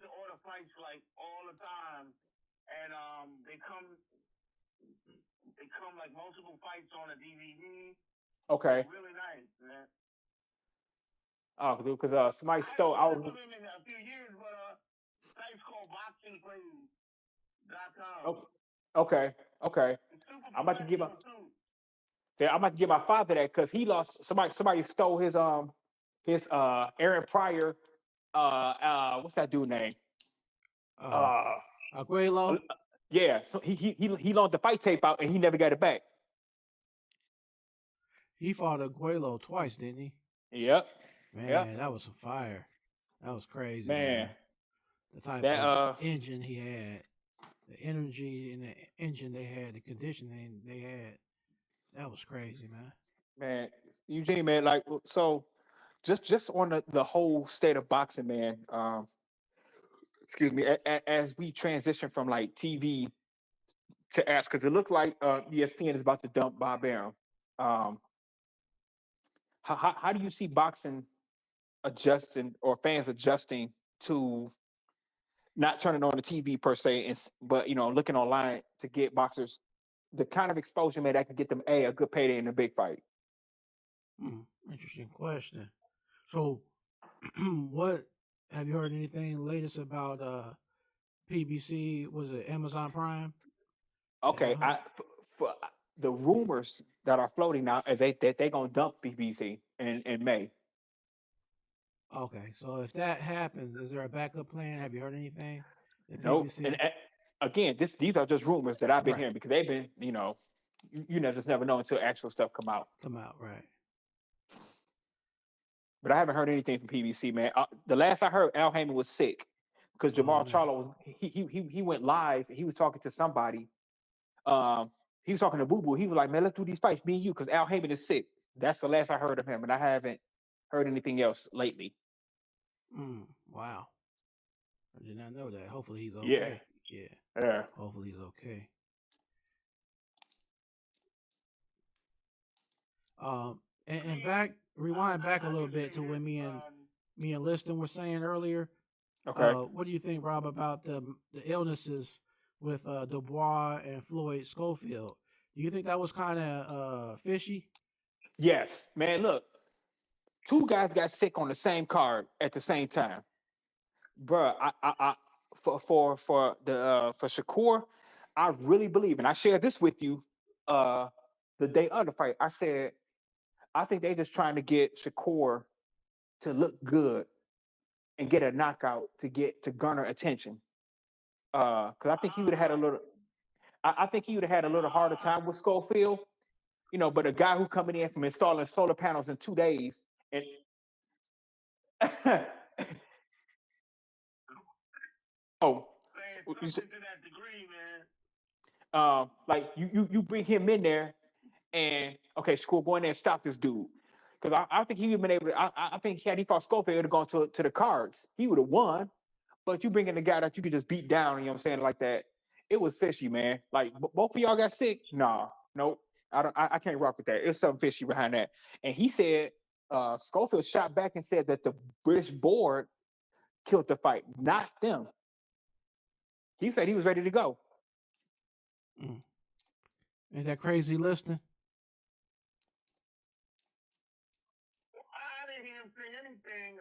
B: to order fights like all the time, and they come like multiple fights on a DVD.
C: Okay.
B: It's really nice, man.
C: Oh, because somebody stole.
B: I haven't ordered from him in a few years, but site's called BoxingPlays.com.
C: Oh, okay. I'm about to give my my father that because he lost somebody stole his Aaron Pryor what's that dude name?
A: Aguelo.
C: Yeah, so he loaned the fight tape out and he never got it back.
A: He fought Aguelo twice, didn't he?
C: Yep.
A: Man, that was some fire. That was crazy, man. The type of engine he had, the energy in the engine they had, the conditioning they had. That was crazy, man.
C: Man, Eugene, man, like, so just on the whole state of boxing, man. Excuse me, as we transition from like TV to apps, because it looked like ESPN is about to dump Bob Arum. How do you see boxing adjusting, or fans adjusting to not turning on the TV per se, but looking online to get boxers the kind of exposure, man, that could get them a good payday in a big fight?
A: Interesting question. So, what have you heard anything latest about PBC? Was it Amazon Prime?
C: Okay, for the rumors that are floating now is that they're gonna dump BBC in May.
A: Okay, so if that happens, is there a backup plan? Have you heard anything? The
C: Nope.
A: PBC?
C: And again, these are just rumors that I've been hearing because they've been, you know, just never know until actual stuff come out.
A: Right.
C: But I haven't heard anything from PBC, man. The last I heard, Al Heyman was sick because Jamal Charlo was he went live. He was talking to somebody. He was talking to Boo Boo. He was like, "Man, let's do these fights, me and you," because Al Heyman is sick. That's the last I heard of him, and I haven't heard anything else lately.
A: Wow. I did not know that. Hopefully he's okay. Yeah. Hopefully he's okay. And rewind back a little bit to when me and Liston were saying earlier.
C: Okay.
A: What do you think, Rob, about the illnesses with Dubois and Floyd Schofield? Do you think that was kind of fishy?
C: Yes, man. Look, two guys got sick on the same card at the same time, bruh. For Shakur, I really believe, and I shared this with you the day of the fight. I said, I think they just trying to get Shakur to look good and get a knockout to garner attention. Because I think he would have had a little. I think he would have had a little harder time with Schofield. But a guy who coming in from installing solar panels in 2 days and oh,
B: Man, something to that degree, man.
C: like you bring him in there and okay, Shakur, go in there and stop this dude. Because I think he would have been able to. I think had he fought Schofield, it would have gone to the cards. He would have won. But you bring in a guy that you could just beat down, you know what I'm saying, like that. It was fishy, man. Like both of y'all got sick. Nah, nope. I can't rock with that. It's something fishy behind that. And he said Schofield shot back and said that the British board killed the fight, not them. He said he was ready to go.
A: Ain't that crazy listening?
B: I didn't hear him say anything.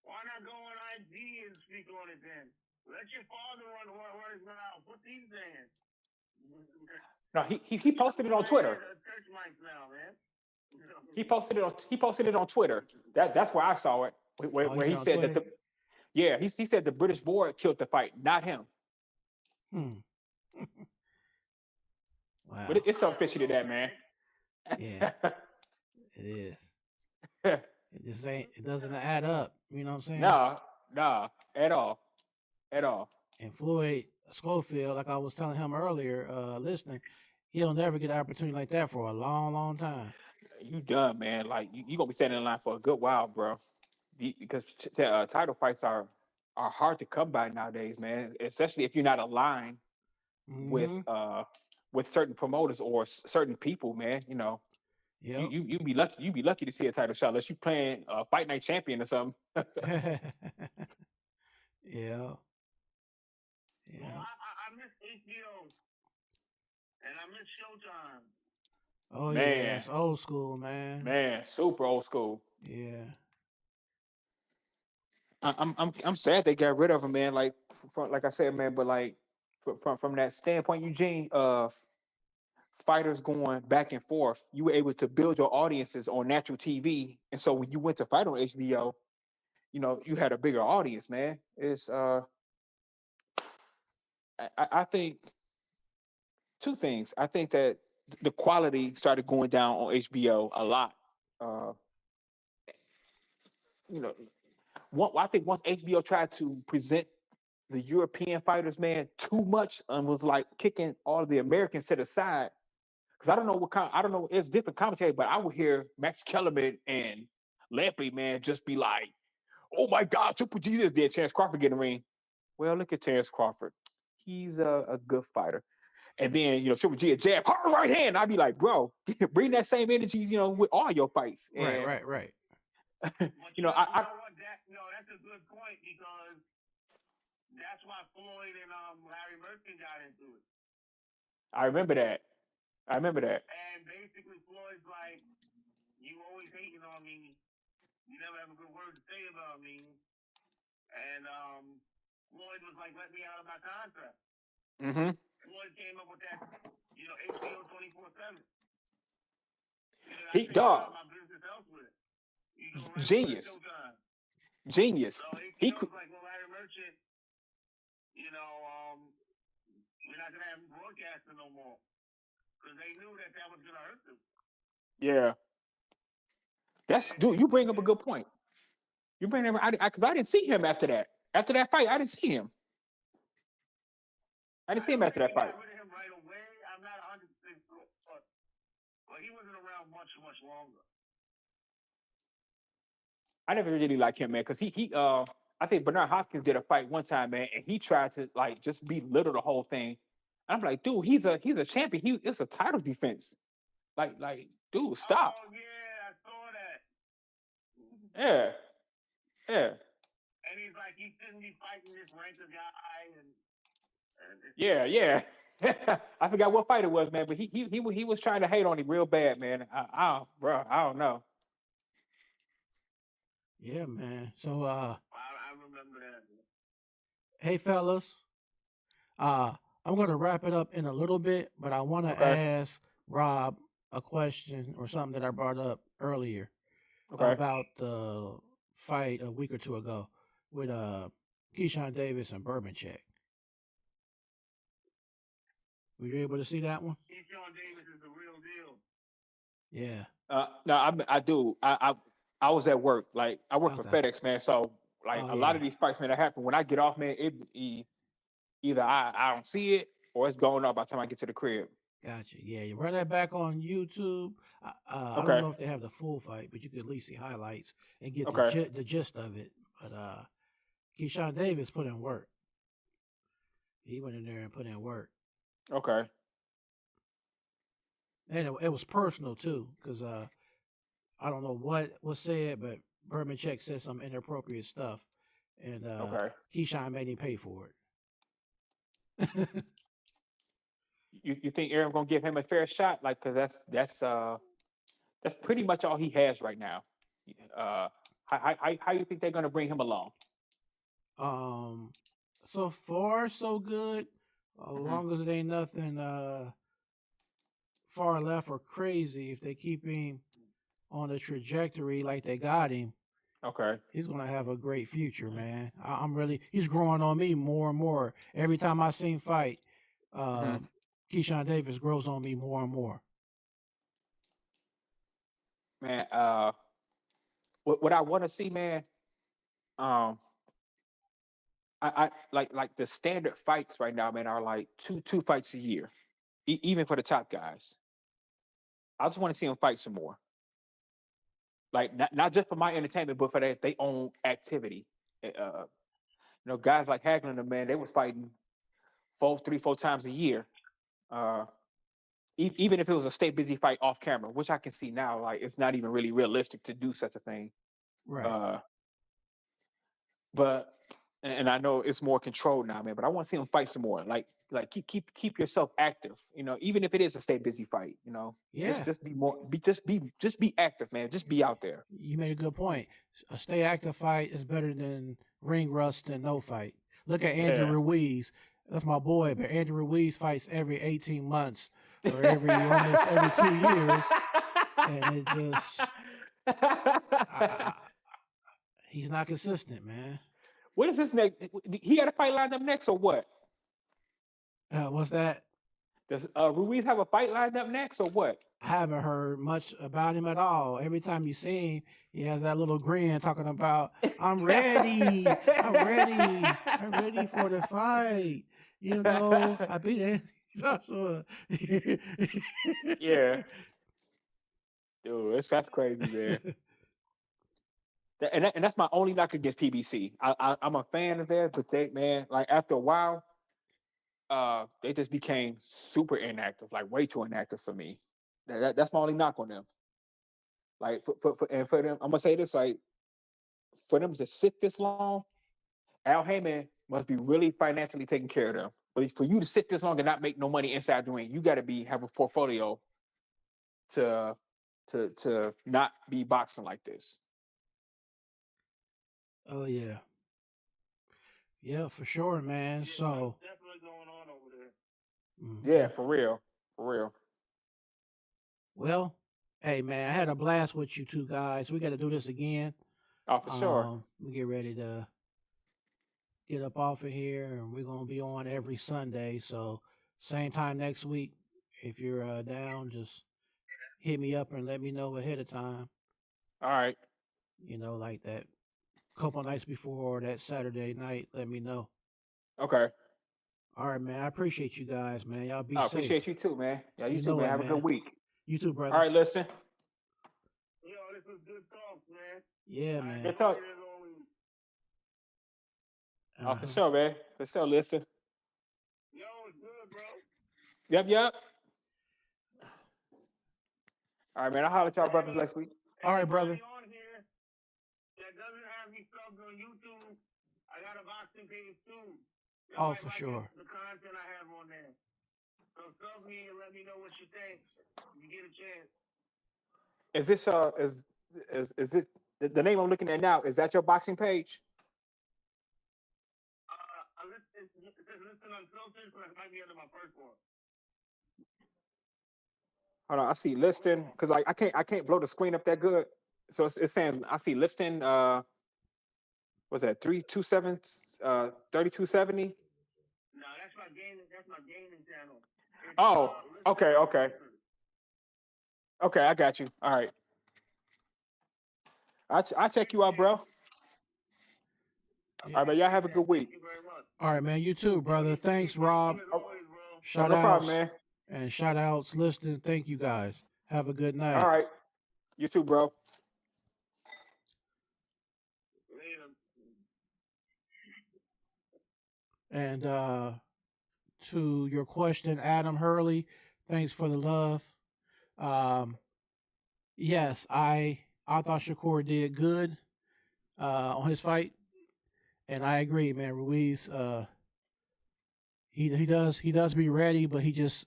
B: Why not go on IG and speak on it then? Let your father run his mouth. What he's saying?
C: No, he posted it on Twitter.
B: Church mics now, man.
C: He posted it on Twitter. That's where I saw it. Where he said Twitter? That he said the British board killed the fight, not him.
A: Wow.
C: But it's something fishy to that, man.
A: Yeah, it is. It just ain't. It doesn't add up. You know what I'm saying?
C: Nah, at all.
A: And Floyd Schofield, like I was telling him earlier, listening, he'll never get an opportunity like that for a long, long time.
C: You done, man. Like you gonna be standing in line for a good while, bro. Because title fights are hard to come by nowadays, man. Especially if you're not aligned with certain promoters or certain people, man.
A: Yep.
C: You be lucky. You be lucky to see a title shot unless you playing Fight Night Champion or something.
A: Yeah.
B: Well, I miss HBO and I miss Showtime.
A: Oh man. Yeah, it's old school, man.
C: Man, super old school.
A: Yeah.
C: I'm sad they got rid of him, man. Like I said, man. But like from that standpoint, Eugene, fighters going back and forth, you were able to build your audiences on natural TV, and so when you went to fight on HBO, you had a bigger audience, man. It's I think two things. I think that the quality started going down on HBO a lot. I think once HBO tried to present the European fighters, man, too much and was like kicking all the Americans to the side. Because I don't know, it's different commentary, but I would hear Max Kellerman and Lampley, man, just be like, oh my God, Triple G this did Terrence Crawford get in the ring. Well, look at Terrence Crawford. He's a good fighter. And then, Triple G a jab, hard right hand. I'd be like, bro, bring that same energy, with all your fights.
A: Right.
B: You know what? That's a good point because that's why Floyd and Larry Merchant got into it.
C: I remember that.
B: And basically, Floyd's like, you always hating on me. You never have a good word to say about me. And Floyd was like, let me out of my contract. Floyd came up with that, HBO 24/7.
C: He dog.
B: My business elsewhere.
C: Genius.
B: So he was like, well, Larry Merchant, we're not gonna have him broadcasting no more because they knew that was gonna hurt them.
C: Yeah. Dude, you bring up a good point. You bring him because I didn't see him after that. After that fight, I didn't see him. I didn't see him after that fight.
B: I got rid of him right away. I'm not 100% sure, but he wasn't around much longer.
C: I never really liked him, man, because he I think Bernard Hopkins did a fight one time, man, and he tried to like just belittle the whole thing. I'm like, dude, he's a champion. It's a title defense. Like, dude, stop.
B: Oh yeah, I saw that.
C: Yeah.
B: And he's like, he shouldn't be fighting this ranker guy, and
C: yeah. I forgot what fight it was, man, but he was trying to hate on him real bad, man. I don't know.
A: Yeah, man. So
B: I remember that.
A: Hey fellas, I'm going to wrap it up in a little bit, but I want to
C: Okay.
A: ask Rob a question or something that I brought up earlier
C: Okay.
A: about the fight a week or two ago with Keyshawn Davis and Bourboncheck. Were you able to see that one?
B: Keyshawn Davis is the real deal.
A: Yeah.
C: No, I do. I was at work. Like I work for
A: Okay.
C: FedEx, man. So like
A: Oh
C: a lot
A: yeah.
C: of these fights, man, that happen when I get off, man. Either I don't see it or it's going up by the time I get to the crib.
A: Gotcha. Yeah, you run that back on YouTube. I don't
C: Okay.
A: know if they have the full fight, but you could at least see highlights and get
C: Okay.
A: the gist of it. But Keyshawn Davis put in work. He went in there and put in work,
C: Okay.
A: and it was personal too, because I don't know what was said, but Bourboncheck said some inappropriate stuff, and
C: Okay.
A: Keyshawn made him pay for it.
C: You think Aaron gonna give him a fair shot? Like, cause that's pretty much all he has right now. How you think they're gonna bring him along?
A: So far so good. As
C: Hmm.
A: long as it ain't nothing far left or crazy, if they keep him on the trajectory like they got him,
C: Okay.
A: he's gonna have a great future, man. I'm really he's growing on me more and more. Every time I see him fight,
C: Hmm.
A: Keyshawn Davis grows on me more and more.
C: Man, what I want to see, man. Um, I like the standard fights right now, man, are like two fights a year, even for the top guys. I just want to see them fight some more. Like not just for my entertainment, but for their own activity. Guys like Hagler and man, they was fighting 4 times a year. Uh, even if it was a stay busy fight off camera, which I can see now, like it's not even really realistic to do such a thing.
A: Right.
C: Uh, but and I know it's more controlled now, man. But I want to see them fight some more. Like keep yourself active. Even if it is a stay busy fight.
A: Yeah.
C: Just be more, just be active, man. Just be out there.
A: You made a good point. A stay active fight is better than ring rust and no fight. Look at Andrew
C: Yeah.
A: Ruiz. That's my boy, but Andrew Ruiz fights every 18 months or almost every 2 years, and it just I, he's not consistent, man.
C: What is this next? He had a fight lined up next, or what?
A: What's that?
C: Does Ruiz have a fight lined up next, or what?
A: I haven't heard much about him at all. Every time you see him, he has that little grin talking about, I'm ready. I'm ready for the fight. I beat Anthony Joshua.
C: Yeah, dude, that's crazy, man. And that's my only knock against PBC. I'm a fan of theirs, but they, man, like after a while, they just became super inactive, like way too inactive for me. That's my only knock on them. Like for them, I'm gonna say this, like for them to sit this long, Al Heyman must be really financially taking care of them. But for you to sit this long and not make no money inside the ring, you got to have a portfolio to not be boxing like this.
A: Oh, yeah. Yeah, for sure, man.
B: Yeah,
A: So,
B: that's definitely going on over there.
C: Yeah,
A: mhm.
C: for real, for real.
A: Well, hey, man, I had a blast with you two guys. We got to do this again.
C: Oh, for sure.
A: We get ready to get up off of here, and we're gonna be on every Sunday. So same time next week. If you're down, just hit me up and let me know ahead of time.
C: All right.
A: Like that couple nights before or that Saturday night. Let me know.
C: Okay.
A: All right, man. I appreciate you guys, man. Y'all be
C: I
A: safe.
C: appreciate you too, man. Yeah, you
A: You
C: too,
A: know
C: man.
A: it,
C: Have a good
A: man.
C: week.
A: You too,
C: All
A: brother.
C: right, listen.
B: Yo, this was good talk, man.
A: Yeah,
B: I
A: man.
C: Good
B: enjoyed
C: talk.
B: it as always.
C: Oh, for
A: Uh-huh.
C: sure, man. For sure, listen.
B: Yo, it's good, bro.
C: Yep, yep. All right, man. I'll holler at y'all brothers next week.
A: All right, brother.
B: Anybody on here that doesn't have me subbed on YouTube, I got a boxing page too. Y'all
A: Oh,
B: might
A: for
B: like
A: sure.
B: the content I have on there. So sub me and let me know what you think. If you get a chance.
C: Is this is it the name I'm looking at now? Is that your boxing page?
B: It says Listen Unfiltered, so that might be under my first one.
C: Hold on, I see listing because like I can't blow the screen up that good. So it's saying I see listing what's that 327 3270.
B: No, that's my gaming channel. It's,
C: Oh,
B: Listen
C: okay.
B: Unfiltered.
C: Okay, I got you. All right. I'll check you out, bro. All right, man. Y'all have a good week.
B: Thank you very much.
A: All right, man. You too, brother. Thanks, Rob.
B: As always, bro.
A: Shout
C: No
A: outs
C: problem, man.
A: and shout outs listening. Thank you guys. Have a good night.
C: All right. You too, bro.
B: Later.
A: And to your question, Adam Hurley, thanks for the love. Yes, I thought Shakur did good on his fight, and I agree, man. Ruiz, he does be ready, but he just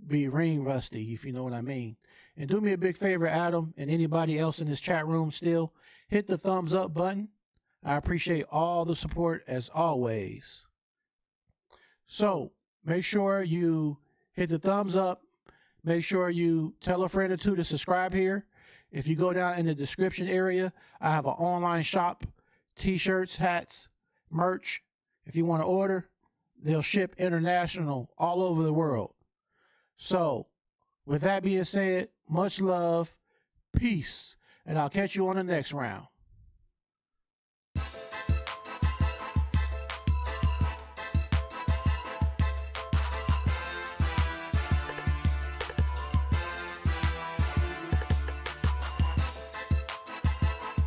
A: be ring rusty, if you know what I mean. And do me a big favor, Adam, and anybody else in this chat room still, hit the thumbs up button. I appreciate all the support as always. So make sure you hit the thumbs up. Make sure you tell a friend or two to subscribe here. If you go down in the description area, I have an online shop, t-shirts, hats, merch. If you want to order, they'll ship international all over the world. So with that being said, much love, peace, and I'll catch you on the next round.